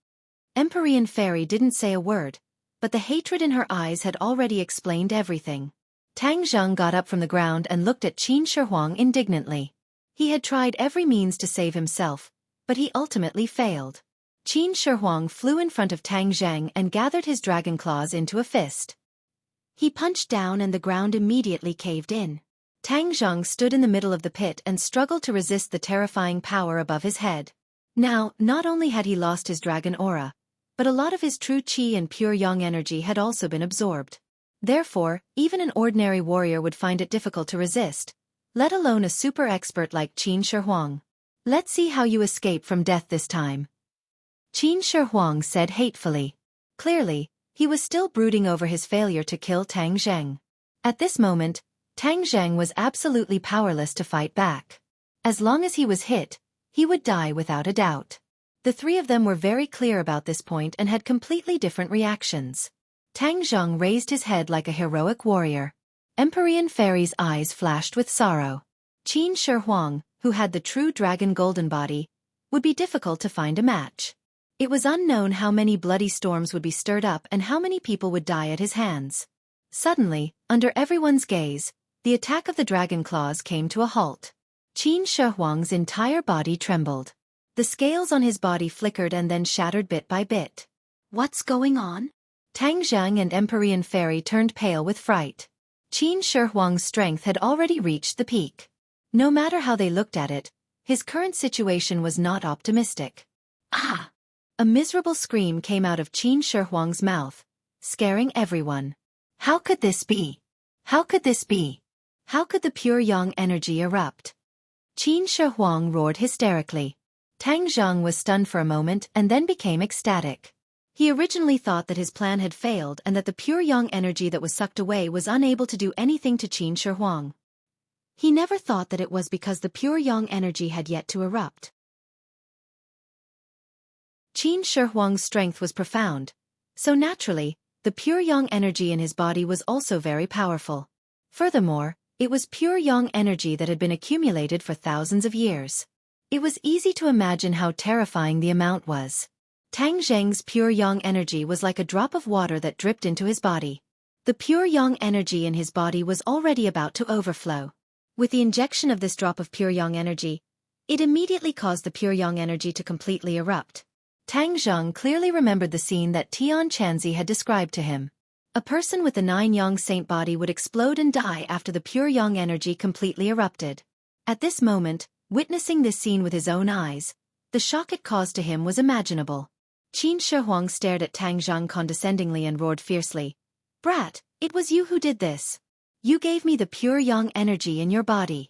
Empyrean Fairy didn't say a word, but the hatred in her eyes had already explained everything. Tang Zheng got up from the ground and looked at Qin Shi Huang indignantly. He had tried every means to save himself, but he ultimately failed. Qin Shi Huang flew in front of Tang Zheng and gathered his dragon claws into a fist. He punched down and the ground immediately caved in. Tang Zheng stood in the middle of the pit and struggled to resist the terrifying power above his head. Now, not only had he lost his dragon aura, but a lot of his true qi and pure yang energy had also been absorbed. Therefore, even an ordinary warrior would find it difficult to resist, let alone a super expert like Qin Shi Huang. Let's see how you escape from death this time. Qin Shi Huang said hatefully. Clearly, he was still brooding over his failure to kill Tang Zheng. At this moment, Tang Zheng was absolutely powerless to fight back. As long as he was hit, he would die without a doubt. The three of them were very clear about this point and had completely different reactions. Tang Zheng raised his head like a heroic warrior. Empyrean Fairy's eyes flashed with sorrow. Qin Shi Huang, who had the true dragon golden body, would be difficult to find a match. It was unknown how many bloody storms would be stirred up and how many people would die at his hands. Suddenly, under everyone's gaze, the attack of the dragon claws came to a halt. Qin Shi Huang's entire body trembled. The scales on his body flickered and then shattered bit by bit. What's going on? Tang Zheng and Empyrean Fairy turned pale with fright. Qin Shi Huang's strength had already reached the peak. No matter how they looked at it, his current situation was not optimistic. Ah! A miserable scream came out of Qin Shi Huang's mouth, scaring everyone. How could this be? How could this be? How could the pure yang energy erupt? Qin Shi Huang roared hysterically. Tang Zheng was stunned for a moment and then became ecstatic. He originally thought that his plan had failed and that the pure yang energy that was sucked away was unable to do anything to Qin Shi Huang. He never thought that it was because the pure yang energy had yet to erupt. Qin Shi Huang's strength was profound, so naturally, the pure yang energy in his body was also very powerful. Furthermore, it was pure yang energy that had been accumulated for thousands of years. It was easy to imagine how terrifying the amount was. Tang Zheng's pure yang energy was like a drop of water that dripped into his body. The pure yang energy in his body was already about to overflow. With the injection of this drop of pure yang energy, it immediately caused the pure yang energy to completely erupt. Tang Zheng clearly remembered the scene that Tian Chanzi had described to him. A person with the 9 yang saint body would explode and die after the pure yang energy completely erupted. At this moment, witnessing this scene with his own eyes, the shock it caused to him was imaginable. Qin Shi Huang stared at Tang Zheng condescendingly and roared fiercely. "Brat, it was you who did this. You gave me the pure yang energy in your body."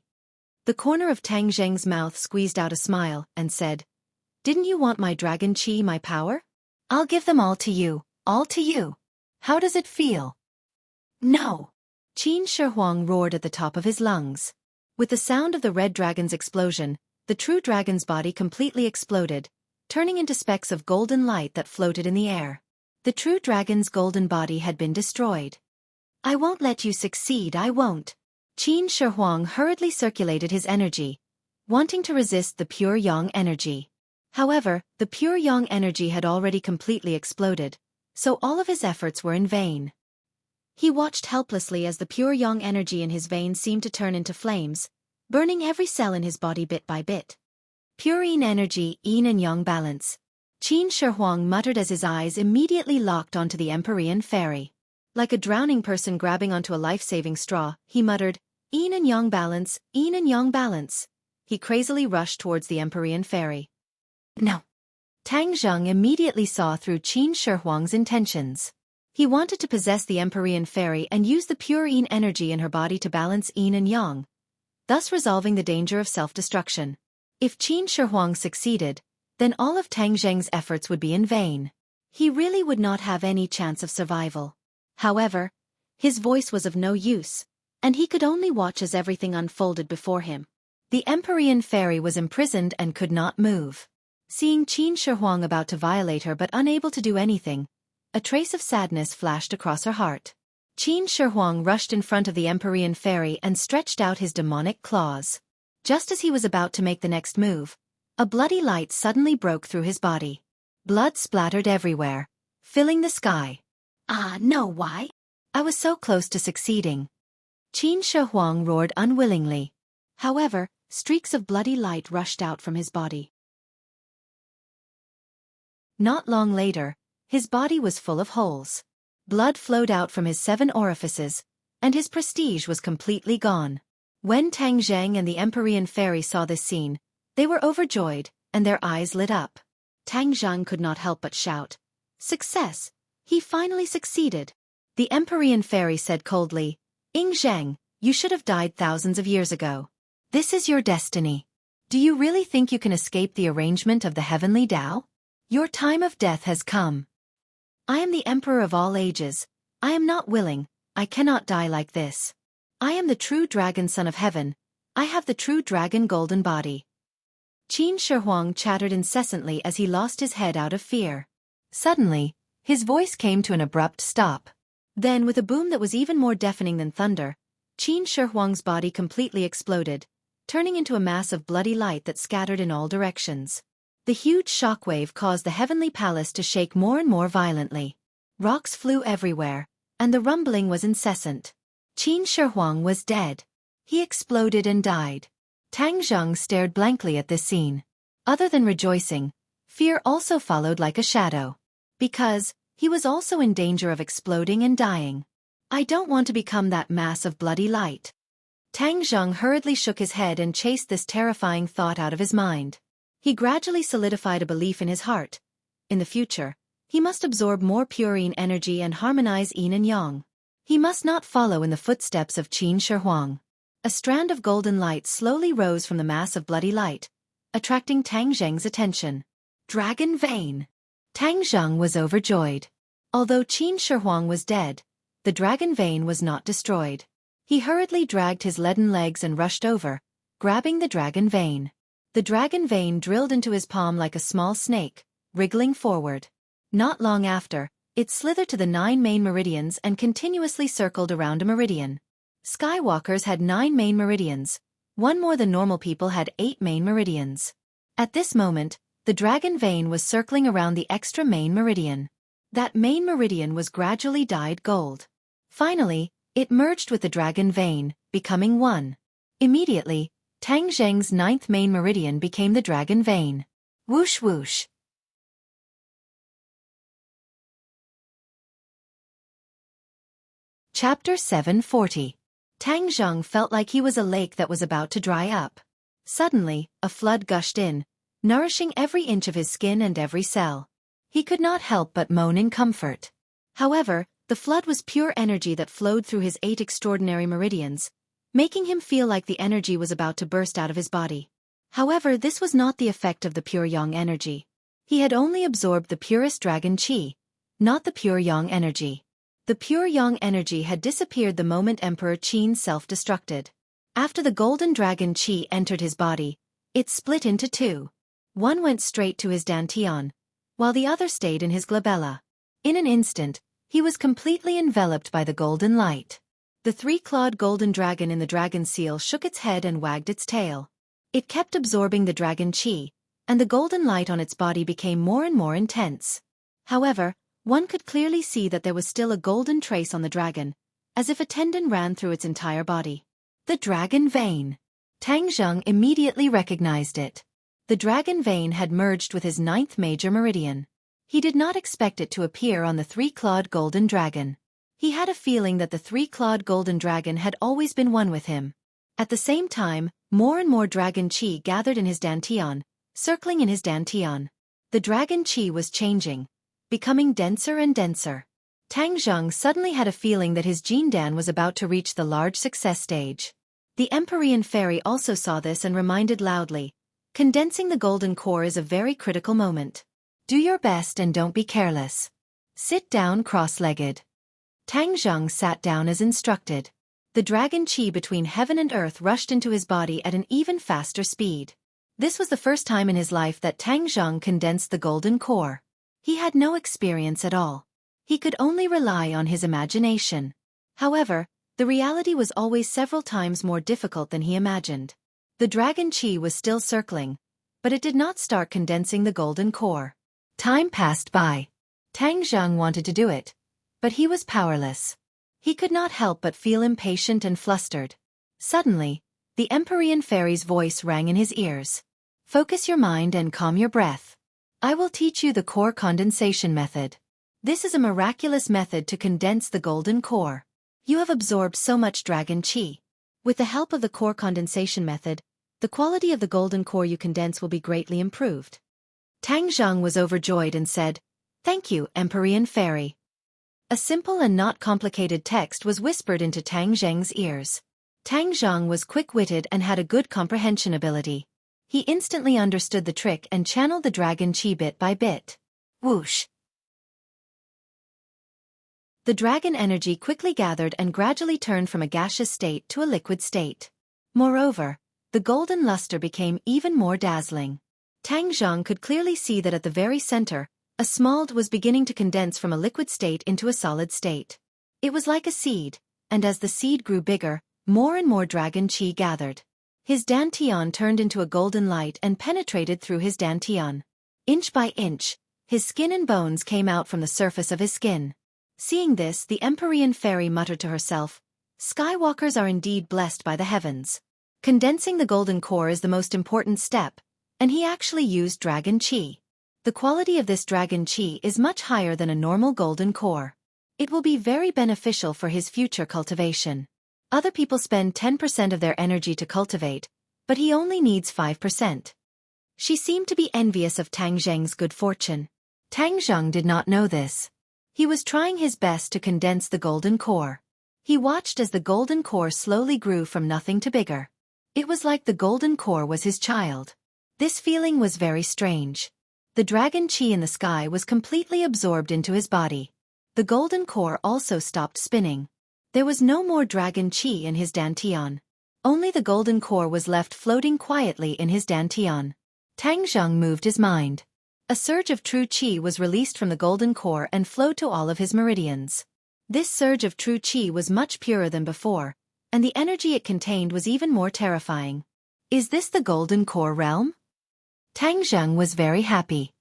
The corner of Tang Zheng's mouth squeezed out a smile and said, "Didn't you want my dragon qi, my power? I'll give them all to you, all to you. How does it feel?" "No!" Qin Shi Huang roared at the top of his lungs. With the sound of the red dragon's explosion, the true dragon's body completely exploded, turning into specks of golden light that floated in the air. The true dragon's golden body had been destroyed. "I won't let you succeed, I won't." Qin Shi Huang hurriedly circulated his energy, wanting to resist the pure yang energy. However, the pure yang energy had already completely exploded, so all of his efforts were in vain. He watched helplessly as the pure yang energy in his veins seemed to turn into flames, burning every cell in his body bit by bit. Pure yin energy, yin and yang balance. Qin Shi Huang muttered as his eyes immediately locked onto the Empyrean Fairy. Like a drowning person grabbing onto a life-saving straw, he muttered, "Yin and yang balance, yin and yang balance." He crazily rushed towards the Empyrean Fairy. No. Tang Zheng immediately saw through Qin Shi Huang's intentions. He wanted to possess the Empyrean Fairy and use the pure yin energy in her body to balance yin and yang, thus resolving the danger of self-destruction. If Qin Shi Huang succeeded, then all of Tang Zheng's efforts would be in vain. He really would not have any chance of survival. However, his voice was of no use, and he could only watch as everything unfolded before him. The Empyrean Fairy was imprisoned and could not move. Seeing Qin Shi Huang about to violate her but unable to do anything, a trace of sadness flashed across her heart. Qin Shi Huang rushed in front of the Empyrean Fairy and stretched out his demonic claws. Just as he was about to make the next move, a bloody light suddenly broke through his body. Blood splattered everywhere, filling the sky. "Ah, no, why? I was so close to succeeding." Qin Shi Huang roared unwillingly. However, streaks of bloody light rushed out from his body. Not long later, his body was full of holes. Blood flowed out from his 7 orifices, and his prestige was completely gone. When Tang Zheng and the Empyrean fairy saw this scene, they were overjoyed, and their eyes lit up. Tang Zheng could not help but shout, "Success! He finally succeeded!" The Empyrean fairy said coldly, "Ying Zheng, you should have died thousands of years ago. This is your destiny. Do you really think you can escape the arrangement of the heavenly Tao? Your time of death has come. I am the Emperor of all ages. I am not willing, I cannot die like this. I am the true dragon son of heaven. I have the true dragon golden body." Qin Shi Huang chattered incessantly as he lost his head out of fear. Suddenly, his voice came to an abrupt stop. Then, with a boom that was even more deafening than thunder, Qin Shi Huang's body completely exploded, turning into a mass of bloody light that scattered in all directions. The huge shockwave caused the heavenly palace to shake more and more violently. Rocks flew everywhere, and the rumbling was incessant. Qin Shi Huang was dead. He exploded and died. Tang Zheng stared blankly at this scene. Other than rejoicing, fear also followed like a shadow. Because he was also in danger of exploding and dying. "I don't want to become that mass of bloody light." Tang Zheng hurriedly shook his head and chased this terrifying thought out of his mind. He gradually solidified a belief in his heart. In the future, he must absorb more purine energy and harmonize yin and yang. He must not follow in the footsteps of Qin Shi Huang. A strand of golden light slowly rose from the mass of bloody light, attracting Tang Zheng's attention. Dragon vein! Tang Zheng was overjoyed. Although Qin Shi Huang was dead, the dragon vein was not destroyed. He hurriedly dragged his leaden legs and rushed over, grabbing the dragon vein. The dragon vein drilled into his palm like a small snake, wriggling forward. Not long after, it slithered to the 9 main meridians and continuously circled around a meridian. Skywalkers had 9 main meridians. One more than normal people had 8 main meridians. At this moment, the dragon vein was circling around the extra main meridian. That main meridian was gradually dyed gold. Finally, it merged with the dragon vein, becoming one. Immediately, Tang Zheng's 9th main meridian became the dragon vein. Whoosh whoosh. Chapter 740. Tang Zheng felt like he was a lake that was about to dry up. Suddenly, a flood gushed in, nourishing every inch of his skin and every cell. He could not help but moan in comfort. However, the flood was pure energy that flowed through his 8 extraordinary meridians, making him feel like the energy was about to burst out of his body. However, this was not the effect of the pure yang energy. He had only absorbed the purest dragon qi, not the pure yang energy. The pure yang energy had disappeared the moment Emperor Qin self-destructed. After the golden dragon qi entered his body, it split into 2. One went straight to his dantian, while the other stayed in his glabella. In an instant, he was completely enveloped by the golden light. The 3-clawed golden dragon in the dragon seal shook its head and wagged its tail. It kept absorbing the dragon qi, and the golden light on its body became more and more intense. However, one could clearly see that there was still a golden trace on the dragon, as if a tendon ran through its entire body. The dragon vein. Tang Zheng immediately recognized it. The dragon vein had merged with his 9th major meridian. He did not expect it to appear on the 3-clawed golden dragon. He had a feeling that the 3-clawed golden dragon had always been one with him. At the same time, more and more dragon qi gathered in his dantian, circling in his dantian. The dragon qi was changing, becoming denser and denser. Tang Zheng suddenly had a feeling that his Jindan was about to reach the large success stage. The Empyrean fairy also saw this and reminded loudly, "Condensing the golden core is a very critical moment. Do your best and don't be careless. Sit down cross-legged." Tang Zheng sat down as instructed. The dragon qi between heaven and earth rushed into his body at an even faster speed. This was the first time in his life that Tang Zheng condensed the golden core. He had no experience at all. He could only rely on his imagination. However, the reality was always several times more difficult than he imagined. The dragon qi was still circling, but it did not start condensing the golden core. Time passed by. Tang Zheng wanted to do it, but he was powerless. He could not help but feel impatient and flustered. Suddenly, the Empyrean fairy's voice rang in his ears. "Focus your mind and calm your breath. I will teach you the core condensation method. This is a miraculous method to condense the golden core. You have absorbed so much dragon qi. With the help of the core condensation method, the quality of the golden core you condense will be greatly improved. Tang Zheng was overjoyed and said, "Thank you, Empyrean Fairy." A simple and not complicated text was whispered into Tang Zheng's ears. Tang Zheng was quick-witted and had a good comprehension ability. He instantly understood the trick and channeled the dragon qi bit by bit. Whoosh! The dragon energy quickly gathered and gradually turned from a gaseous state to a liquid state. Moreover, the golden luster became even more dazzling. Tang Zheng could clearly see that at the very center, a small was beginning to condense from a liquid state into a solid state. It was like a seed, and as the seed grew bigger, more and more dragon qi gathered. His dantian turned into a golden light and penetrated through his dantian. Inch by inch, his skin and bones came out from the surface of his skin. Seeing this, the Empyrean Fairy muttered to herself, "Skywalkers are indeed blessed by the heavens. Condensing the golden core is the most important step, and he actually used dragon qi. The quality of this dragon qi is much higher than a normal golden core. It will be very beneficial for his future cultivation. Other people spend 10% of their energy to cultivate, but he only needs 5%. She seemed to be envious of Tang Zheng's good fortune. Tang Zheng did not know this. He was trying his best to condense the golden core. He watched as the golden core slowly grew from nothing to bigger. It was like the golden core was his child. This feeling was very strange. The dragon qi in the sky was completely absorbed into his body. The golden core also stopped spinning. There was no more dragon qi in his dantian. Only the golden core was left floating quietly in his dantian. Tang Zheng moved his mind. A surge of true qi was released from the golden core and flowed to all of his meridians. This surge of true qi was much purer than before, and the energy it contained was even more terrifying. Is this the golden core realm? Tang Zheng was very happy.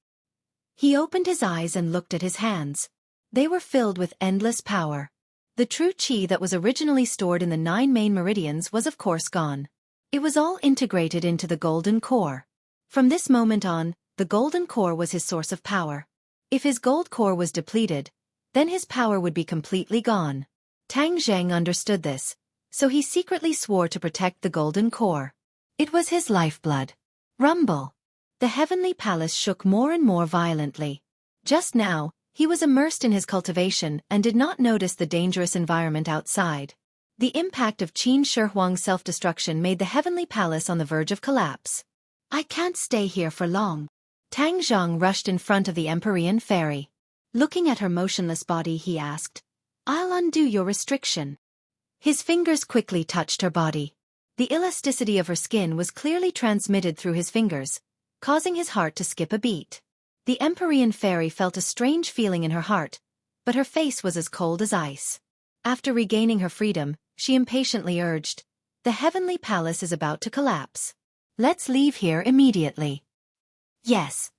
He opened his eyes and looked at his hands. They were filled with endless power. The true qi that was originally stored in the 9 main meridians was of course gone. It was all integrated into the golden core. From this moment on, the golden core was his source of power. If his gold core was depleted, then his power would be completely gone. Tang Zheng understood this, so he secretly swore to protect the golden core. It was his lifeblood. Rumble! The heavenly palace shook more and more violently. Just now, he was immersed in his cultivation and did not notice the dangerous environment outside. The impact of Qin Shi Huang's self-destruction made the heavenly palace on the verge of collapse. "I can't stay here for long." Tang Zheng rushed in front of the Empyrean Fairy. Looking at her motionless body, he asked, "I'll undo your restriction." His fingers quickly touched her body. The elasticity of her skin was clearly transmitted through his fingers, causing his heart to skip a beat. The Empyrean Fairy felt a strange feeling in her heart, but her face was as cold as ice. After regaining her freedom, she impatiently urged, "The heavenly palace is about to collapse. Let's leave here immediately." "Yes."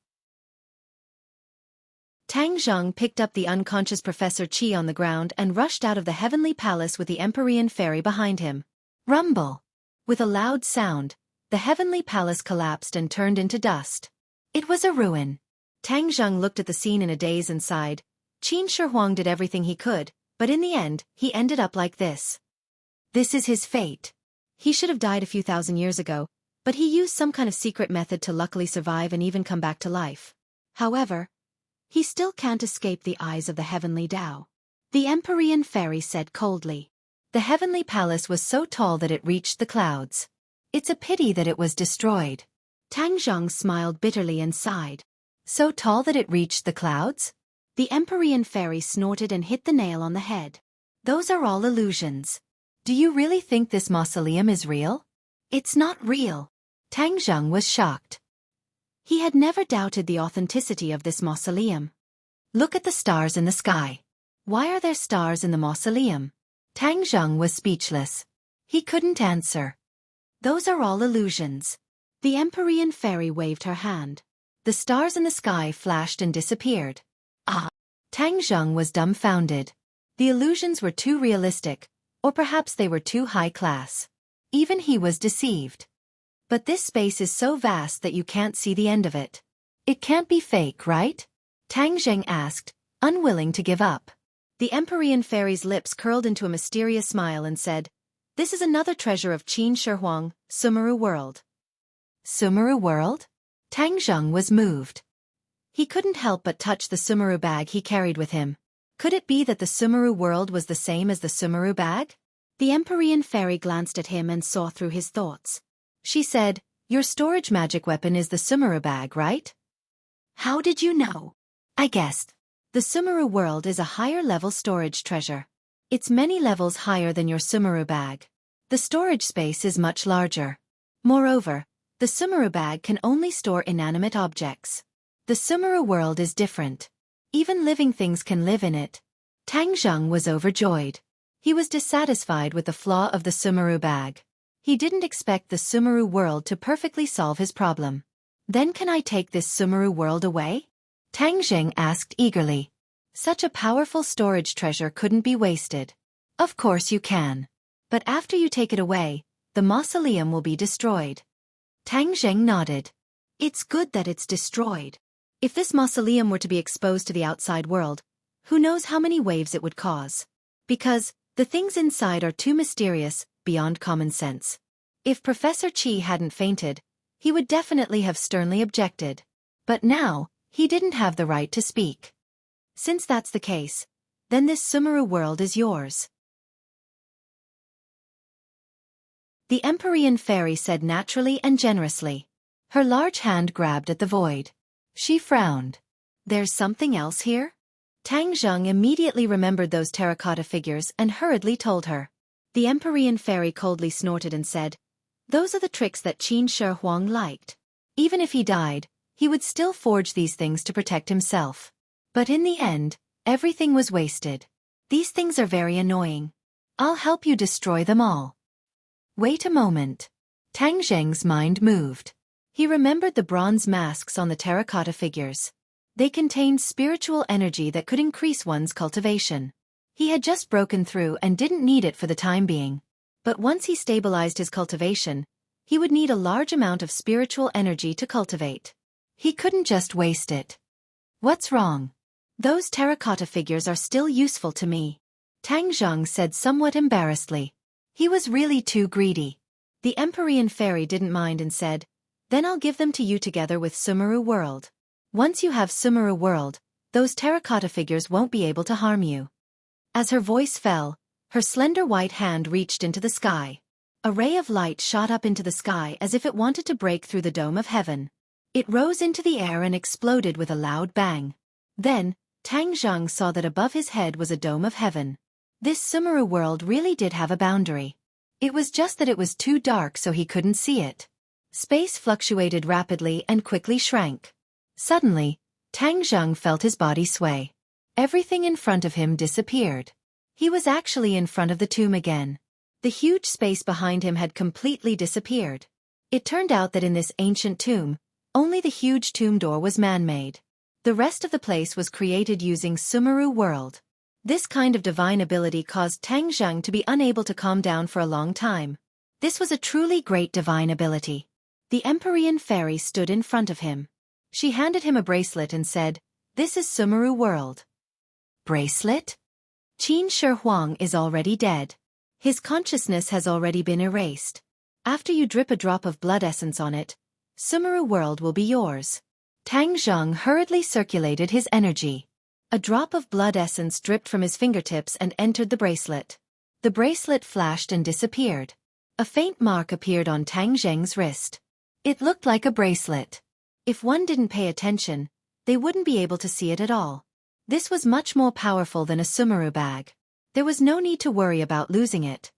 Tang Zheng picked up the unconscious Professor Qi on the ground and rushed out of the heavenly palace with the Empyrean Fairy behind him. Rumble! With a loud sound, the heavenly palace collapsed and turned into dust. It was a ruin. Tang Zheng looked at the scene in a daze and sighed. Qin Shi Huang did everything he could, but in the end, he ended up like this. This is his fate. He should have died a few thousand years ago, but he used some kind of secret method to luckily survive and even come back to life. However, he still can't escape the eyes of the heavenly Tao. The Empyrean Fairy said coldly. The heavenly palace was so tall that it reached the clouds. It's a pity that it was destroyed. Tang Zheng smiled bitterly and sighed. So tall that it reached the clouds? The Empyrean Fairy snorted and hit the nail on the head. Those are all illusions. Do you really think this mausoleum is real? It's not real. Tang Zheng was shocked. He had never doubted the authenticity of this mausoleum. Look at the stars in the sky. Why are there stars in the mausoleum? Tang Zheng was speechless. He couldn't answer. Those are all illusions. The Empyrean Fairy waved her hand. The stars in the sky flashed and disappeared. Ah! Tang Zheng was dumbfounded. The illusions were too realistic, or perhaps they were too high class. Even he was deceived. But this space is so vast that you can't see the end of it. It can't be fake, right? Tang Zheng asked, unwilling to give up. The Empyrean fairy's lips curled into a mysterious smile and said, "This is another treasure of Qin Shi Huang, Sumeru World." Sumeru World? Tang Zheng was moved. He couldn't help but touch the Sumeru bag he carried with him. Could it be that the Sumeru World was the same as the Sumeru bag? The Empyrean fairy glanced at him and saw through his thoughts. She said, "Your storage magic weapon is the Sumeru bag, right?" "How did you know?" "I guessed. The Sumeru World is a higher-level storage treasure. It's many levels higher than your Sumeru bag. The storage space is much larger. Moreover, the Sumeru bag can only store inanimate objects. The Sumeru World is different. Even living things can live in it." Tang Zheng was overjoyed. He was dissatisfied with the flaw of the Sumeru bag. He didn't expect the Sumeru World to perfectly solve his problem. "Then can I take this Sumeru World away?" Tang Zheng asked eagerly. Such a powerful storage treasure couldn't be wasted. "Of course you can. But after you take it away, the mausoleum will be destroyed." Tang Zheng nodded. "It's good that it's destroyed. If this mausoleum were to be exposed to the outside world, who knows how many waves it would cause? Because the things inside are too mysterious, beyond common sense. If Professor Qi hadn't fainted, he would definitely have sternly objected. But now, he didn't have the right to speak. Since that's the case, then this Sumeru World is yours." The Empyrean fairy said naturally and generously. Her large hand grabbed at the void. She frowned. "There's something else here?" Tang Zheng immediately remembered those terracotta figures and hurriedly told her. The Empyrean fairy coldly snorted and said, "Those are the tricks that Qin Shi Huang liked. Even if he died, he would still forge these things to protect himself. But in the end, everything was wasted. These things are very annoying. I'll help you destroy them all." "Wait a moment." Tang Zheng's mind moved. He remembered the bronze masks on the terracotta figures. They contained spiritual energy that could increase one's cultivation. He had just broken through and didn't need it for the time being. But once he stabilized his cultivation, he would need a large amount of spiritual energy to cultivate. He couldn't just waste it. "What's wrong?" "Those terracotta figures are still useful to me," Tang Zheng said somewhat embarrassedly. He was really too greedy. The Empyrean fairy didn't mind and said, "Then I'll give them to you together with Sumeru World. Once you have Sumeru World, those terracotta figures won't be able to harm you." As her voice fell, her slender white hand reached into the sky. A ray of light shot up into the sky as if it wanted to break through the dome of heaven. It rose into the air and exploded with a loud bang. Then, Tang Zheng saw that above his head was a dome of heaven. This Sumeru World really did have a boundary. It was just that it was too dark so he couldn't see it. Space fluctuated rapidly and quickly shrank. Suddenly, Tang Zheng felt his body sway. Everything in front of him disappeared. He was actually in front of the tomb again. The huge space behind him had completely disappeared. It turned out that in this ancient tomb, only the huge tomb door was man-made. The rest of the place was created using Sumeru World. This kind of divine ability caused Tang Zheng to be unable to calm down for a long time. This was a truly great divine ability. The Empyrean fairy stood in front of him. She handed him a bracelet and said, "This is Sumeru World." "Bracelet?" "Qin Shi Huang is already dead. His consciousness has already been erased. After you drip a drop of blood essence on it, Sumeru World will be yours." Tang Zheng hurriedly circulated his energy. A drop of blood essence dripped from his fingertips and entered the bracelet. The bracelet flashed and disappeared. A faint mark appeared on Tang Zheng's wrist. It looked like a bracelet. If one didn't pay attention, they wouldn't be able to see it at all. This was much more powerful than a Sumeru bag. There was no need to worry about losing it.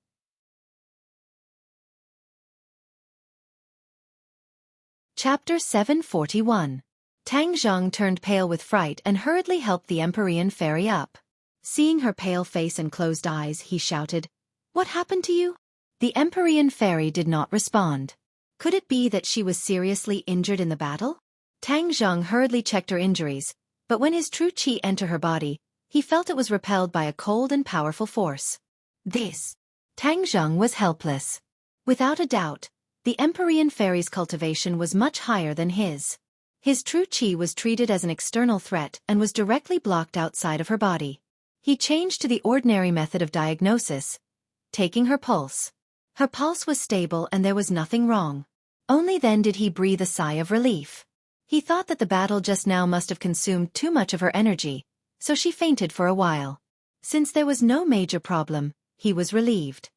Chapter 741. Tang Zheng turned pale with fright and hurriedly helped the Empyrean fairy up. Seeing her pale face and closed eyes, he shouted, "What happened to you?" The Empyrean fairy did not respond. Could it be that she was seriously injured in the battle? Tang Zheng hurriedly checked her injuries, but when his true qi entered her body, he felt it was repelled by a cold and powerful force. Tang Zheng was helpless. Without a doubt, the Empyrean fairy's cultivation was much higher than his. His true chi was treated as an external threat and was directly blocked outside of her body. He changed to the ordinary method of diagnosis, taking her pulse. Her pulse was stable and there was nothing wrong. Only then did he breathe a sigh of relief. He thought that the battle just now must have consumed too much of her energy, so she fainted for a while. Since there was no major problem, he was relieved.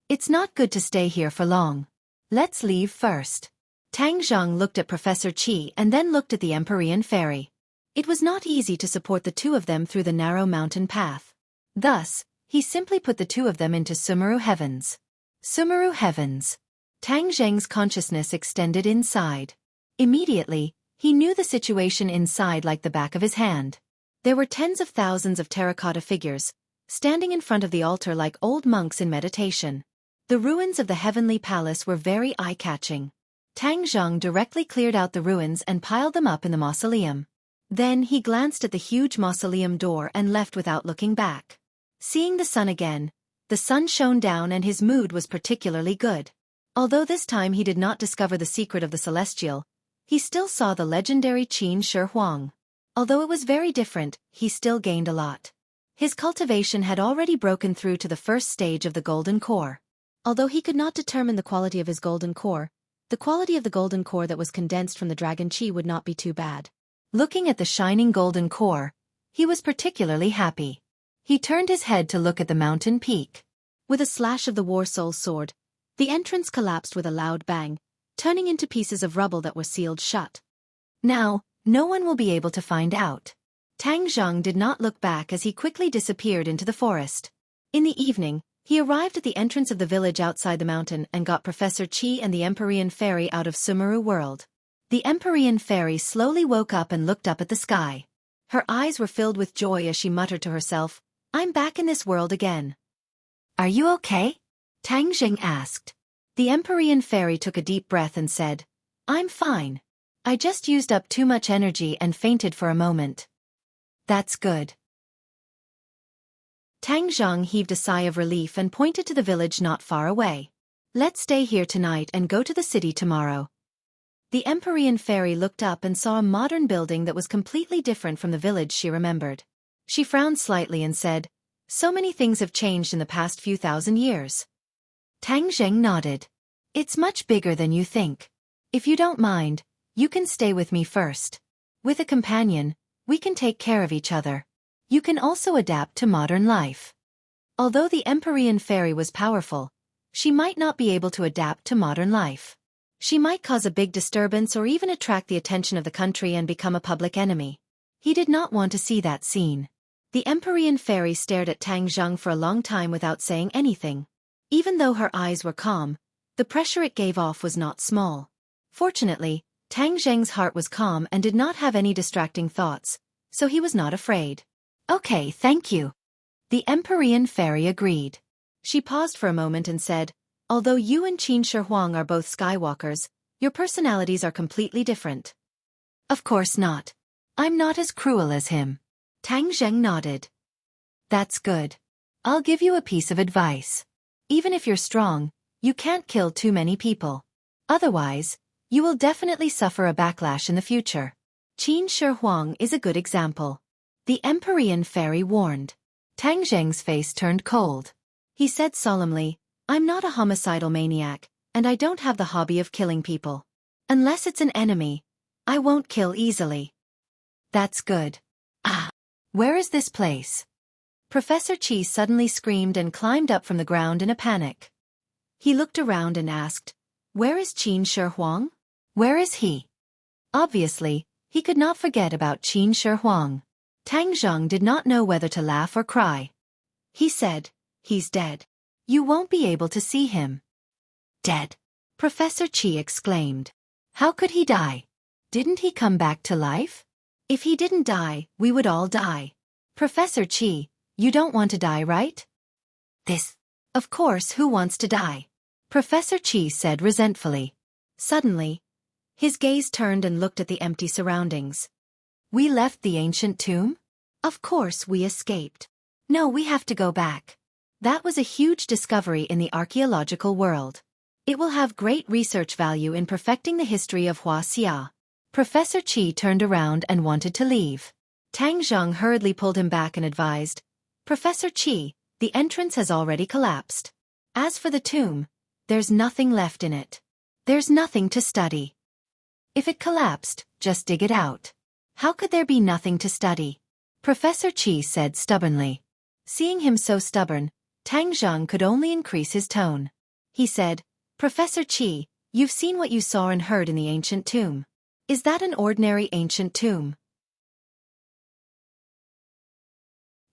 It's not good to stay here for long. Let's leave first. Tang Zhang looked at Professor Qi and then looked at the Empyrean Fairy. It was not easy to support the two of them through the narrow mountain path. Thus, he simply put the two of them into Sumeru Heavens. Sumeru Heavens. Tang Zheng's consciousness extended inside. Immediately, he knew the situation inside like the back of his hand. There were tens of thousands of terracotta figures, standing in front of the altar like old monks in meditation. The ruins of the heavenly palace were very eye-catching. Tang Zhang directly cleared out the ruins and piled them up in the mausoleum. Then he glanced at the huge mausoleum door and left without looking back. Seeing the sun again, the sun shone down and his mood was particularly good. Although this time he did not discover the secret of the celestial, he still saw the legendary Qin Shi Huang. Although it was very different, he still gained a lot. His cultivation had already broken through to the first stage of the golden core. Although he could not determine the quality of his golden core, the quality of the golden core that was condensed from the dragon qi would not be too bad. Looking at the shining golden core, he was particularly happy. He turned his head to look at the mountain peak. With a slash of the War Soul's sword, the entrance collapsed with a loud bang, turning into pieces of rubble that were sealed shut. Now, no one will be able to find out. Tang Zhang did not look back as he quickly disappeared into the forest. In the evening, he arrived at the entrance of the village outside the mountain and got Professor Qi and the Empyrean Fairy out of Sumeru World. The Empyrean Fairy slowly woke up and looked up at the sky. Her eyes were filled with joy as she muttered to herself, "I'm back in this world again." "Are you okay?" Tang Zheng asked. The Empyrean Fairy took a deep breath and said, "I'm fine. I just used up too much energy and fainted for a moment." "That's good." Tang Zhang heaved a sigh of relief and pointed to the village not far away. "Let's stay here tonight and go to the city tomorrow." The Empyrean Fairy looked up and saw a modern building that was completely different from the village she remembered. She frowned slightly and said, "So many things have changed in the past few thousand years." Tang Zheng nodded. "It's much bigger than you think. If you don't mind, you can stay with me first. With a companion, we can take care of each other. You can also adapt to modern life." Although the Empyrean Fairy was powerful, she might not be able to adapt to modern life. She might cause a big disturbance or even attract the attention of the country and become a public enemy. He did not want to see that scene. The Empyrean Fairy stared at Tang Zheng for a long time without saying anything. Even though her eyes were calm, the pressure it gave off was not small. Fortunately, Tang Zheng's heart was calm and did not have any distracting thoughts, so he was not afraid. "Okay, thank you." The Empyrean Fairy agreed. She paused for a moment and said, "Although you and Qin Shi Huang are both Skywalkers, your personalities are completely different." "Of course not. I'm not as cruel as him." Tang Zheng nodded. "That's good. I'll give you a piece of advice. Even if you're strong, you can't kill too many people. Otherwise, you will definitely suffer a backlash in the future. Qin Shi Huang is a good example." The Empyrean Fairy warned. Tang Zheng's face turned cold. He said solemnly, "I'm not a homicidal maniac, and I don't have the hobby of killing people. Unless it's an enemy, I won't kill easily." "That's good. Ah, where is this place?" Professor Qi suddenly screamed and climbed up from the ground in a panic. He looked around and asked, "Where is Qin Shi Huang? Where is he?" Obviously, he could not forget about Qin Shi Huang. Tang Zheng did not know whether to laugh or cry. He said, "He's dead. You won't be able to see him." "Dead?" Professor Qi exclaimed. "How could he die? Didn't he come back to life?" "If he didn't die, we would all die." "Professor Qi, you don't want to die, right?" "This. Of course, who wants to die?" Professor Qi said resentfully. Suddenly, his gaze turned and looked at the empty surroundings. "We left the ancient tomb? Of course we escaped. No, we have to go back. That was a huge discovery in the archaeological world. It will have great research value in perfecting the history of Wuxia." Professor Qi turned around and wanted to leave. Tang Zheng hurriedly pulled him back and advised, Professor Qi, the entrance has already collapsed. As for the tomb, there's nothing left in it. There's nothing to study. If it collapsed, just dig it out. How could there be nothing to study? Professor Qi said stubbornly. Seeing him so stubborn, Tang Zheng could only increase his tone. He said, Professor Qi, you've seen what you saw and heard in the ancient tomb. Is that an ordinary ancient tomb?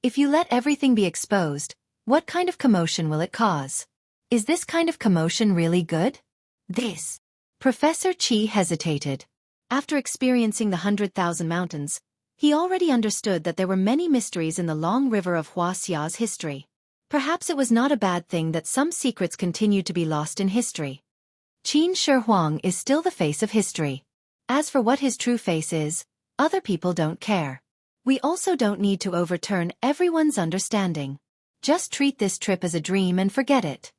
If you let everything be exposed, what kind of commotion will it cause? Is this kind of commotion really good? This. Professor Qi hesitated. After experiencing the 100,000 mountains, he already understood that there were many mysteries in the long river of Wuxia's history. Perhaps it was not a bad thing that some secrets continued to be lost in history. Qin Shi Huang is still the face of history. As for what his true face is, other people don't care. We also don't need to overturn everyone's understanding. Just treat this trip as a dream and forget it.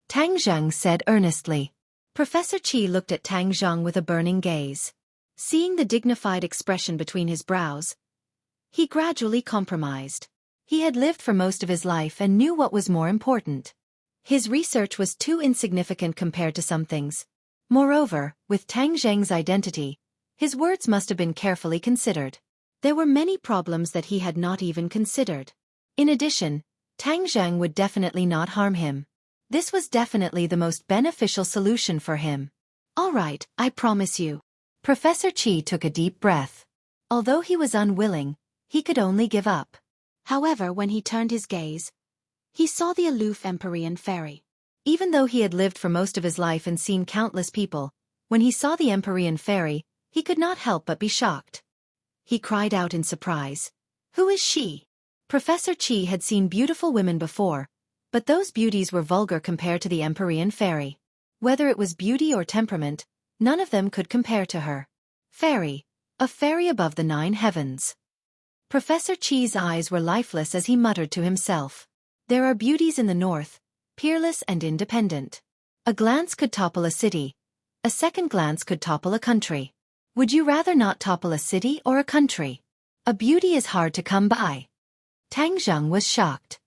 Tang Zheng said earnestly. Professor Qi looked at Tang Zheng with a burning gaze. Seeing the dignified expression between his brows, he gradually compromised. He had lived for most of his life and knew what was more important. His research was too insignificant compared to some things. Moreover, with Tang Zheng's identity, his words must have been carefully considered. There were many problems that he had not even considered. In addition, Tang Zheng would definitely not harm him. This was definitely the most beneficial solution for him. All right, I promise you. Professor Qi took a deep breath. Although he was unwilling, he could only give up. However, when he turned his gaze, he saw the aloof Empyrean fairy. Even though he had lived for most of his life and seen countless people, when he saw the Empyrean fairy, he could not help but be shocked. He cried out in surprise. Who is she? Professor Qi had seen beautiful women before, but those beauties were vulgar compared to the Empyrean fairy. Whether it was beauty or temperament, none of them could compare to her. Fairy, a fairy above the 9 heavens. Professor Qi's eyes were lifeless as he muttered to himself. There are beauties in the north, peerless and independent. A glance could topple a city. A second glance could topple a country. Would you rather not topple a city or a country? A beauty is hard to come by. Tang Zheng was shocked.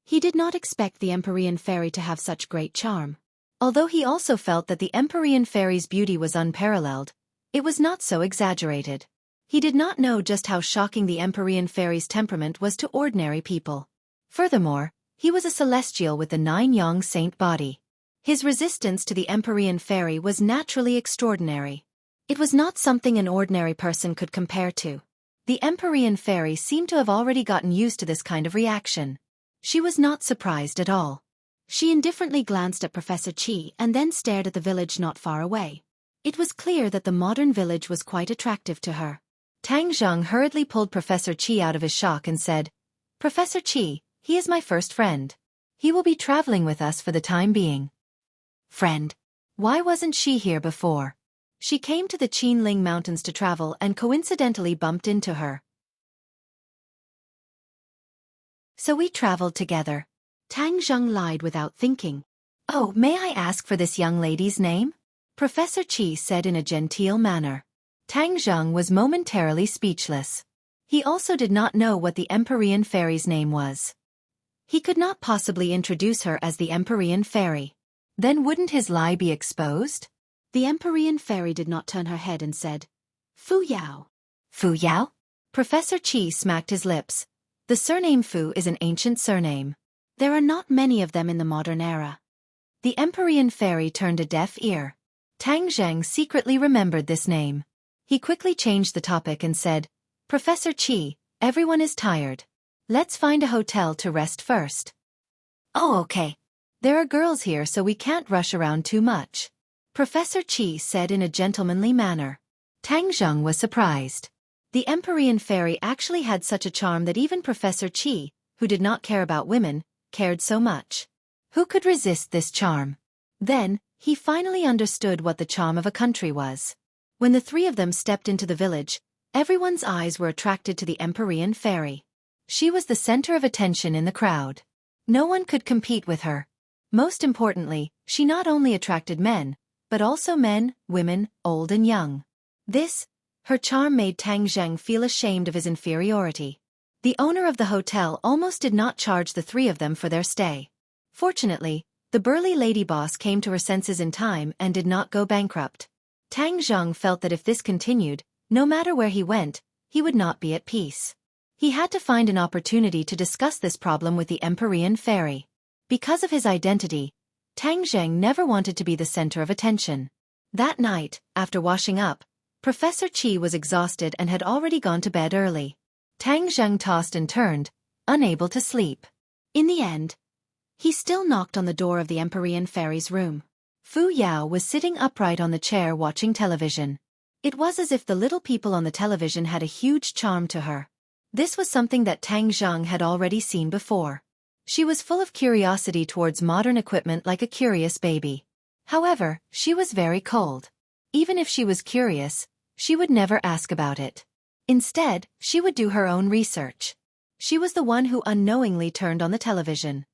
He did not expect the Empyrean fairy to have such great charm. Although he also felt that the Empyrean fairy's beauty was unparalleled, it was not so exaggerated. He did not know just how shocking the Empyrean fairy's temperament was to ordinary people. Furthermore, he was a celestial with the 9 yang saint body. His resistance to the Empyrean fairy was naturally extraordinary. It was not something an ordinary person could compare to. The Empyrean fairy seemed to have already gotten used to this kind of reaction. She was not surprised at all. She indifferently glanced at Professor Qi and then stared at the village not far away. It was clear that the modern village was quite attractive to her. Tang Zheng hurriedly pulled Professor Qi out of his shock and said, Professor Qi, he is my first friend. He will be traveling with us for the time being. Friend? Why wasn't she here before? She came to the Qinling Mountains to travel and coincidentally bumped into her. So we traveled together. Tang Zheng lied without thinking. Oh, may I ask for this young lady's name? Professor Qi said in a genteel manner. Tang Zheng was momentarily speechless. He also did not know what the Empyrean fairy's name was. He could not possibly introduce her as the Empyrean fairy. Then wouldn't his lie be exposed? The Empyrean fairy did not turn her head and said, Fu Yao. Fu Yao? Professor Qi smacked his lips. The surname Fu is an ancient surname. There are not many of them in the modern era. The Empyrean fairy turned a deaf ear. Tang Zheng secretly remembered this name. He quickly changed the topic and said, Professor Qi, everyone is tired. Let's find a hotel to rest first. Oh, okay. There are girls here so we can't rush around too much. Professor Qi said in a gentlemanly manner. Tang Zheng was surprised. The Empyrean fairy actually had such a charm that even Professor Qi, who did not care about women, cared so much. Who could resist this charm? Then, he finally understood what the charm of a country was. When the 3 of them stepped into the village, everyone's eyes were attracted to the Empyrean fairy. She was the center of attention in the crowd. No one could compete with her. Most importantly, she not only attracted men, but also men, women, old and young. Her charm made Tang Zheng feel ashamed of his inferiority. The owner of the hotel almost did not charge the three of them for their stay. Fortunately, the burly lady boss came to her senses in time and did not go bankrupt. Tang Zheng felt that if this continued, no matter where he went, he would not be at peace. He had to find an opportunity to discuss this problem with the Empyrean fairy. Because of his identity, Tang Zheng never wanted to be the center of attention. That night, after washing up, Professor Qi was exhausted and had already gone to bed early. Tang Zheng tossed and turned, unable to sleep. In the end, he still knocked on the door of the Empyrean fairy's room. Fu Yao was sitting upright on the chair watching television. It was as if the little people on the television had a huge charm to her. This was something that Tang Zheng had already seen before. She was full of curiosity towards modern equipment like a curious baby. However, she was very cold. Even if she was curious, she would never ask about it. Instead, she would do her own research. She was the one who unknowingly turned on the television.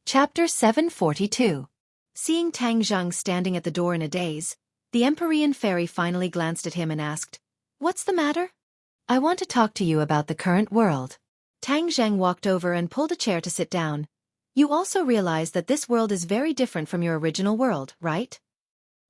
Chapter 742. Seeing Tang Zheng standing at the door in a daze, the Empyrean fairy finally glanced at him and asked, "What's the matter?" "I want to talk to you about the current world." Tang Zheng walked over and pulled a chair to sit down. "You also realize that this world is very different from your original world, right?"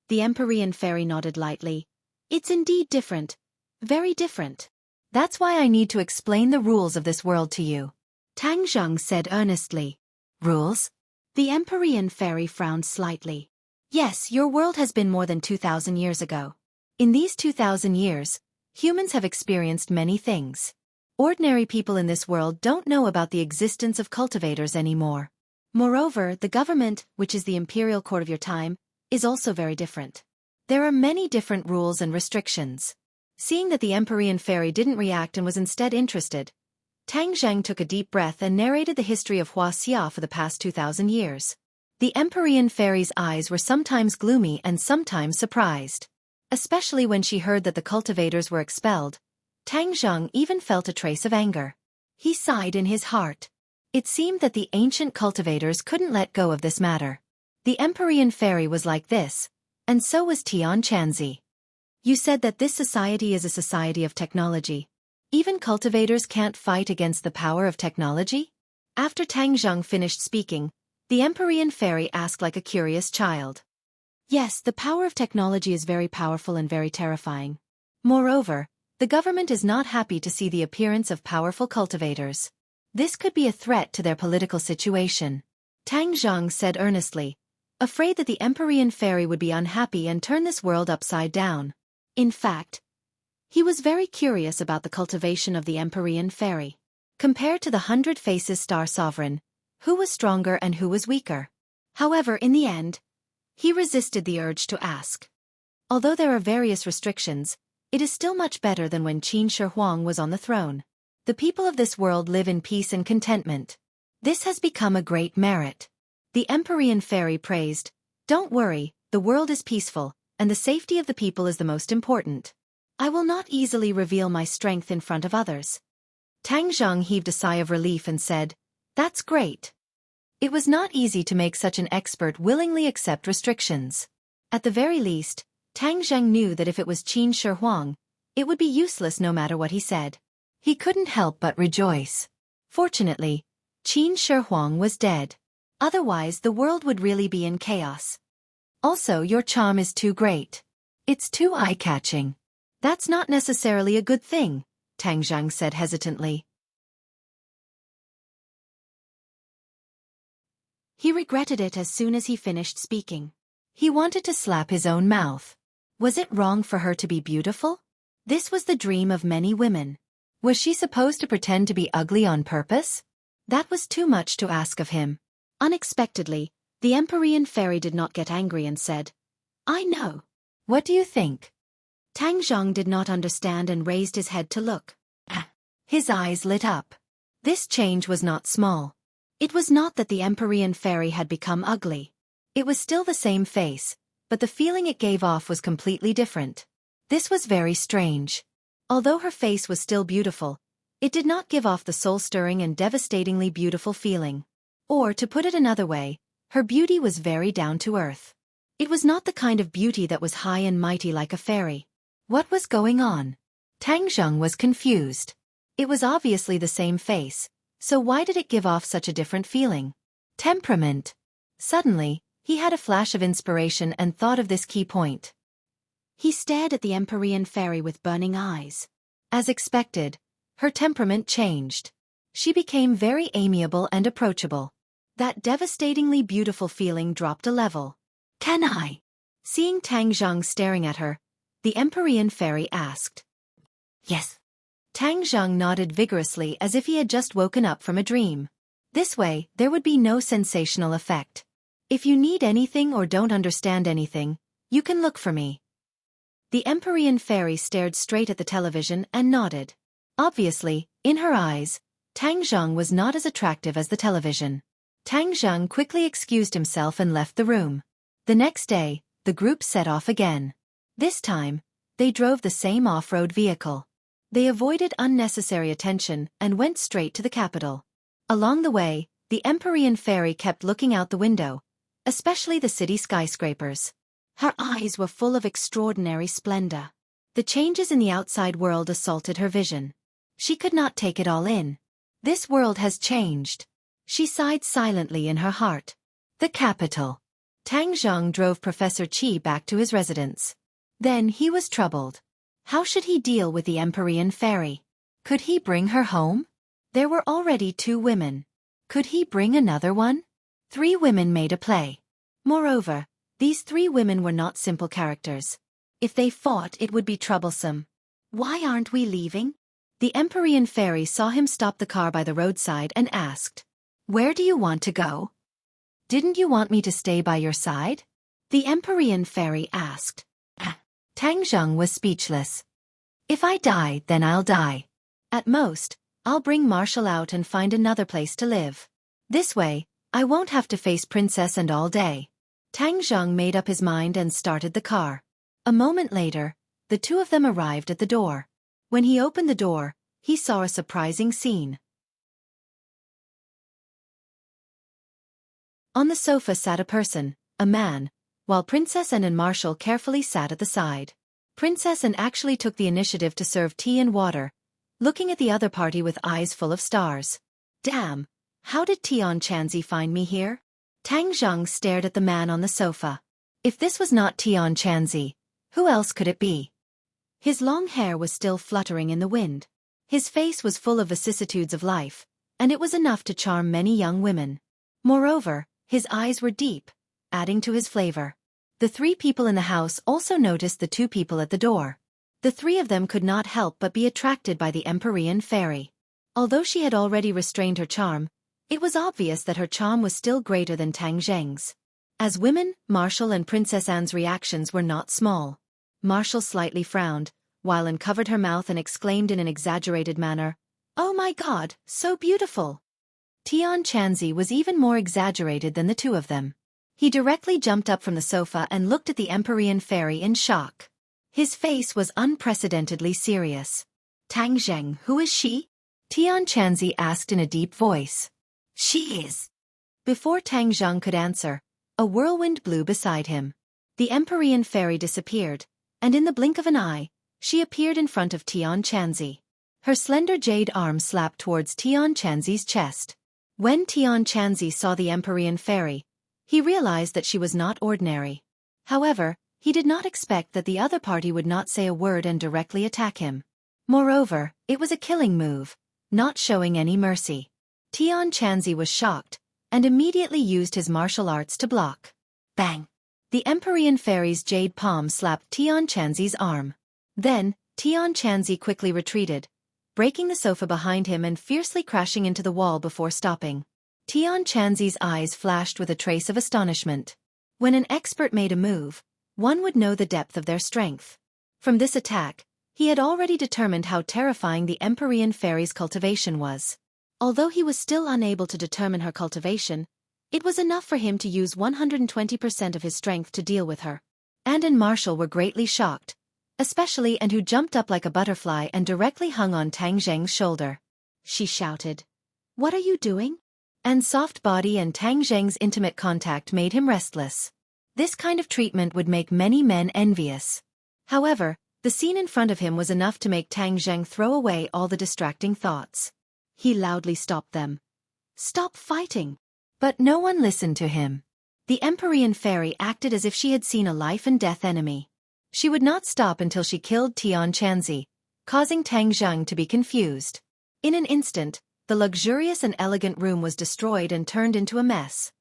The Empyrean fairy nodded lightly. "It's indeed different. Very different. That's why I need to explain the rules of this world to you," Tang Zheng said earnestly. "Rules?" The Empyrean fairy frowned slightly. "Yes, your world has been more than 2,000 years ago. In these 2,000 years, humans have experienced many things. Ordinary people in this world don't know about the existence of cultivators anymore. Moreover, the government, which is the imperial court of your time, is also very different. There are many different rules and restrictions." Seeing that the Empyrean fairy didn't react and was instead interested, Tang Zheng took a deep breath and narrated the history of Wuxia for the past 2,000 years. The Empyrean fairy's eyes were sometimes gloomy and sometimes surprised. Especially when she heard that the cultivators were expelled, Tang Zheng even felt a trace of anger. He sighed in his heart. It seemed that the ancient cultivators couldn't let go of this matter. The Empyrean fairy was like this, and so was Tian Chanzi. "You said that this society is a society of technology. Even cultivators can't fight against the power of technology?" After Tang Zheng finished speaking, the Empyrean fairy asked like a curious child. "Yes, the power of technology is very powerful and very terrifying. Moreover, the government is not happy to see the appearance of powerful cultivators. This could be a threat to their political situation," Tang Zheng said earnestly, afraid that the Empyrean fairy would be unhappy and turn this world upside down. In fact, he was very curious about the cultivation of the Empyrean fairy. Compared to the 100 Faces Star Sovereign, who was stronger and who was weaker? However, in the end, he resisted the urge to ask. Although there are various restrictions, it is still much better than when Qin Shi Huang was on the throne. The people of this world live in peace and contentment. This has become a great merit. The Empyrean fairy praised, "Don't worry, the world is peaceful, and the safety of the people is the most important. I will not easily reveal my strength in front of others." Tang Zheng heaved a sigh of relief and said, "That's great." It was not easy to make such an expert willingly accept restrictions. At the very least, Tang Zheng knew that if it was Qin Shi Huang, it would be useless no matter what he said. He couldn't help but rejoice. Fortunately, Qin Shi Huang was dead. Otherwise the world would really be in chaos. "Also, your charm is too great. It's too eye-catching." "That's not necessarily a good thing," Tang Zheng said hesitantly. He regretted it as soon as he finished speaking. He wanted to slap his own mouth. Was it wrong for her to be beautiful? This was the dream of many women. Was she supposed to pretend to be ugly on purpose? That was too much to ask of him. Unexpectedly, the Empyrean fairy did not get angry and said, "I know. What do you think?" Tang Zheng did not understand and raised his head to look. His eyes lit up. This change was not small. It was not that the Empyrean fairy had become ugly. It was still the same face, but the feeling it gave off was completely different. This was very strange. Although her face was still beautiful, it did not give off the soul-stirring and devastatingly beautiful feeling. Or, to put it another way, Her beauty was very down to earth. It was not the kind of beauty that was high and mighty like a fairy. What was going on? Tang Zheng was confused. It was obviously the same face, so why did it give off such a different feeling? Temperament. Suddenly, he had a flash of inspiration and thought of this key point. He stared at the Empyrean fairy with burning eyes. As expected, her temperament changed. She became very amiable and approachable. That devastatingly beautiful feeling dropped a level. Can I? Seeing Tang Zheng staring at her, the Empyrean fairy asked. Yes. Tang Zheng nodded vigorously as if he had just woken up from a dream. This way, there would be no sensational effect. If you need anything or don't understand anything, you can look for me. The Empyrean fairy stared straight at the television and nodded. Obviously, in her eyes, Tang Zheng was not as attractive as the television. Tang Zheng quickly excused himself and left the room. The next day, the group set off again. This time, they drove the same off-road vehicle. They avoided unnecessary attention and went straight to the capital. Along the way, the Empyrean fairy kept looking out the window, especially the city skyscrapers. Her eyes were full of extraordinary splendor. The changes in the outside world assaulted her vision. She could not take it all in. This world has changed. She sighed silently in her heart. The capital. Tang Zheng drove Professor Qi back to his residence. Then he was troubled. How should he deal with the Empyrean fairy? Could he bring her home? There were already 2 women. Could he bring another one? 3 women made a play. Moreover, these 3 women were not simple characters. If they fought, it would be troublesome. Why aren't we leaving? The Empyrean fairy saw him stop the car by the roadside and asked, Where do you want to go? Didn't you want me to stay by your side? The Empyrean fairy asked. Tang Zheng was speechless. If I die, then I'll die. At most, I'll bring Marshall out and find another place to live. This way, I won't have to face Princess and all day. Tang Zheng made up his mind and started the car. A moment later, the 2 of them arrived at the door. When he opened the door, he saw a surprising scene. On the sofa sat a person, a man, while Princess and Marshall carefully sat at the side. Princess Anne actually took the initiative to serve tea and water, looking at the other party with eyes full of stars. Damn, how did Tian Chanzi find me here? Tang Zheng stared at the man on the sofa. If this was not Tian Chanzi, who else could it be? His long hair was still fluttering in the wind. His face was full of vicissitudes of life, and it was enough to charm many young women. Moreover, his eyes were deep, adding to his flavor. The 3 people in the house also noticed the 2 people at the door. The 3 of them could not help but be attracted by the Empyrean fairy. Although she had already restrained her charm, it was obvious that her charm was still greater than Tang Zheng's. As women, Marshall and Princess Anne's reactions were not small. Marshall slightly frowned, while Anne covered her mouth and exclaimed in an exaggerated manner, "Oh my God, so beautiful!" Tian Chanzi was even more exaggerated than the 2 of them. He directly jumped up from the sofa and looked at the Empyrean fairy in shock. His face was unprecedentedly serious. Tang Zheng, who is she? Tian Chanzi asked in a deep voice. She is. Before Tang Zheng could answer, a whirlwind blew beside him. The Empyrean fairy disappeared, and in the blink of an eye, she appeared in front of Tian Chanzi. Her slender jade arm slapped towards Tian Chanzi's chest. When Tian Chanzi saw the Empyrean fairy, he realized that she was not ordinary. However, he did not expect that the other party would not say a word and directly attack him. Moreover, it was a killing move, not showing any mercy. Tian Chanzi was shocked, and immediately used his martial arts to block. Bang! The Empyrean fairy's jade palm slapped Tian Chanzi's arm. Then, Tian Chanzi quickly retreated, breaking the sofa behind him and fiercely crashing into the wall before stopping. Tian Chanzi's eyes flashed with a trace of astonishment. When an expert made a move, one would know the depth of their strength. From this attack, he had already determined how terrifying the Empyrean fairy's cultivation was. Although he was still unable to determine her cultivation, it was enough for him to use 120% of his strength to deal with her. Anne and Marshall were greatly shocked, especially Anne, who jumped up like a butterfly and directly hung on Tang Zheng's shoulder. She shouted, "What are you doing?" And soft body and Tang Zheng's intimate contact made him restless. This kind of treatment would make many men envious. However, the scene in front of him was enough to make Tang Zheng throw away all the distracting thoughts. He loudly stopped them. "Stop fighting!" But no one listened to him. The Empyrean fairy acted as if she had seen a life-and-death enemy. She would not stop until she killed Tian Chanzi, causing Tang Zheng to be confused. In an instant, the luxurious and elegant room was destroyed and turned into a mess.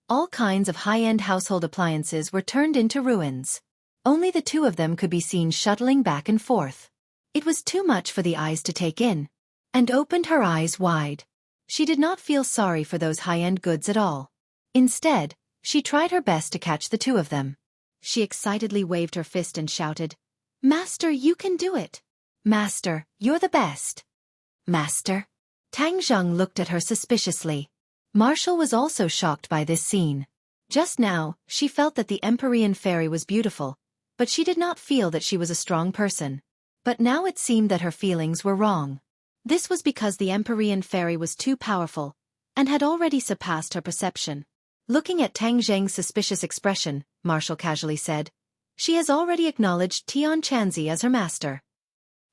All kinds of high-end household appliances were turned into ruins. Only the two of them could be seen shuttling back and forth. It was too much for the eyes to take in, and opened her eyes wide. She did not feel sorry for those high-end goods at all. Instead, she tried her best to catch the two of them. She excitedly waved her fist and shouted, "Master, you can do it! Master, you're the best!" Master? Tang Zheng looked at her suspiciously. Marshall was also shocked by this scene. Just now, she felt that the Empyrean fairy was beautiful, but she did not feel that she was a strong person. But now it seemed that her feelings were wrong. This was because the Empyrean fairy was too powerful, and had already surpassed her perception. Looking at Tang Zheng's suspicious expression, Marshall casually said, "She has already acknowledged Tian Chanzi as her master."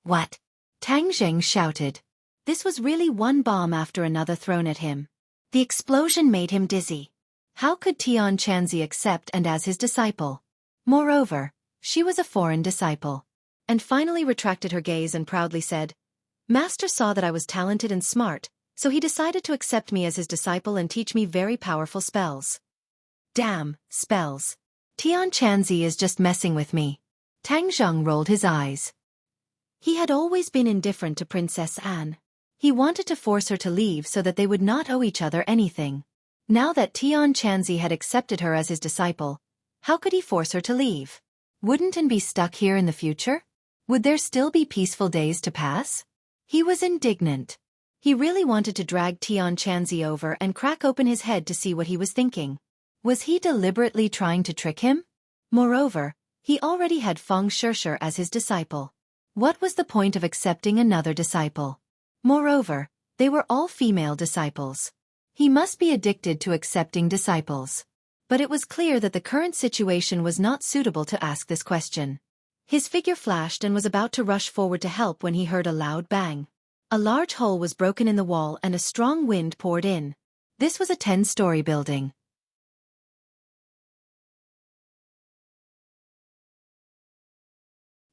"What?" Tang Zheng shouted. This was really one bomb after another thrown at him. The explosion made him dizzy. How could Tian Chanzi accept and as his disciple? Moreover, she was a foreign disciple. And finally retracted her gaze and proudly said, "Master saw that I was talented and smart, so he decided to accept me as his disciple and teach me very powerful spells." Damn, spells. Tian Chanzi is just messing with me. Tang Zheng rolled his eyes. He had always been indifferent to Princess Anne. He wanted to force her to leave so that they would not owe each other anything. Now that Tian Chanzi had accepted her as his disciple, how could he force her to leave? Wouldn't Anne be stuck here in the future? Would there still be peaceful days to pass? He was indignant. He really wanted to drag Tian Chanzi over and crack open his head to see what he was thinking. Was he deliberately trying to trick him? Moreover, he already had Feng Shishir as his disciple. What was the point of accepting another disciple? Moreover, they were all female disciples. He must be addicted to accepting disciples. But it was clear that the current situation was not suitable to ask this question. His figure flashed and was about to rush forward to help when he heard a loud bang. A large hole was broken in the wall and a strong wind poured in. This was a 10-story building.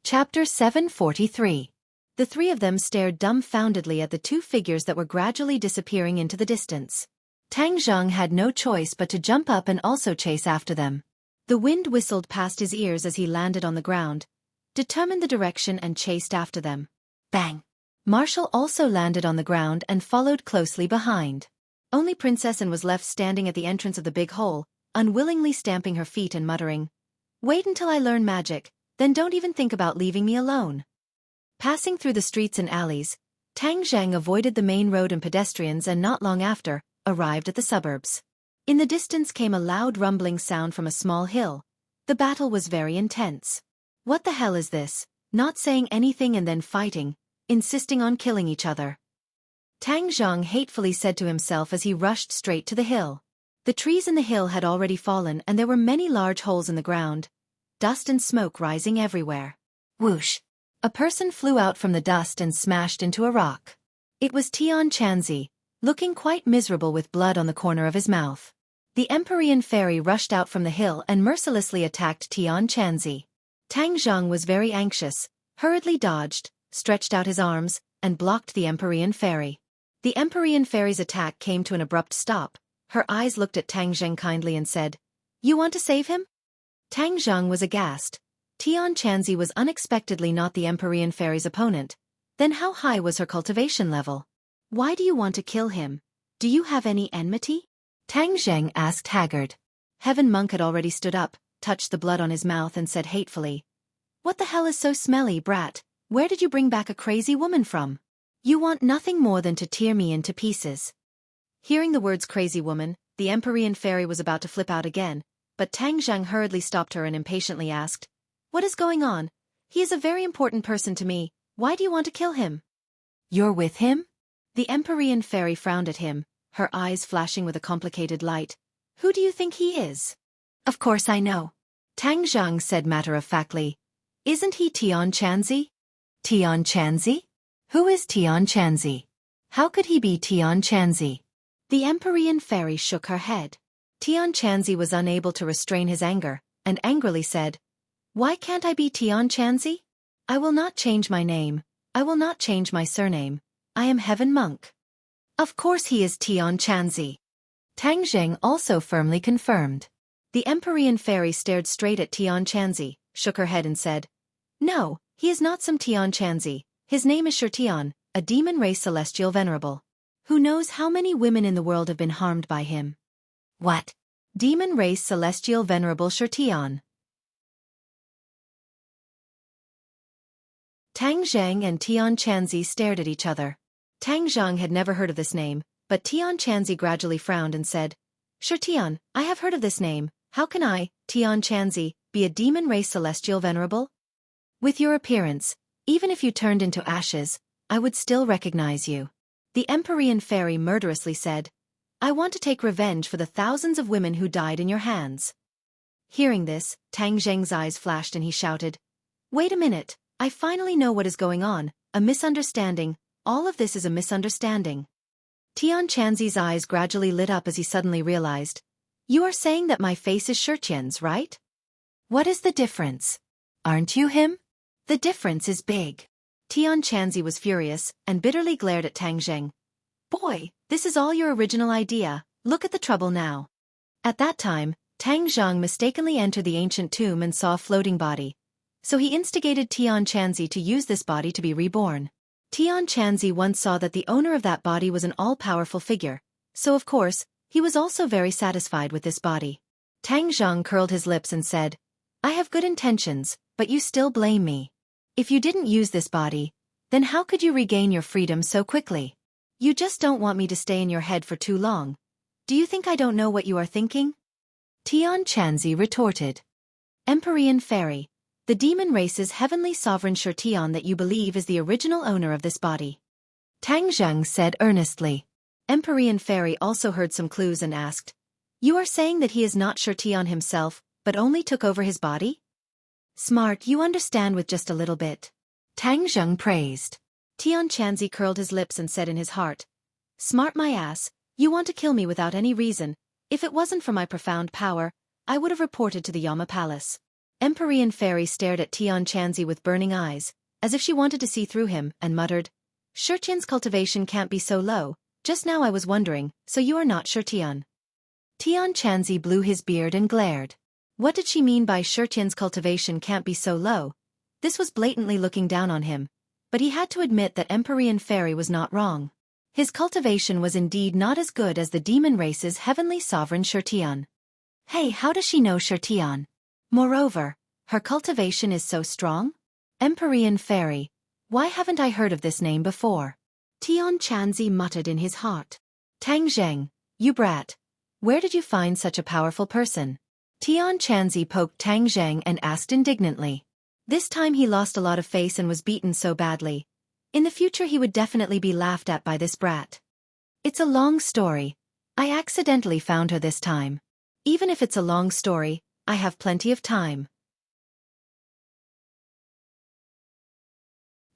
Chapter 743. The three of them stared dumbfoundedly at the two figures that were gradually disappearing into the distance. Tang Zheng had no choice but to jump up and also chase after them. The wind whistled past his ears as he landed on the ground, determined the direction and chased after them. Bang! Marshall also landed on the ground and followed closely behind. Only Princess Anne was left standing at the entrance of the big hole, unwillingly stamping her feet and muttering, "Wait until I learn magic, then don't even think about leaving me alone." Passing through the streets and alleys, Tang Zheng avoided the main road and pedestrians and not long after, arrived at the suburbs. In the distance came a loud rumbling sound from a small hill. The battle was very intense. What the hell is this? Not saying anything and then fighting, insisting on killing each other. Tang Zheng hatefully said to himself as he rushed straight to the hill. The trees in the hill had already fallen and there were many large holes in the ground, dust and smoke rising everywhere. Whoosh! A person flew out from the dust and smashed into a rock. It was Tian Chanzi, looking quite miserable with blood on the corner of his mouth. The Empyrean fairy rushed out from the hill and mercilessly attacked Tian Chanzi. Tang Zheng was very anxious, hurriedly dodged, stretched out his arms, and blocked the Empyrean fairy. The Empyrean fairy's attack came to an abrupt stop. Her eyes looked at Tang Zheng kindly and said, "You want to save him?" Tang Zheng was aghast. Tian Chanzi was unexpectedly not the Empyrean fairy's opponent. Then how high was her cultivation level? "Why do you want to kill him? Do you have any enmity?" Tang Zheng asked haggard. Heaven Monk had already stood up, touched the blood on his mouth and said hatefully, "What the hell is so smelly, brat? Where did you bring back a crazy woman from? You want nothing more than to tear me into pieces." Hearing the words crazy woman, the Empyrean fairy was about to flip out again, but Tang Zheng hurriedly stopped her and impatiently asked, "What is going on? He is a very important person to me. Why do you want to kill him?" "You're with him?" The Empyrean fairy frowned at him, her eyes flashing with a complicated light. Who do you think he is? Of course I know. Tang Zhang said matter-of-factly. Isn't he Tian Chanzi? Tian Chanzi? Who is Tian Chanzi? How could he be Tian Chanzi? The Empyrean fairy shook her head. Tian Chanzi was unable to restrain his anger, and angrily said, Why can't I be Tian Chanzi? I will not change my name. I will not change my surname. I am Heaven Monk. Of course he is Tian Chanzi. Tang Zheng also firmly confirmed. The Empyrean fairy stared straight at Tian Chanzi, shook her head and said, No, he is not some Tian Chanzi. His name is Tian, a demon race celestial venerable. Who knows how many women in the world have been harmed by him? What? Demon race celestial venerable Tian. Tang Zheng and Tian Chanzi stared at each other. Tang Zheng had never heard of this name, but Tian Chanzi gradually frowned and said, Tian, I have heard of this name. How can I, Tian Chanzi, be a demon race celestial venerable? With your appearance, even if you turned into ashes, I would still recognize you. The Empyrean fairy murderously said, I want to take revenge for the thousands of women who died in your hands. Hearing this, Tang Zheng's eyes flashed and he shouted, Wait a minute, I finally know what is going on, a misunderstanding, all of this is a misunderstanding. Tian Chanzi's eyes gradually lit up as he suddenly realized, You are saying that my face is Tian's, right? What is the difference? Aren't you him? The difference is big. Tian Chanzi was furious and bitterly glared at Tang Zheng. Boy, this is all your original idea, look at the trouble now. At that time, Tang Zheng mistakenly entered the ancient tomb and saw a floating body. So he instigated Tian Chanzi to use this body to be reborn. Tian Chanzi once saw that the owner of that body was an all-powerful figure, so of course, he was also very satisfied with this body. Tang Zheng curled his lips and said, I have good intentions, but you still blame me. If you didn't use this body, then how could you regain your freedom so quickly? You just don't want me to stay in your head for too long. Do you think I don't know what you are thinking? Tian Chanzi retorted. Empyrean fairy, the demon race's heavenly sovereign Tian that you believe is the original owner of this body. Tang Zheng said earnestly. Empyrean fairy also heard some clues and asked, You are saying that he is not Tian himself, but only took over his body? Smart, you understand with just a little bit. Tang Zheng praised. Tian Chanzi curled his lips and said in his heart, Smart my ass, you want to kill me without any reason. If it wasn't for my profound power, I would have reported to the Yama Palace. Empyrean fairy stared at Tian Chanzi with burning eyes, as if she wanted to see through him, and muttered, Tian's cultivation can't be so low, just now I was wondering, so you are not Tian. Tian Chanzi blew his beard and glared. What did she mean by Tian's cultivation can't be so low? This was blatantly looking down on him, but he had to admit that Empyrean fairy was not wrong. His cultivation was indeed not as good as the demon race's heavenly sovereign Tian. Hey, how does she know Tian? Moreover, her cultivation is so strong? Empyrean fairy, why haven't I heard of this name before? Tian Chanzi muttered in his heart. Tang Zheng, you brat. Where did you find such a powerful person? Tian Chanzi poked Tang Zheng and asked indignantly. This time he lost a lot of face and was beaten so badly. In the future he would definitely be laughed at by this brat. It's a long story. I accidentally found her this time. Even if it's a long story, I have plenty of time.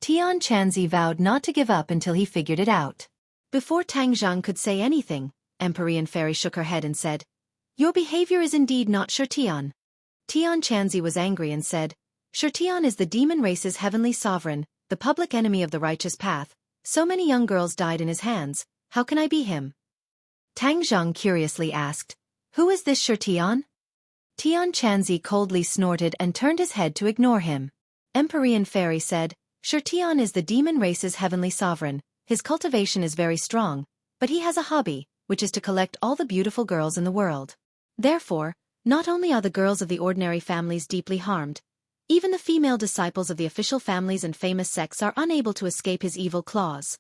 Tian Chanzi vowed not to give up until he figured it out. Before Tang Zheng could say anything, Empyrean fairy shook her head and said, Your behavior is indeed not Tian. Tian Chanzi was angry and said, Tian is the demon race's heavenly sovereign, the public enemy of the righteous path. So many young girls died in his hands, how can I be him? Tang Zheng curiously asked, Who is this Tian? Tian Chanzi coldly snorted and turned his head to ignore him. Empyrean fairy said, Tian is the demon race's heavenly sovereign, his cultivation is very strong, but he has a hobby, which is to collect all the beautiful girls in the world. Therefore, not only are the girls of the ordinary families deeply harmed, even the female disciples of the official families and famous sects are unable to escape his evil claws.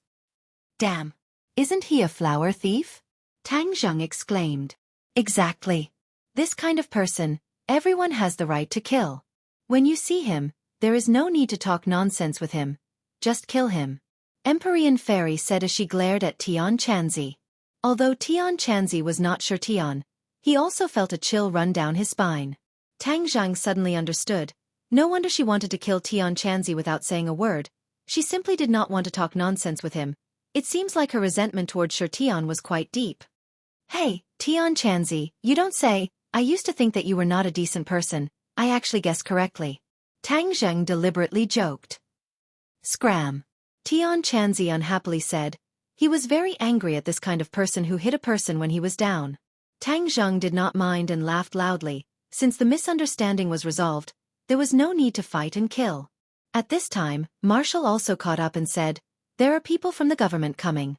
Damn! Isn't he a flower thief? Tang Zheng exclaimed. Exactly. This kind of person, everyone has the right to kill. When you see him, there is no need to talk nonsense with him. Just kill him. Empyrean Fairy said as she glared at Tian Chanzi. Although Tian Chanzi was not sure Tian, he also felt a chill run down his spine. Tang Zhang suddenly understood. No wonder she wanted to kill Tian Chanzi without saying a word. She simply did not want to talk nonsense with him. It seems like her resentment towards Sher Tian was quite deep. Hey, Tian Chanzi, you don't say. I used to think that you were not a decent person. I actually guessed correctly. Tang Zheng deliberately joked. Scram. Tian Chanzi unhappily said. He was very angry at this kind of person who hit a person when he was down. Tang Zheng did not mind and laughed loudly. Since the misunderstanding was resolved, there was no need to fight and kill. At this time, Marshall also caught up and said, "There are people from the government coming."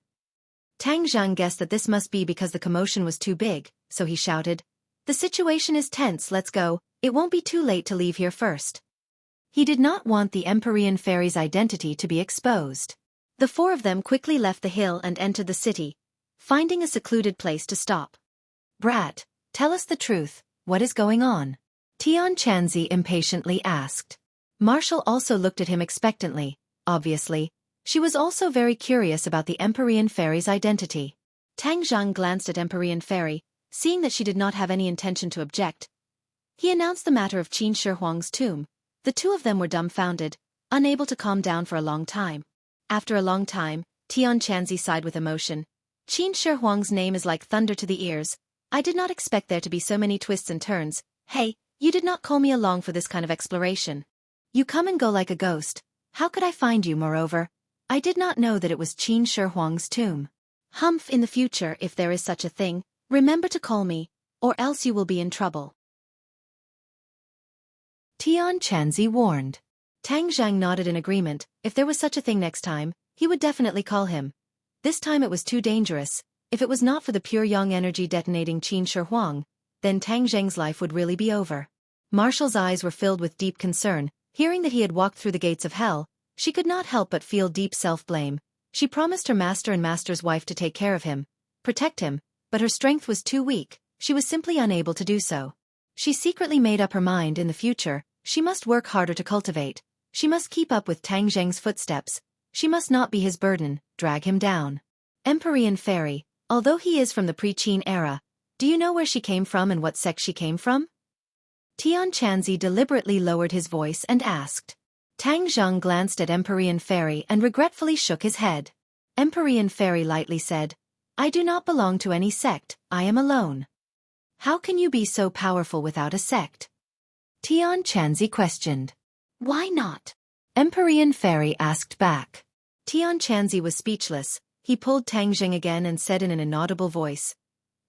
Tang Zheng guessed that this must be because the commotion was too big, so he shouted, "The situation is tense, let's go, it won't be too late to leave here first." He did not want the Empyrean Fairy's identity to be exposed. The four of them quickly left the hill and entered the city, finding a secluded place to stop. "Brat, tell us the truth, what is going on?" Tian Chanzi impatiently asked. Marshall also looked at him expectantly. Obviously, she was also very curious about the Empyrean Fairy's identity. Tang Zhang glanced at Empyrean Fairy, seeing that she did not have any intention to object. He announced the matter of Qin Shi Huang's tomb. The two of them were dumbfounded, unable to calm down for a long time. After a long time, Tian Chanzi sighed with emotion. "Qin Shi Huang's name is like thunder to the ears. I did not expect there to be so many twists and turns. Hey, you did not call me along for this kind of exploration. You come and go like a ghost. How could I find you, moreover? I did not know that it was Qin Shi Huang's tomb. Humph, in the future, if there is such a thing, remember to call me, or else you will be in trouble." Tian Chanzi warned. Tang Zhang nodded in agreement. If there was such a thing next time, he would definitely call him. This time it was too dangerous. If it was not for the pure yang energy detonating Qin Shi Huang, then Tang Zheng's life would really be over. Marshall's eyes were filled with deep concern. Hearing that he had walked through the gates of hell, she could not help but feel deep self-blame. She promised her master and master's wife to take care of him, protect him, but her strength was too weak. She was simply unable to do so. She secretly made up her mind in the future. She must work harder to cultivate. She must keep up with Tang Zheng's footsteps. She must not be his burden, drag him down. Empyrean Fairy, although he is from the pre-Qin era, do you know where she came from and what sect she came from? Tian Chanzi deliberately lowered his voice and asked. Tang Zheng glanced at Empyrean Fairy and regretfully shook his head. Empyrean Fairy lightly said, "I do not belong to any sect, I am alone." "How can you be so powerful without a sect?" Tian Chanzi questioned. "Why not?" Empyrean Fairy asked back. Tian Chanzi was speechless. He pulled Tang Zheng again and said in an inaudible voice,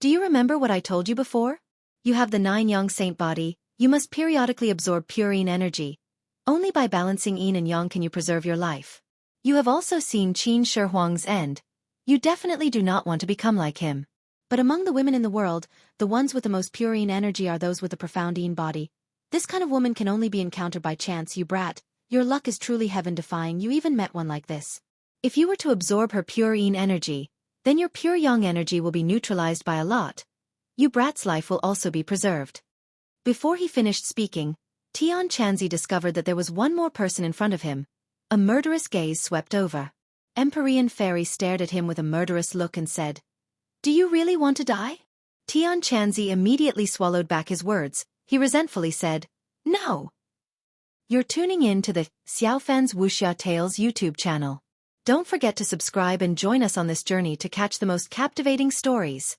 "Do you remember what I told you before? You have the 9 yang saint body, you must periodically absorb pure yin energy. Only by balancing yin and yang can you preserve your life. You have also seen Qin Shi Huang's end. You definitely do not want to become like him. But among the women in the world, the ones with the most pure yin energy are those with a profound yin body. This kind of woman can only be encountered by chance, you brat. Your luck is truly heaven-defying, you even met one like this. If you were to absorb her pure yin energy, then your pure yang energy will be neutralized by a lot. You brat's life will also be preserved." Before he finished speaking, Tian Chanzi discovered that there was one more person in front of him. A murderous gaze swept over. Empyrean Fairy stared at him with a murderous look and said, "Do you really want to die?" Tian Chanzi immediately swallowed back his words. He resentfully said, "No." You're tuning in to the Xiaofan's Wuxia Tales YouTube channel. Don't forget to subscribe and join us on this journey to catch the most captivating stories.